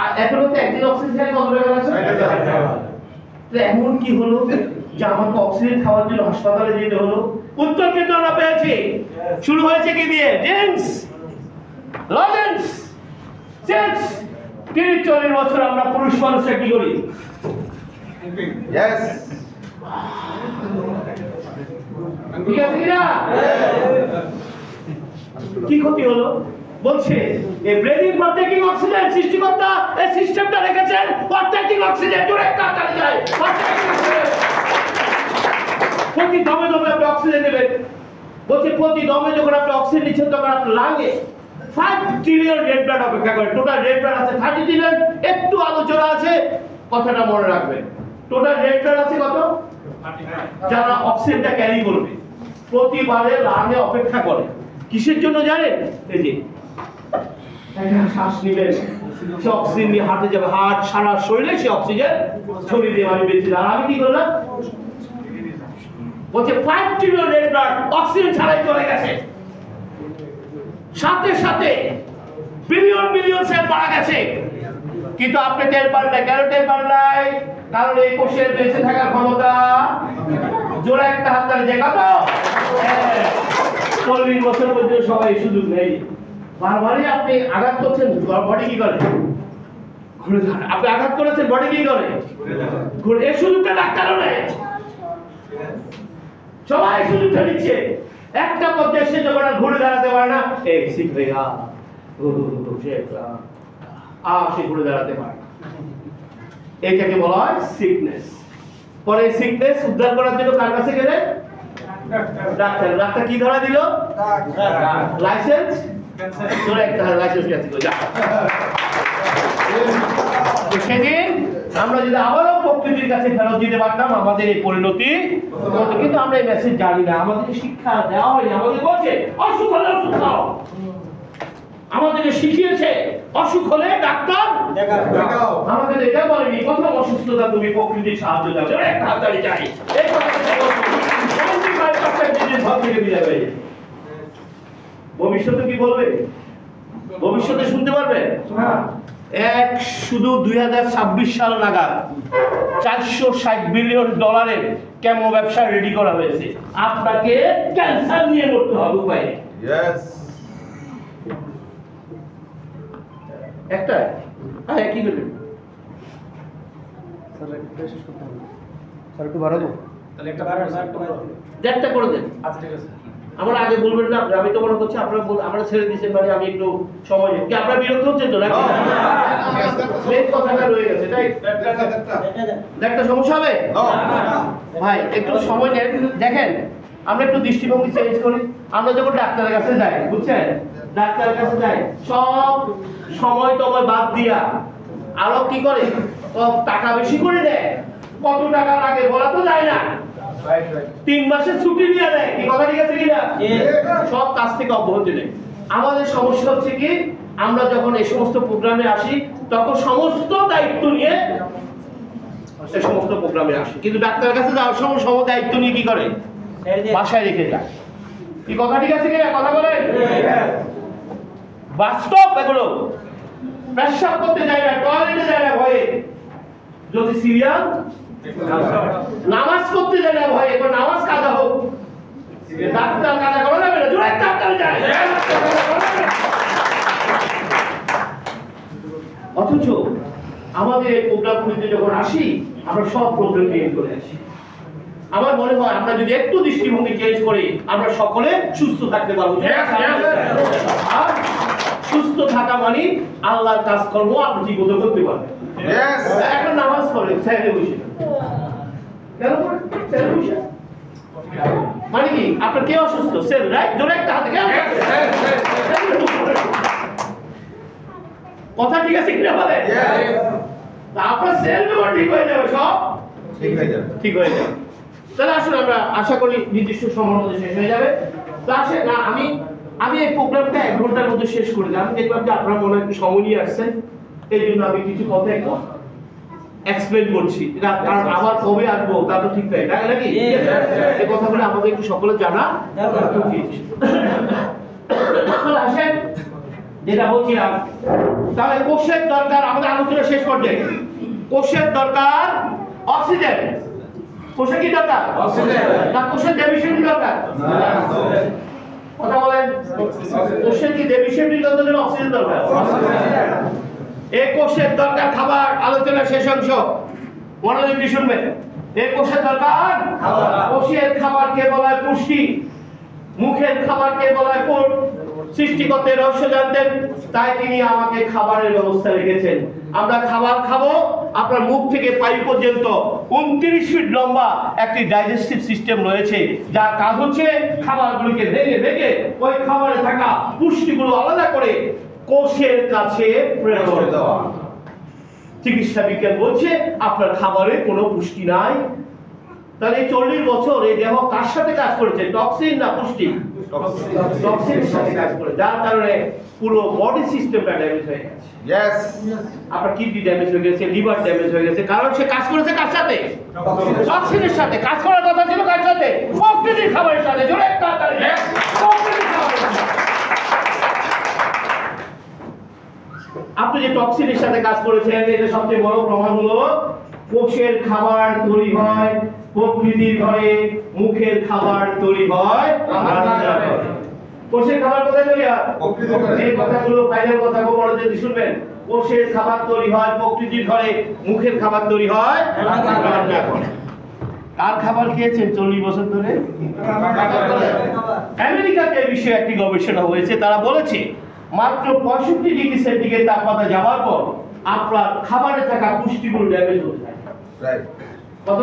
আর এখনো তো একদিন অক্সিজেন খাই কত টাকা লাগছে? তো এমন কি হলো যে আমাকে অক্সিজেন খাওয়ার জন্য হাসপাতালে যেতে হলো? উত্তর কিন্তু আমরা পেয়েছি। শুরু হয়েছে কি দিয়ে? James lozenges. 30-40 বছর আমরা পুরুষ মানুষরা কি করি? ঠিক আছে কিনা? কি ক্ষতি হলো? বলছে এই ব্রেদিং প্রত্যেকিং অক্সিজেন সৃষ্টিকর্তা এই সিস্টেমটা রেখেছেন, প্রত্যেকিং অক্সিজেন জোরে কাটালে যায়, প্রতি দমে দমে আপনি অক্সিজেন নেবেন। বলছে প্রতি দমে যখন আপনি অক্সিজেন নিচ্ছেন তখন আপনার লাঙে 5 ট্রিলিয়ন রেড ব্লাড অপেক্ষা করে। টোটাল রেড ব্লাড আছে 30 ট্রিলিয়ন। একটু আলোচনা আছে, কথাটা মনে রাখবেন। টোটাল রেড ব্লাড আছে কত? যারা অক্সিজেনটা ক্যারি করবে প্রতিবারে লাঙে অপেক্ষা করে। কিসের জন্য জানেন? এই যে একটা শ্বাস নিবেন, সে অক্সিজেন নিয়ে হাঁটে যাবে, হার্ট সারা শরীরে সে অক্সিজেন ছড়িয়ে দিয়ে আমি বেঁচে যাই। আমি কি করলাম? বলছে 5 ট্রিলিয়ন রেড ব্লাড অক্সিজেন ছাড়াই চলে গেছে, সাথে সাথে বিলিয়ন বিলিয়ন সেল মারা গেছে। কিন্তু আপনি টের পারেন না। কেন টের পারেন নাই? কারণ এই কোষের বেঁচে থাকার ক্ষমতা জোড়া একটা হাত ধরে যে কত 40 বছর পর্যন্ত সবাই সুযোগ নেই। বারবারই আপনি আঘাত করছেন, বডি কি করে? ঘুরে দাঁড়ায়। আপনি আঘাত করেছেন, বডি কি করে? ঘুরে। এই সুযোগটা ডাক্তারও নেই, সবাই সুযোগটা নিচ্ছে। একটা পর্যায়ে সে যখন আর ঘুরে দাঁড়াতে পারে না, এই সিক হয়ে সে ঘুরে দাঁড়াতে পারে না। এটাকে বলা হয় সিকনেস। পরে সিকনেস উদ্ধার করার জন্য কার কাছে গেলে? ডাক্তার। ডাক্তার কি ধরা দিল? লাইসেন্স। তোর একটা লাইসেন্স গেছে যা। সেদিন আমরা যদি আবারও প্রকৃতির কাছে ফেরত দিতে পারতাম আমাদের এই পরিণতি হতো। কিন্তু আমরা এই মেসেজ জানি না, আমাদেরকে শিক্ষা দেওয়া হয়নি। আমাদের বলছে অসুখ হলে ওষুধ খাও, আমাদেরকে শিখিয়েছে অসুখ হলে ডাক্তার দেখাও। আমাদের এটা বলেনি প্রথম অসুস্থতা তুমি প্রকৃতির সাহায্য দাও, একটা হাততালি চাই। এই কথাটা ভবিষ্যতে কি বলবে? ভবিষ্যতে শুনতে পারবে? শুধু 2026 সাল নাগাদ $460 বিলিয়ন কেমো ব্যবসা রেডি করা হয়েছে। আপনাকে ক্যান্সার নিয়ে লড়তে হবে, উপায় নেই। একটা হ্যাঁ কি করবেন? একটু বাড়াবো তাহলে একটা করে দেন। আচ্ছা ঠিক আছে। আমরা আগে বলবেন না, আমি তো মনে করছি আপনারা আমরা ছেড়ে দিচ্ছেন, মানে আমি একটু সময় কি আপনারা বিরক্ত হচ্ছেন তো নাকি? মেন কথাটা রয়ে গেছে তাই একটা সমস্যা হবে ভাই, একটু সময় নেন। দেখেন আমরা একটু দৃষ্টিভঙ্গি চেঞ্জ করি। আমরা যখন ডাক্তারের কাছে যাই, বুঝছেন, ডাক্তারের কাছে যাই সব সময় টময় বাদ দিয়া আরো কি করে টাকা বেশি করে দেয়। কত টাকা লাগে বলা তো যায় না। 3 মাসের ছুটি নিয়ে দেয়, কি কথা ঠিক আছে কিনা? সব কাজ থেকে অব্যাহতি নেই। আমাদের সমস্যা হচ্ছে কি, আমরা যখন এই সমস্ত প্রোগ্রামে আসি তখন সমস্ত দায়িত্ব নিয়ে এই সমস্ত প্রোগ্রামে আসি, কিন্তু ডাক্তারের কাছে যাওয়ার সময় সব দায়িত্ব নিয়ে কি করে? বাসায় রেখে যায়। কি কথা ঠিক আছে কিনা? কথা বলেন। বাস্তব এগুলো। পেশাব করতে যায় না, টয়লেটে যায় না ভয়ে, যদি সিরিয়াল নামাজ পড়তে যায় না ভয়, এবার নামাজ কাজা হোক, ডাক্তার কাজা করা যাবে না, জোরে ডাক্তার যায়। অথচ আমাদের এই প্রোগ্রামগুলিতে যখন আসি আমরা সব প্রবলেম নিয়ে চলে আসি। আমার মনে হয় আমরা যদি একটু দৃষ্টিভঙ্গি চেঞ্জ করি আমরা সকলে সুস্থ থাকতে পারবো। আর সুস্থ থাকা মানে আল্লাহর কাজকর্ম আপনি ঠিক মতো করতে পারবেন। এখন নামাজ পড়ে সাইডে বসে কেন করে সেল বিষয় মানে কি আপনার কে অসুস্থ সেল রাইট জোরে একটা হাতে কে কথা ঠিক আছে কিনা বলে আপনার সেল মেমোরি ঠিক হয়ে যাবে সব ঠিক হয়ে যাবে তাহলে আসলে আমরা আশা করি নির্দিষ্ট সময়ের মধ্যে শেষ হয়ে যাবে তো আসে না আমি এই প্রোগ্রামটা 1 ঘন্টার মধ্যে শেষ করে দিলাম দেখলাম যে আপনারা মনে একটু সময় নিয়ে আসছেন এই জন্য আমি কিছু কথা একটু এক্সপ্লেইন করছি এটা কারণ আবার কবে আসবো তা তো ঠিক নাই তাই নাকি এই কথাগুলো আমাদের একটু সকলে জানা উচিত আসেন যেটা বলছিলাম তাহলে কোষের দরকার আমাদের আলোচনা শেষ পর্যায়ে কোষের দরকার অক্সিজেন কোষে কি দরকার অক্সিজেন না কোষের ডেফিসিয়েন্ট দরকার কথা বলেন কোষের কি ডেফিসিয়েন্ট দরকার অক্সিজেন দরকার এই কোষের দরকার খাবার আলোচনা শেষ অংশ মনোযোগ দিয়ে শুনবেন এই কোষের দরকার কোষের খাবারকে বলা হয় পুষ্টি মুখের খাবারকে বলা হয় ফুড সৃষ্টিকর্তার রহস্য জানতেন তাই তিনি আমাকে খাবারের ব্যবস্থা রেখেছেন আমরা খাবার খাবো আপনার মুখ থেকে পাইপ পর্যন্ত 29 ফিট লম্বা একটি ডাইজেস্টিভ সিস্টেম রয়েছে যার কাজ হচ্ছে খাবারগুলোকে ভেঙে ভেঙে ওই খাবারে থাকা পুষ্টিগুলো আলাদা করে কোষের কাছে প্রেরণ দেওয়া চিকিৎসা বিজ্ঞান বলছে আপনার খাবারে কোনো পুষ্টি নাই তাহলে 40 বছর এই দেহ কার সাথে কাজ করেছে টক্সিন না পুষ্টি টক্সিনের সাথে কাজ করে যার কারণে পুরো বডি সিস্টেমটা ড্যামেজ হয়ে গেছে यस আপনার কিডনি ড্যামেজ হয়ে গেছে লিভার ড্যামেজ হয়ে গেছে কারণ সে কাজ করেছে কার সাথে টক্সিনের সাথে কাজ করার কথা ছিল কার সাথে প্রকৃতির খাবারের সাথে জোরে তাড়াতাড়ি প্রকৃতির খাবারের সাথে আপনি যে টক্সিনের সাথে কাজ করেছেন এটা সবচেয়ে বড় প্রমাণ হলো কোষের খাবার তৈরি হয় প্রকৃতির ঘরে মুখের খাবার তৈরি হয় রান্নাঘরে কোষের খাবার কোথায় তৈরি হয় এই কথাগুলো ফাইনাল কথা খুব মনোযোগ দিয়ে শুনবেন কোষের খাবার তৈরি হয় প্রকৃতির ঘরে মুখের খাবার তৈরি হয় রান্নাঘরে কার খাবার খেয়েছেন 40 বছর ধরে আমেরিকাতে এই বিষয়ে একটি গবেষণা হয়েছে তারা বলেছে মাত্র 65 ডিগ্রি সেন্টিগ্রেড তাপমাত্রা যাওয়ার পর আপনার খাবারে থাকা পুষ্টিগুলো ড্যামেজ হয়ে যায় রাইট কত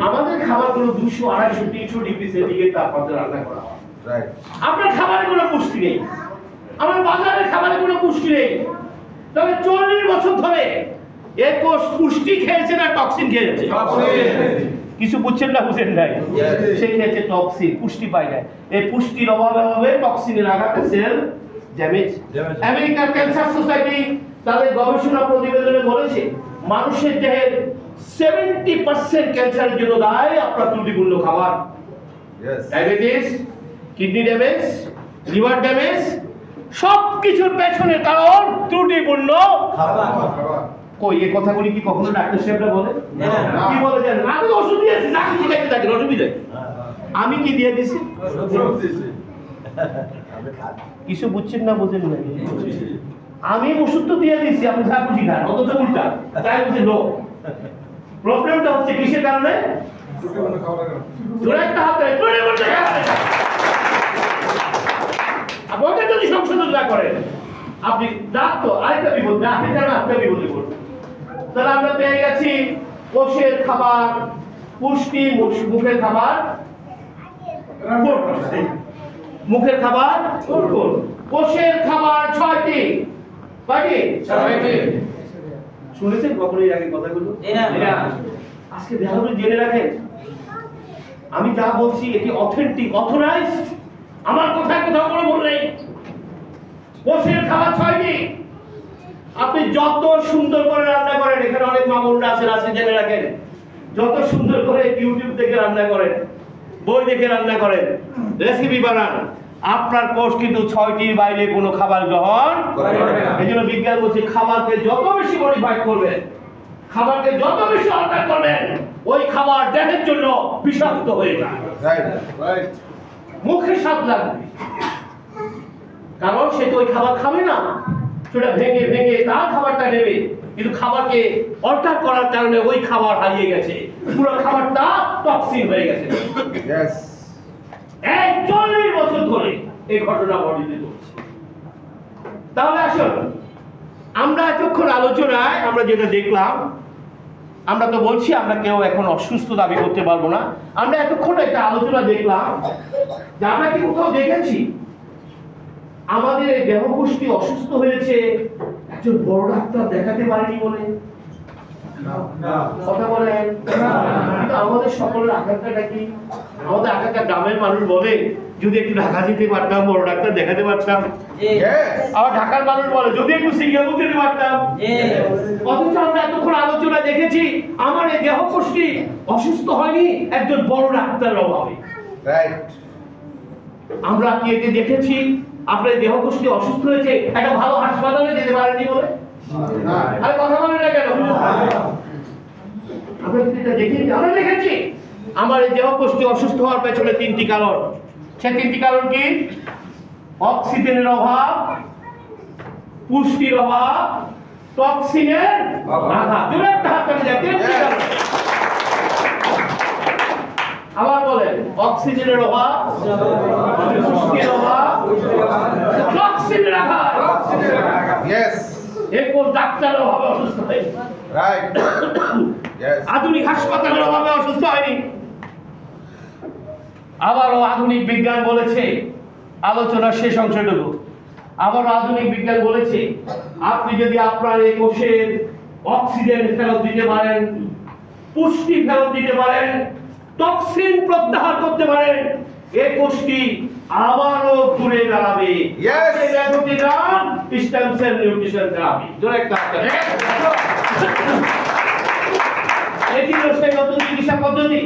আমাদের খাবারগুলো 200 250 300 ডিগ্রি সেন্টিগ্রেড তাপমাত্রা রান্না করা হয় রাইট আপনার খাবারে কোনো পুষ্টি নেই আমার বাজারের খাবারে কোনো পুষ্টি নেই তবে 40 বছর ধরে এই কোষ পুষ্টি খেয়েছে না টক্সিন খেয়েছে কিছু বুঝছেন না বুঝেন নাই সে খেয়েছে টক্সিন পুষ্টি পায় না এই পুষ্টির অভাবে টক্সিনের আঘাতে sell damage American cancer society তাদের গবেষণা প্রতিবেদনে বলেছে মানুষের দেহের 70% ক্যান্সারের জন্য দায়ী আপনার ত্রুটিপূর্ণ খাবার yes diabetes kidney damage liver damage সবকিছুর পেছনে কারণ ত্রুটিপূর্ণ খাবার কই এই কথাগুলি কি কখনো ডাক্তার সাহেবরা বলে কি বলে জানেন আমি ওষুধ দিয়েছি নাকি জিজ্ঞাসা থাকেন অসুবিধা আমি কি দিয়ে দিছি কিছু বুঝছেন না বুঝেন না আমি ওষুধ তো দিয়ে দিয়েছি আপনি যা খুশি খান অত উল্টা তাই বলছে নো প্রবলেমটা হচ্ছে কিসের কারণে জোরে একটা হাত দেয় জোরে বলতে আপনি যদি সংশোধন না করেন আপনি ডাক্তার আরেকটা বিপদ না আপনি জানেন আপনি বিপদে পড়বেন তাহলে আমরা পেয়ে গেছি কোষের খাবার পুষ্টি মুখের খাবার মুখের খাবার কোষের খাবার 6টি কয়টি 6টি শুনেছেন কখনো এর আগে কথাগুলো না আজকে দেখা করে জেনে রাখেন আমি যা বলছি এটি অথেন্টিক অথরাইজড আমার কথায় কোথাও কোনো ভুল নেই কোষের খাবার 6টি আপনি যত সুন্দর করে রান্না করেন এখানে অনেক মামুনরা আছেন আছে জেনে রাখেন যত সুন্দর করে ইউটিউব দেখে রান্না করেন বই দেখে রান্না করেন রেসিপি বানান আপনার কোষ কিন্তু 6টির বাইরে কোনো খাবার গ্রহণ করে না এজন্য বিজ্ঞান বলছে খাবারকে যত বেশি মডিফাই করবেন খাবারকে যত বেশি অল্টার করবেন ওই খাবার দেহের জন্য বিষাক্ত হয়ে যায় রাইট রাইট মুখে স্বাদ লাগবে কারণ সে তো ওই খাবার খাবে না সেটা ভেঙে ভেঙে তার খাবারটা নেবে কিন্তু খাবারকে অল্টার করার কারণে ওই খাবার হারিয়ে গেছে পুরো খাবারটা টক্সিন হয়ে গেছে यस 40 বছর ধরে এই ঘটনা বর্ণিত হচ্ছে তাহলে আসুন আমরা এতক্ষণ আলোচনায় আমরা যেটা দেখলাম আমরা তো বলছি আমরা কেউ এখন অসুস্থ দাবি করতে পারবো না। আমরা এতক্ষণ একটা আলোচনা দেখলাম যে আমরা কি কোথাও দেখেছি আমাদের এই দেহকোষ্ঠী অসুস্থ হয়েছে একজন বড় ডাক্তার দেখাতে পারেনি বলে? কথা বলেন। কিন্তু আমাদের সকলের আকাঙ্ক্ষাটা কি? আমাদের আকাঙ্ক্ষা গ্রামের মানুষ বলে যদি একটু ঢাকা যেতে পারতাম, বড় ডাক্তার দেখাতে পারতাম। আবার ঢাকার মানুষ বলে যদি একটু সিঙ্গাপুর যেতে পারতাম। অথচ আমরা এতক্ষণ আলোচনা দেখেছি আমার এই দেহকোষ্ঠী অসুস্থ হয়নি একজন বড় ডাক্তারের অভাবে। আমরা কি এটি দেখেছি আপনার দেহকোষ্ঠী অসুস্থ হয়েছে একটা ভালো হাসপাতালে যেতে পারেনি বলে? আরে কথা বলেন না কেন? আমরা এটা দেখেছি, আমরা দেখেছি আমার এই দেহকোষ্ঠী অসুস্থ হওয়ার পেছনে তিনটি কারণ। সে তিনটি কারণ কি? অক্সিজেনের অভাব, পুষ্টির অভাব, টক্সিনের আঘাত। জোরে একটা হাত তালি দেন। তিনটি কারণ। আবার বলেন, অক্সিজেনের অভাব, পুষ্টির অভাব, টক্সিনের আঘাত। এরপর ডাক্তারের অভাবে অসুস্থ হয়। আধুনিক হাসপাতালের অভাবে অসুস্থ হয়নি। আবারও আধুনিক বিজ্ঞান বলেছে, আলোচনার শেষ অংশটুকু, আবারও আধুনিক বিজ্ঞান বলেছে আপনি যদি আপনার এই কোষের অক্সিজেন ফেরত দিতে পারেন, পুষ্টি ফেরত দিতে পারেন, টক্সিন প্রত্যাহার করতে পারেন, এই কোষটি আবারও ঘুরে দাঁড়াবে। এই মেথডটির নাম স্টেম সেল নিউট্রিশন থেরাপি। জোরে একটা হাত তালি। এটি হলো সেই নতুন চিকিৎসা পদ্ধতি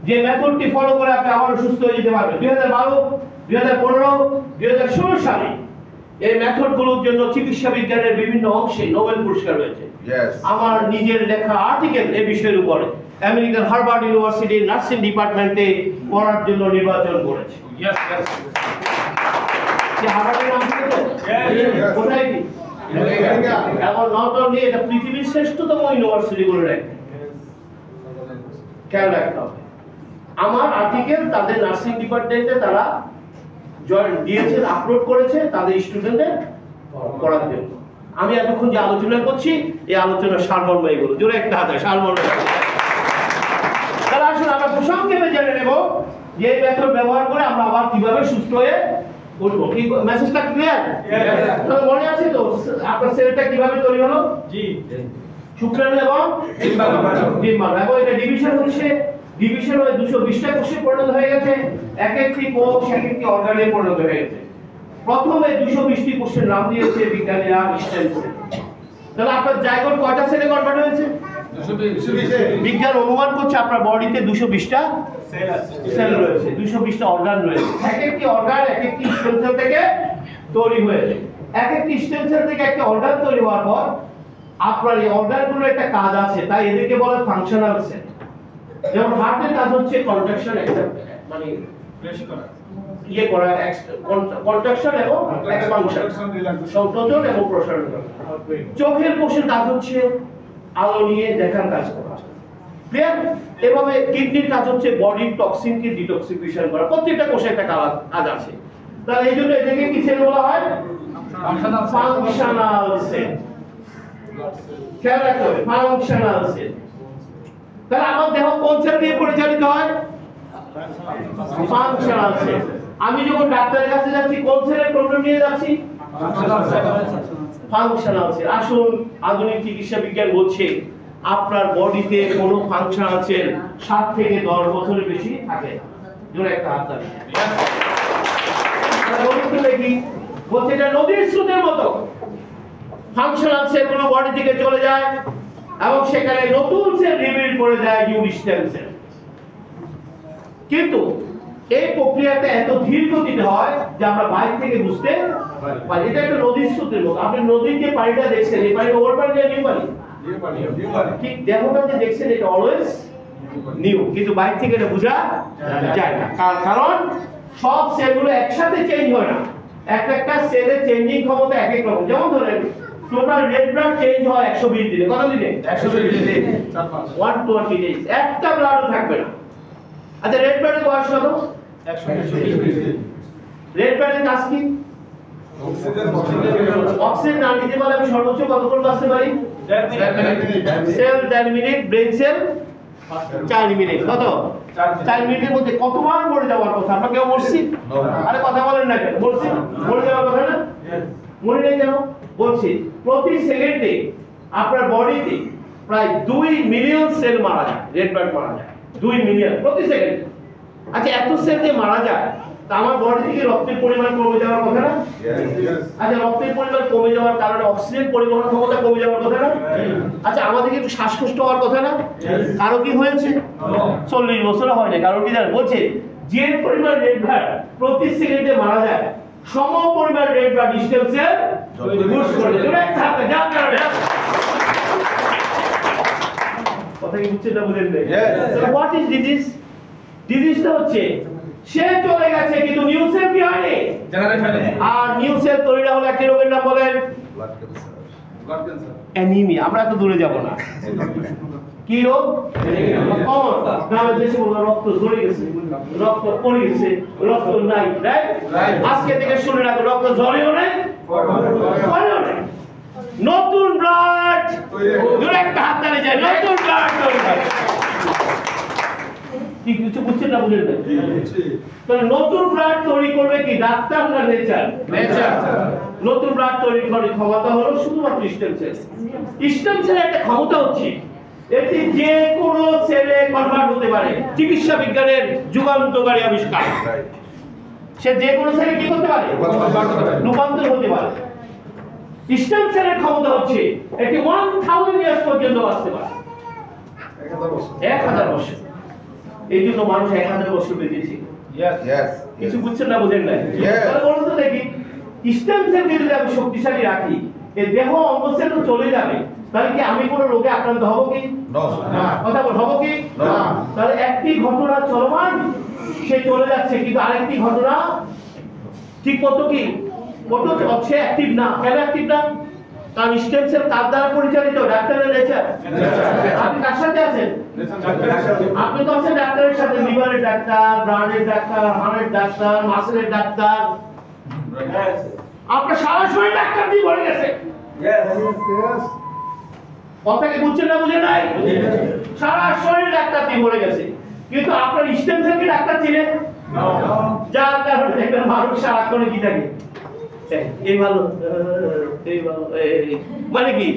যে মেথডটি ফলো করে আপনি আবারও সুস্থ হয়ে যেতে পারবেন। 2012, 2015, 2016 সালে এই মেথডগুলোর জন্য চিকিৎসা বিজ্ঞানের বিভিন্ন অংশে নোবেল পুরস্কার রয়েছে। আমার নিজের লেখা আর্টিকেল এই বিষয়ের উপরে আমেরিকার হার্ভার্ড ইউনিভার্সিটির নার্সিং ডিপার্টমেন্টে পড়ার জন্য নির্বাচন করেছে। যে হার্ভার্ডের নাম শুনেছেন? কোথায় কি? এখন নট অনলি এটা পৃথিবীর শ্রেষ্ঠতম ইউনিভার্সিটি বলে রাখে। খেয়াল রাখতে হবে। আমার আর্টিকেল তাদের নার্সিং ডিপার্টমেন্টে তারা জয়েন দিয়েছে, আপলোড করেছে তাদের স্টুডেন্টদের পড়ার জন্য। আমি এতক্ষণ যে আলোচনা করছি এই আলোচনার সারমর্ম এগুলো। জোরে একটা হাত সারমর্ম। তাহলে আসুন আমরা সংক্ষেপে জেনে নেব যে এই মেথড ব্যবহার করে আমরা আবার কিভাবে সুস্থ হয়ে উঠবো। কি মেসেজটা ক্লিয়ার? মনে আছে তো আপনার সেলটা কিভাবে তৈরি হলো? জি, শুক্রাণু এবং ডিম্বাণু। এবং এটা ডিভিশন হচ্ছে, ডিভিশন হয়ে 220টা কোষে পরিণত হয়ে গেছে। এক একটি কোষ এক একটি অর্গানে পরিণত হয়ে গেছে। প্রথমে 220টি কোষের নাম দিয়েছে বিজ্ঞানীরা স্টেম সেল। তাহলে আপনার জায়গোট কয়টা সেলে কনভার্ট হয়েছে? 220। বিজ্ঞান অনুমান করছে আপনার বডিতে 220টা সেল রয়েছে, 220টা অর্গান রয়েছে। এক একটি অর্গান এক একটি স্টেম সেল থেকে তৈরি হয়েছে। এক একটি স্টেম সেল থেকে একটা অর্গান তৈরি হওয়ার পর আপনার এই অর্গানগুলোর একটা কাজ আছে, তাই এদেরকে বলে ফাংশনাল সেল। যেমন হার্টের কাজ হচ্ছে কন্ট্রাকশন, মানে ইয়ে করা, কন্ট্রাকশন এবং এক্সপানশন, সংকোচন এবং প্রসারণ করা। চোখের কোষের কাজ হচ্ছে আলো নিয়ে দেখার কাজ করা। ক্লিয়ার? এভাবে কিডনির কাজ হচ্ছে বডির টক্সিনকে ডিটক্সিফিকেশন করা। প্রত্যেকটা কোষে একটা কাজ আছে। তাহলে এই জন্য এদেরকে কি সেল বলা হয়? Functional cell. খেয়াল রাখতে হবে, ফাংশনাল সেল। তাহলে আমার দেহ কোন সেল দিয়ে পরিচালিত হয়? Functional cell. আমি যখন ডাক্তারের কাছে যাচ্ছি কোন সেলের প্রবলেম নিয়ে যাচ্ছি? Functional cell. আসুন আধুনিক চিকিৎসা বিজ্ঞান বলছে আপনার বডিতে কোনো ফাংশনাল সেল 7 থেকে 10 বছরের বেশি থাকে না। জোরে একটা হাত তালি। বলছে এটা নদীর স্রোতের মতো। ফাংশনাল সেলগুলো বডি থেকে চলে যায় এবং সেখানে নতুন সেল রিবিল্ড করে দেয় নিউ স্টেম সেল। কিন্তু এই প্রক্রিয়াটা এত ধীর গতিতে হয় যে আমরা বাইরে থেকে বুঝতে পারি। এটা একটা নদীর স্রোতের মতো। আপনি নদীর যে পানিটা দেখছেন, এই পানি ওভার পানি না নিউ পানি? ঠিক দেহটা যে দেখছেন এটা অলওয়েজ নিউ, কিন্তু বাইরে থেকে এটা বোঝা যায় না। কারণ সব সেলগুলো একসাথে চেঞ্জ হয় না। একটা সেলের চেঞ্জিং ক্ষমতা এক এক রকম। যেমন ধরেন টোটাল রেড ব্লাড চেঞ্জ হয় 120 দিনে। কত দিনে? 120 দিনে, 120 ডেজ। একটা ব্লাডও থাকবে না। আচ্ছা, রেড ব্লাডের বয়স কত? 120 দিন। রেড ব্লাডের কাজ কি? অক্সিজেন না নিতে পারলে আমি সর্বোচ্চ কতক্ষণ বাঁচতে পারি? সেল 10 মিনিট, ব্রেন সেল 4 মিনিট। কত? 4 মিনিটের মধ্যে কতবার মরে যাওয়ার কথা? আমরা কেউ মরছি? আরে কথা বলেন না কেন? মরছি? মরে যাওয়ার কথা না? মরে নাই কেন? বলছি প্রতি সেকেন্ডে আপনার বডিতে প্রায় 2 মিলিয়ন সেল মারা যায়, রেড ব্লাড মারা যায় 2 মিলিয়ন প্রতি সেকেন্ডে। আচ্ছা এত সেল যে মারা যায়, তা আমার বডি থেকে রক্তের পরিমাণ কমে যাওয়ার কথা না? আচ্ছা রক্তের পরিমাণ কমে যাওয়ার কারণে অক্সিজেন পরিবহন ক্ষমতা কমে যাওয়ার কথা না? আচ্ছা আমাদেরকে একটু শ্বাসকষ্ট হওয়ার কথা না? কারো কি হয়েছে? 40 বছর হয় না। কারণ কি জানেন? বলছে যে পরিমাণ রেড ব্লাড প্রতি সেকেন্ডে মারা যায়, সম পরিমাণ red blood stem cell push করে দেয়। একটা হাতে যা কারণে কথা কি বুঝছেন না? বুঝেন না? What is disease? ডিজিজটা হচ্ছে সে চলে গেছে কিন্তু নিউ সেল কি হয়নি, আর নিউ সেল তৈরি হলো একটা রোগের নাম বলেন অ্যানিমিয়া। আমরা এত দূরে যাব না। কি রোগ? কমন গ্রামের দেশে বলবো রক্ত ঝরে গেছে, রক্ত পড়ে গেছে, রক্ত নাই। রাইট? আজকে থেকে শুনে রাখো, রক্ত ঝরেও নাই, পড়েও নাই। নতুন ব্লাড দূরে একটা হাত তালে যায়, নতুন ব্লাড তৈরি হয়। কি কিছু বুঝছেন না? বুঝেন না? তাহলে নতুন ব্লাড তৈরি করবে কি ডাক্তার না নেচার? নেচার। নতুন ব্লাড তৈরি করার ক্ষমতা হলো শুধুমাত্র স্টেম সেল। স্টেম সেলের একটা ক্ষমতা হচ্ছে এটি যে কোনো সেলে কনভার্ট হতে পারে। চিকিৎসা বিজ্ঞানের যুগান্তকারী আবিষ্কার। সে যে কোনো সেলে কি করতে পারে? রূপান্তর হতে পারে। স্টেম সেলের ক্ষমতা হচ্ছে এটি 1000 ইয়ার্স পর্যন্ত বাঁচতে পারে। 1000 বছর। এই জন্য মানুষ 1000 বছর বেঁচেছে। কিছু বুঝছেন না? বুঝেন না? তাহলে বলুন তো দেখি, স্টেম সেল যদি আমি শক্তিশালী রাখি, এই দেহ অঙ্গ সেল তো চলে যাবে, তাহলে কি আমি কোনো রোগে আক্রান্ত হব কি? না। কথা বল, হব কি? না। তাহলে একটি ঘটনা চলমান, সে চলে যাচ্ছে, কিন্তু আরেকটি ঘটনা ঠিক মতো কি কত হচ্ছে অ্যাক্টিভ না। কেন অ্যাক্টিভ না? কারণ স্টেম সেল কার দ্বারা পরিচালিত? ডাক্তারের নেচার। আপনি কার সাথে আছেন? আপনি তো আছেন ডাক্তারের সাথে, লিভারের ডাক্তার, ব্রানের ডাক্তার, হার্টের ডাক্তার, মাসেলের ডাক্তার। আপনার সারা শরীর ডাক্তার দিয়ে ভরে গেছে। কথা কি বুঝছেন না? বুঝেন নাই? সারা শরীর ডাক্তার দিয়ে ভরে গেছে, কিন্তু আপনার স্টেম সেল কি ডাক্তার ছিলেন? যার কারণে দেখবেন মানুষ সারাক্ষণ কি থাকে, এই ভালো এই ভালো, মানে কি?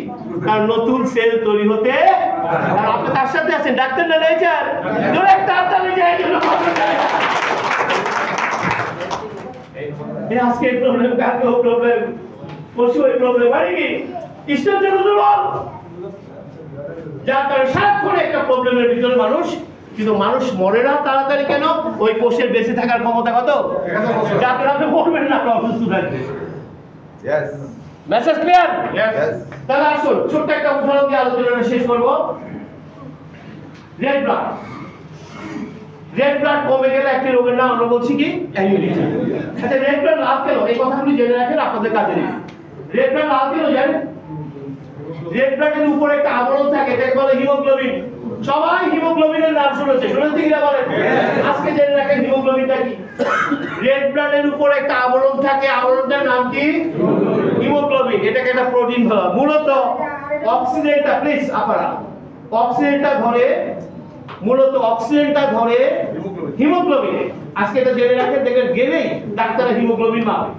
কারণ নতুন সেল তৈরি হতে, আর আপনি তার সাথে আছেন ডাক্তার না নেচার? দূরে একটা তালে যায় জন্য এই আজকে প্রবলেম, কালকে প্রবলেম, পরশু এই প্রবলেম, মানে কি? স্টেম সেল দুর্বল, যার কারণে সারাক্ষণ একটা প্রবলেমের ভিতরে মানুষ। কিন্তু মানুষ মরে না তাড়াতাড়ি কেন? ওই কোষের বেঁচে থাকার ক্ষমতা কত? যাতে আপনি মরবেন না, অসুস্থ থাকবে। Message clear? তাহলে আসুন ছোট্ট একটা উদাহরণ দিয়ে আলোচনাটা শেষ করব। Red blood. রেড ব্লাড কমে গেলে একটি রোগের নাম আমরা বলছি কি? অ্যানিমিয়া। আচ্ছা রেড ব্লাড লাল কেন? এই কথাগুলো জেনে রাখেন, আপনাদের কাজে নেই। রেড ব্লাড লাল কেন জানেন? রেড ব্লাডের উপরে একটা আবরণ থাকে, এটাকে বলে হিমোগ্লোবিন। সবাই হিমোগ্লোবিনের নাম শুনেছে, শুনেছে কিনা বলেন? আজকে জেনে রাখেন হিমোগ্লোবিনটা কি। রেড ব্লাডের উপরে একটা আবরণ থাকে, আবরণটার নাম কি? হিমোগ্লোবিন। এটাকে একটা প্রোটিন বলা। মূলত অক্সিজেনটা, প্লিজ আপনারা, অক্সিজেনটা ধরে, মূলত অক্সিজেনটা ধরে হিমোগ্লোবিনে। আজকে এটা জেনে রাখেন, দেখেন গেলেই ডাক্তাররা হিমোগ্লোবিন মাপে,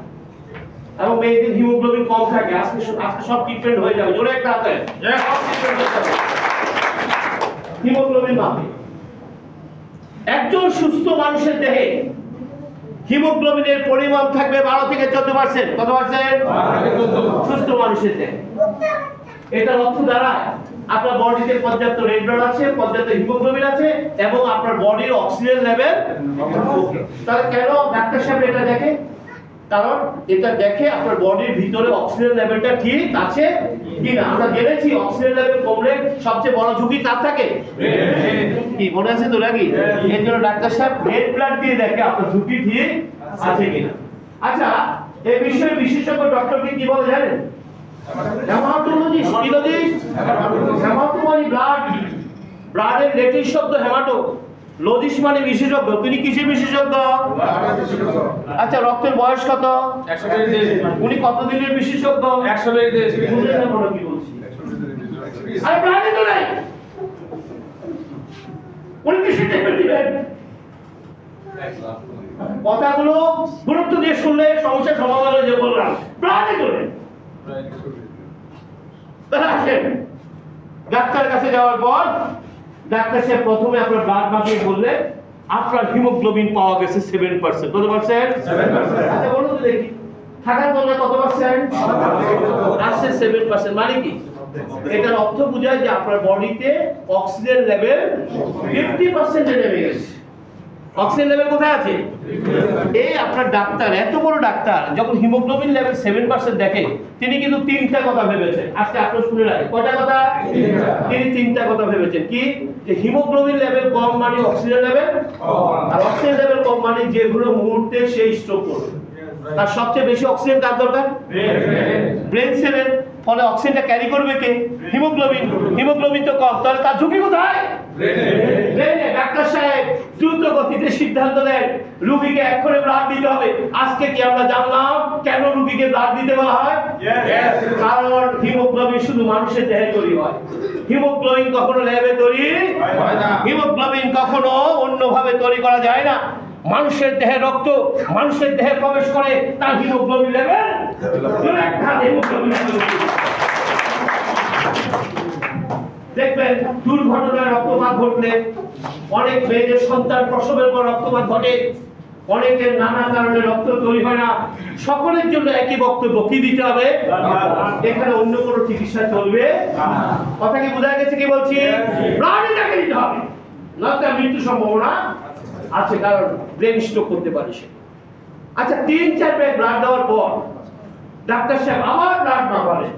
এবং মেয়েদের হিমোগ্লোবিন কম থাকে। আজকে সব ট্রিটমেন্ট হয়ে যাবে। জোরে একটা হাতে হিমোগ্লোবিন মাপে। একজন সুস্থ মানুষের দেহে হিমোগ্লোবিনের পরিমাণ থাকবে 12 থেকে 14%। কত পার্সেন্ট? সুস্থ মানুষের দেহে। এটার অর্থ দাঁড়ায় আপনার বডিতে পর্যাপ্ত রেড ব্লাড আছে, পর্যাপ্ত হিমোগ্লোবিন আছে, এবং আপনার বডির অক্সিজেন লেভেল। তাহলে কেন ডাক্তার সাহেব এটা দেখে? কারণ এটা দেখে আপনার বডির ভিতরে অক্সিজেন লেভেলটা ঠিক আছে কিনা। আমরা জেনেছি অক্সিজেন লেভেল কমলে সবচেয়ে বড় ঝুঁকি কার থাকে? কি মনে আছে তো নাকি? এর জন্য ডাক্তার সাহেব রেড ব্লাড দিয়ে দেখে আপনার ঝুঁকি ঠিক আছে কিনা। আচ্ছা এই বিষয়ে বিশেষজ্ঞ ডক্টরকে কি বলে জানেন? হেমাটোলজিস্ট। কি লজিস্ট? হেমাটো মানে ব্লাড। ব্লাডের লেটিভ শব্দ হেমাটো, লজিস্ট মানে বিশেষজ্ঞ। তিনি কিসের বিশেষজ্ঞ? আচ্ছা রক্তের বয়স কত? 120 দিন। উনি কত দিনের বিশেষজ্ঞ? 120 দিন। কি বলছি? আরে ব্লাডে তো নাই, উনি কি সিদ্ধান্ত দিবেন? কথাগুলো গুরুত্ব দিয়ে শুনলে সমস্যার সমাধান হয়ে যাবে। বললাম ব্লাডে তো নেই। তাহলে আসেন, ডাক্তারের কাছে যাওয়ার পর ডাক্তার সাহেব প্রথমে আপনার ব্লাড মাপিয়ে বললে আপনার হিমোগ্লোবিন পাওয়া গেছে 7%। কত পার্সেন্ট? 7%। আচ্ছা বলুন তো দেখি, থাকার বললে কত পার্সেন্ট? আসছে 7%। মানে কি? এটার অর্থ বোঝায় যে আপনার বডিতে অক্সিজেন লেভেল 50% এ নেমে গেছে। অক্সিজেন লেভেল কোথায় আছে? এই আপনার ডাক্তার, এত বড় ডাক্তার, যখন হিমোগ্লোবিন লেভেল 7% দেখে, তিনি কিন্তু তিনটা কথা ভেবেছেন। আজকে আপনারা শুনে রাখেন, কয়টা কথা? তিনি তিনটা কথা ভেবেছেন। কি? যে হিমোগ্লোবিন লেভেল কম মানে অক্সিজেন লেভেল কম, আর অক্সিজেন লেভেল কম মানে যেগুলো মুহূর্তে সেই স্ট্রোক করবে। আর সবচেয়ে বেশি অক্সিজেন কার দরকার? ব্রেন সেলের। ফলে অক্সিজেনটা ক্যারি করবে কে? হিমোগ্লোবিন। হিমোগ্লোবিন তো কম, তাহলে তার ঝুঁকি কোথায়? ব্রেনে। ডাক্তার সাহেব দ্রুত গতিতে সিদ্ধান্ত নেন রোগীকে এক্ষুনি ব্লাড দিতে হবে। আজকে কি আমরা জানলাম কেন রোগীকে ব্লাড দিতে বলা হয়? কারণ হিমোগ্লোবিন শুধু মানুষের দেহে তৈরি হয়, হিমোগ্লোবিন কখনো ল্যাবে তৈরি হয় না। হিমোগ্লোবিন কখনো অন্যভাবে তৈরি করা যায় না। মানুষের দেহে রক্ত মানুষের দেহে প্রবেশ করে, তার হিমোগ্লোবিন লেভেল দেখবেন দুর্ঘটনায় রক্তপাত ঘটলে, অনেক মেয়েদের সন্তান প্রসবের পর রক্তপাত ঘটে, অনেকের নানা কারণে রক্ত তৈরি হয় না। সকলের জন্য একই বক্তব্য, কি দিতে হবে? এখানে অন্য কোনো চিকিৎসা চলবে না। কথা কি বোঝা গেছে? কি বলছি? ব্লাডটাকে দিতে হবে, নয়তো মৃত্যু সম্ভাবনা আছে, কারণ ব্রেন স্ট্রোক করতে পারে সে। আচ্ছা 3-4 ব্যাগ ব্লাড দেওয়ার পর ডাক্তার সাহেব আবার ব্লাড মাপালেন,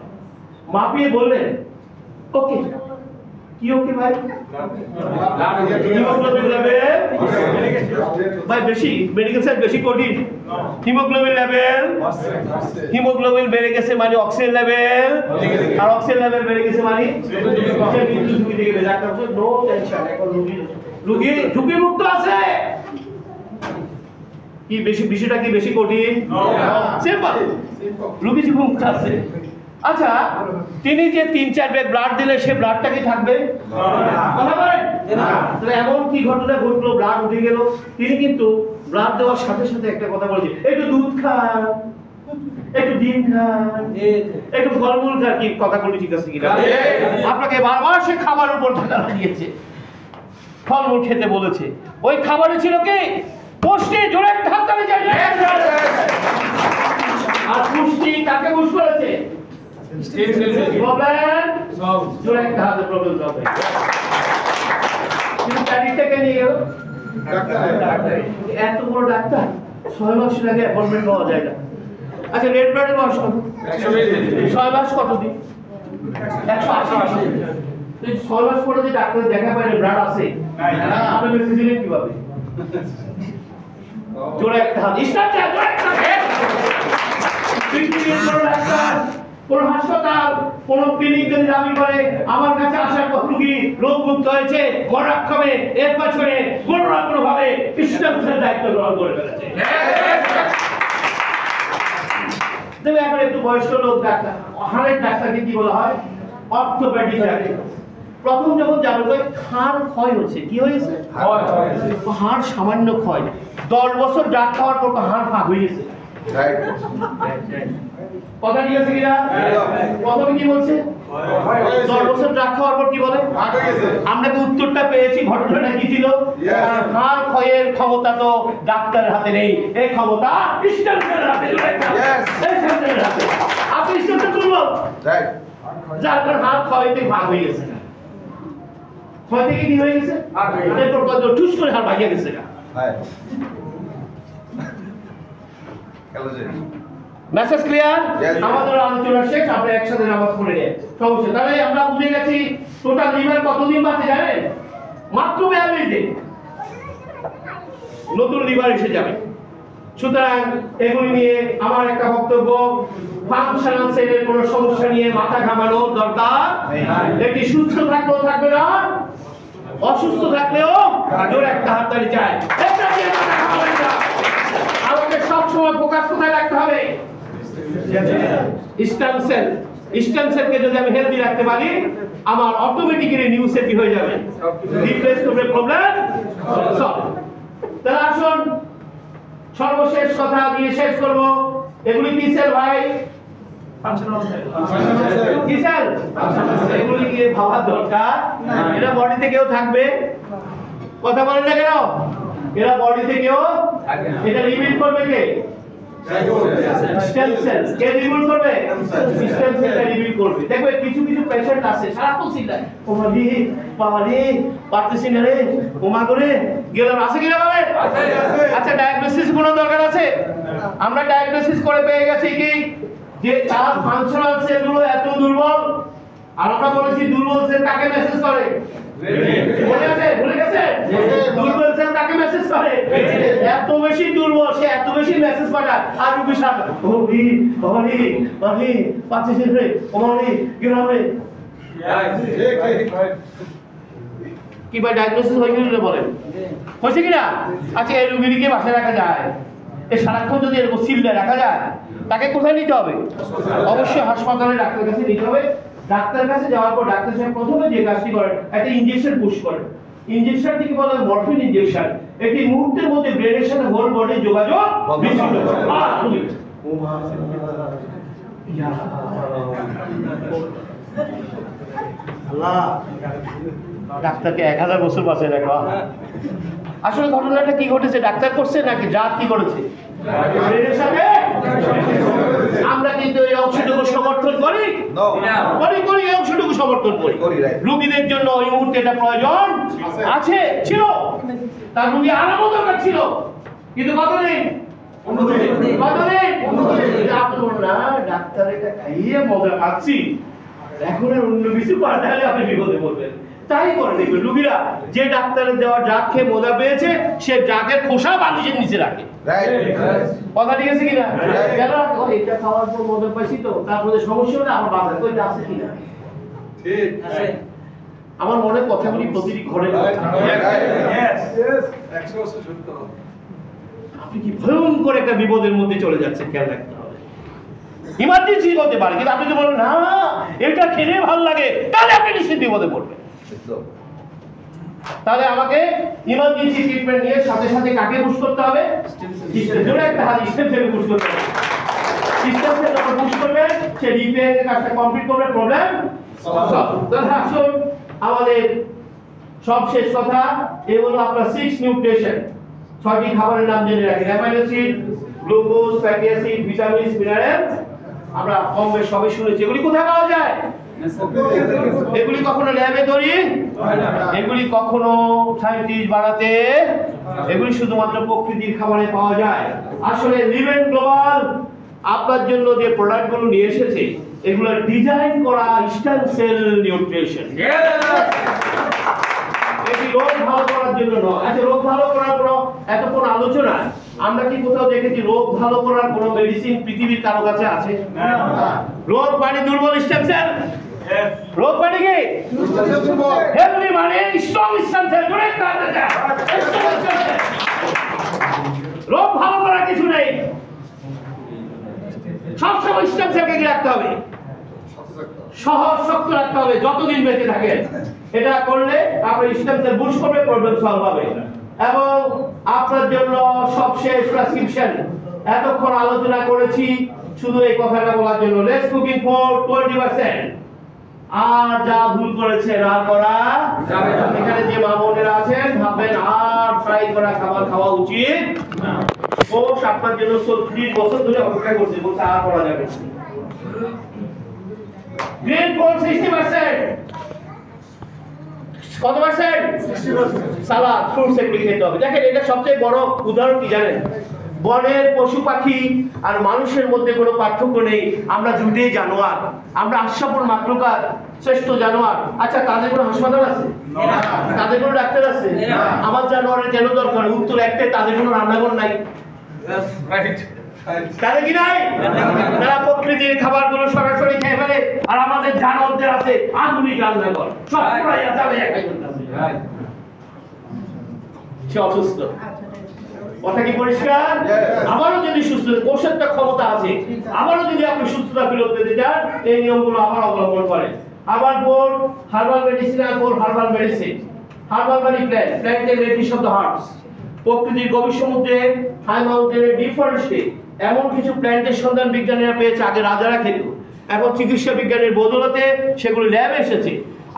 মাপিয়ে বললেন ওকে। কি ওকে ভাই? হিমোগ্লোবিন লেভেল ভাই বেশি, মেডিকেল সাইন্স বেশি কঠিন। হিমোগ্লোবিন লেভেল, হিমোগ্লোবিন বেড়ে গেছে মানে অক্সিজেন লেভেল, আর অক্সিজেন লেভেল বেড়ে গেছে মানে মৃত্যু ঝুঁকি থেকে গেছে। ডাক্তার বলছে নো টেনশন, এখন রোগী ঝুঁকি মুক্ত আছে। কি বেশি, বিষয়টা কি বেশি কঠিন? সিম্পল, রোগী ঝুঁকি মুক্ত আছে। আচ্ছা তিনি যে 3-4 ব্যাগ ব্লাড দিলে সে ব্লাডটা কি থাকবে? কথা বলেন না। তাহলে এমন কি ঘটনা ঘটলো, ব্লাড উঠে গেল? তিনি কিন্তু ব্লাড দেওয়ার সাথে সাথে একটা কথা বলেছে, একটু দুধ খান, একটু ডিম খান, একটু ফলমূল খান। কি কথাগুলো ঠিক আছে কিনা? আপনাকে বারবার সে খাবারের উপর ধাক্কা দিয়েছে, ফলমূল খেতে বলেছে। ওই খাবারে ছিল কি? পুষ্টি। জোরে একটা হাত তালি চাই। আর পুষ্টি কাকে বুঝ করেছে? প্রবলেম জোরে একটা হাতে প্রবলেম হবে। কিন্তু তারিখটাকে নিয়ে গেল ডাক্তার, এত বড় ডাক্তার 6 মাস আগে অ্যাপয়েন্টমেন্ট পাওয়া যায় না। আচ্ছা রেড ব্লাডের বয়স কত? 6 মাস কত দিন? 180। 6 মাস পরে যে ডাক্তার দেখা পায় ব্লাড আছে, আপনি মেসেজ দিলেন কিভাবে? জোরে একটা হাত স্টার্ট চাই, জোরে একটা হাত। পৃথিবীর কোনো ডাক্তার, কোন হাসপাতাল, কোন ক্লিনিক যদি দাবি করে আমার কাছে আসার পর রোগী রোগমুক্ত হয়েছে, মরাক্ষমে এর পেছনে কোনো না কোনো ভাবে স্টেমসেল দায়িত্ব গ্রহণ করে ফেলেছে। তবে এখন একটু বয়স্ক লোক ডাক্তার, হাড়ের ডাক্তারকে কি বলা হয়? Orthopaedic doctor. প্রথম যখন যাবে হাড় ক্ষয় হচ্ছে, কি হয়েছে? হাড় সামান্য ক্ষয়। 10 বছর ড্রাগ খাওয়ার পর হাড় ফাঁক হয়ে গেছে। কথা ঠিক আছে কিনা? প্রথমে কি বলছে? 10 বছর ড্রাগ খাওয়ার পর কি বলে? আমরা কি উত্তরটা পেয়েছি? ঘটনাটা কি ছিল? হাড় ক্ষয়ের ক্ষমতা তো ডাক্তারের হাতে নেই, এই ক্ষমতা স্টেমসেলের হাতে। স্টেমসেলের হাতে। আপনি স্টেমসেল তুললো, যার কারণে হাড় ক্ষয়তে ভাগ হয়ে গেছে। ক্ষয় থেকে কি হয়ে গেছে? এরপর কত ঠুস করে হাড় ভাগিয়ে গেছে। Message clear? আমাদের আলোচনা শেষ, আমরা একসাথে নামাজ পড়ে নিই। সমস্যা তাহলে আমরা বুঝে গেছি টোটাল লিভার কতদিন বাঁচে জানেন? মাত্র 42 দিন নতুন লিভার এসে যাবে। সুতরাং এগুলি নিয়ে আমার একটা বক্তব্য, ফাংশনাল সেলের কোনো সমস্যা নিয়ে মাথা ঘামানোর দরকার নেই। এটি সুস্থ থাকলেও থাকবে না, অসুস্থ থাকলেও জোরে একটা হাততালি চাই। এটা দিয়ে মাথা ঘামাবেন না। আমাকে সবসময় ফোকাস কোথায় রাখতে হবে? Stem cell. স্টেম সেলকে যদি আমি হেলদি রাখতে পারি আমার অটোমেটিক্যালি নিউজে কি হয়ে যাবে, রিপ্লেস করবে, প্রবলেম সলভ। তাহলে আসুন সর্বশেষ কথা দিয়ে শেষ করব। এগুলি কি সেল ভাই? কি সেল? এগুলি কি ভাবার দরকার? এরা বডিতে কেউ থাকবে? কথা বলেন না কেন? এরা বডিতে কেউ, এটা রিভিল করবে কে? Stem cell. কে রিভিল করবে? স্টেম সেলটা রিভিল করবে। দেখবে কিছু কিছু পেশেন্ট আছে সারাক্ষণ চিল্লায়, ও মারি বাবা রে, পারতেছি না রে, ও মা করে গেলাম। আছে কিনা বলেন? আচ্ছা, ডায়াগনোসিস কোনো দরকার আছে? আমরা ডায়াগনোসিস করে পেয়ে গেছি কি যে তার ফাংশনাল সেলগুলো এত দুর্বল। আর আমরা বলেছি দুর্বল সেল কাকে মেসেজ করে? ভুলে গেছে? দুর্বল সেল কাকে মেসেজ করে? এত বেশি দুর্বল, সে এত বেশি মেসেজ পাঠায়। আর রুগী সাথে ওরে বাবারে বাবারে পাচ্ছিস রে, ওমারে গেলাম রে। কি ভাই ডায়াগনোসিস হয়ে গেল বলেন? হয়েছে কিনা? আচ্ছা, এই রুগীকে বাসায় রাখা যায়? এই সারাক্ষণ যদি এরকম সিলটা রাখা যায়, তাকে কোথায় নিতে হবে? অবশ্যই হাসপাতালে ডাক্তারের কাছে নিতে হবে। ডাক্তারের কাছে যাওয়ার পর ডাক্তার সাহেব প্রথমে যে কাজটি করেন, একটা ইনজেকশন পুশ করেন। ইনজেকশনটিকে বলা হয় মরফিন ইনজেকশন। এটি মুহূর্তের মধ্যে ব্রেনের সাথে হোল বডির যোগাযোগ বিচ্ছিন্ন করে। আল্লাহ ডাক্তারকে 1000 বছর বাঁচিয়ে রাখো। আসলে ঘটনাটা কি ঘটেছে? ডাক্তার করছে নাকি জাত কি করেছে? ব্রেনের সাথে। আমরা কিন্তু এই অংশটুকু সমর্থন করি, করি এই অংশটুকু সমর্থন করি। রোগীদের জন্য ওই মুহূর্তে এটা প্রয়োজন আছে, ছিল। তার রোগী আরামও দরকার ছিল, কিন্তু কতদিন? না, ডাক্তার এটা খাইয়ে মজা পাচ্ছি, এখন আর অন্য কিছু করা, তাহলে আপনি বিপদে পড়বেন। তাই করে দেখবেন রোগীরা যে ডাক্তারের দেওয়া ড্রাগ খেয়ে মজা পেয়েছে, সে ড্রাগের খোসা বালিশের নিচে রাখে। কথা ঠিক আছে কিনা? কেন? এটা খাওয়ার পর মজা পাইছি তো, তারপরে সমস্যা হলে আমার বাজার তো এটা আছে কিনা। ঠিক আছে, আমার মনে কথাগুলি প্রতিটি ঘরে। আপনি কি ভয়ঙ্কর একটা বিপদের মধ্যে চলে যাচ্ছেন, খেয়াল রাখতে হবে। ইমার্জেন্সি হতে পারে, কিন্তু আপনি যদি বলেন না এটা খেলে ভালো লাগে, তাহলে আপনি নিশ্চিত বিপদে পড়বেন। তাহলে আমাকে ইমার্জেন্সি ট্রিটমেন্ট নিয়ে সাথে সাথে কাকে পুশ করতে হবে? জোরে একটা হাত স্টেম সেলে পুশ করতে হবে। স্টেম সেল যখন পুশ করবে, সে রিপেয়ারের কাজটা কমপ্লিট করবে, প্রবলেম সলভ। তাহলে আসুন আমাদের সব শেষ কথা, এই হলো আপনার 6 নিউট্রিশন। 6টি খাবারের নাম জেনে রাখেন: amino acid, glucose, fatty acid, vitamin, mineral. আমরা কম বেশ সবই শুনেছি। এগুলি কোথায় পাওয়া যায়? এগুলি কখনো ল্যাবে তৈরি, এগুলি কখনো সায়েন্টিস্ট বানাতে, এগুলি শুধুমাত্র প্রকৃতির খাবারে পাওয়া যায়। আসলে লিভেন গ্লোবাল আপনার জন্য যে প্রোডাক্টগুলো নিয়ে এসেছে, এগুলো ডিজাইন করা স্টেম সেল নিউট্রিশন। এটি রোগ ভালো করার জন্য নয়। আচ্ছা, রোগ ভালো করার কোনো এতক্ষণ আলোচনা আমরা কি কোথাও দেখেছি রোগ ভালো করার কোনো মেডিসিন পৃথিবীর কারো কাছে আছে? রোগ মানে দুর্বল স্টেম সেল। রোগ মানে কি? হেলদি মানে স্ট্রং স্টেম সেল। রোগ ভালো করার কিছু নেই, সবসময় স্টেম সেলকে কি রাখতে হবে? সহজ শক্ত রাখতে হবে যতদিন বেঁচে থাকে। এটা করলে আপনার স্টেম সেল বুস্ট করবে, প্রবলেম সলভ হবে। এবং আপনার জন্য সবশেষ প্রেসক্রিপশন, এতক্ষণ আলোচনা করেছি শুধু এই কথাটা বলার জন্য, লেটস কুকিং ফর 20%। আর যা ভুল করেছে না করা যাবে না। এখানে যে মা বোনেরা আছেন ভাববেন আর ফ্রাই করা খাবার খাওয়া উচিত না। কোষ আপনার জন্য 30 বছর ধরে অপেক্ষা করছে, বলছে আর করা যাবে না। Green for 60%। কত পার্সেন্ট? 60%। সালাদ, ফ্রুটস এগুলি খেতে হবে। দেখেন, এটা সবচেয়ে বড় উদাহরণ কি জানেন? বনের পশু পাখি আর মানুষের মধ্যে কোনো পার্থক্য নেই। আমরা দুটোই জানোয়ার, আমরা আশরাফুল মাখলুকাত, শ্রেষ্ঠ জানোয়ার। আচ্ছা, তাদের কোনো হাসপাতাল আছে? তাদের কোনো ডাক্তার আছে? আমার জানোয়ারের কেন দরকার? উত্তর একটাই, তাদের কোনো রান্নাঘর নাই। তাদের কি নাই? তারা প্রকৃতির খাবারগুলো সরাসরি খেয়ে ফেলে। আর আমাদের জানোয়ারদের আছে আধুনিক রান্নাঘর, সব পুরাইয়া যাবে একটা করতেছে। সে অসুস্থ। কথা কি পরিষ্কার? আমারও যদি সুস্থ, কোষের ক্ষমতা আছে, আমারও যদি আপনি সুস্থতা ফিরত পেতে চান, এই নিয়মগুলো আবার অবলম্বন করেন। আবার বোর্ড হার্বাল মেডিসিন আর বোর্ড হার্বাল মেডিসিন। হার্বাল মানে প্ল্যান্টের রেডিশ অফ দ্য হার্বস। প্রকৃতির গভীর সমুদ্রে হাই মাউন্টেনের ডিফারেন্সে এমন কিছু প্ল্যান্টের সন্ধান বিজ্ঞানীরা পেয়েছে, আগে রাজারা খেত, এখন চিকিৎসা বিজ্ঞানের বদৌলতে সেগুলো ল্যাবে এসেছে।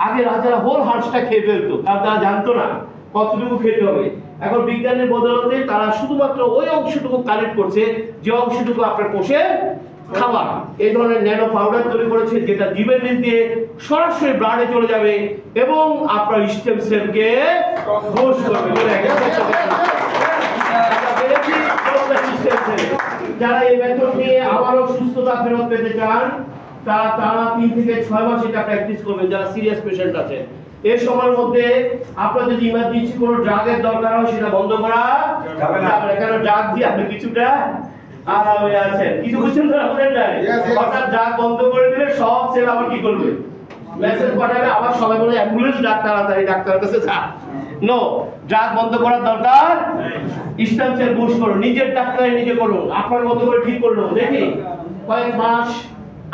আগে রাজারা হোল হার্বসটা খেয়ে ফেলতো, কারণ তারা জানতো না কতটুকু খেতে হবে। এখন বিজ্ঞানের বদৌলতে তারা শুধুমাত্র ওই অংশটুকু কালেক্ট করছে যে অংশটুকু আপনার কোষে খাবার। এই ধরনের ন্যানো পাউডার তৈরি করেছে যেটা জীবের নিচ দিয়ে সরাসরি ব্লাডে চলে যাবে এবং আপনার স্টেম সেলকে ঘোষ করবে। যারা এই মেথড নিয়ে আবারও সুস্থতা ফেরত পেতে চান তারা 3 থেকে 6 মাস এটা প্র্যাকটিস করবেন, যারা সিরিয়াস পেশেন্ট আছে। এই সময়ের মধ্যে আপনার যদি ইমার্জেন্সি কোনো ড্রাগের দরকার হয় সেটা বন্ধ করা যাবে না, কারণ ড্রাগ দিয়ে আপনি কিছুটা আরামে আছেন। কিছু বুঝছেন তো আপনাদের নাই? হঠাৎ ড্রাগ বন্ধ করে দিলে সব সেল আবার কি করবে? মেসেজ পাঠাবে, আবার সবাই বলে অ্যাম্বুলেন্স ডাক্তার তাড়াতাড়ি ডাক্তারের কাছে যা। নো, ড্রাগ বন্ধ করার দরকার স্টেম সেল বুস্ট করুন, নিজের ডাক্তারে নিজে করুন, আপনার মতো করে ঠিক করুন। দেখি কয়েক মাস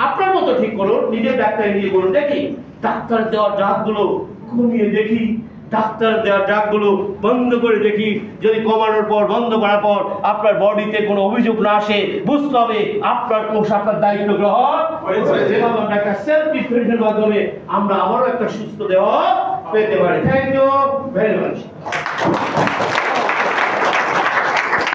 আপনার মতো ঠিক করুন, নিজের ডাক্তারে নিজে করুন। দেখি ডাক্তার দেওয়া ড্রাগগুলো কমিয়ে দেখি, ডাক্তার দেওয়া ড্রাগগুলো বন্ধ করে দেখি। যদি কমানোর পর বন্ধ করার পর আপনার বডিতে কোনো অভিযোগ না আসে, বুঝতে হবে আপনার কোষ আপনার দায়িত্ব গ্রহণ করেছে। যেভাবে আমরা একটা সেলফ ট্রিটমেন্টের মাধ্যমে আমরা আবারও একটা সুস্থ দেহ পেতে পারি। Thank you very much.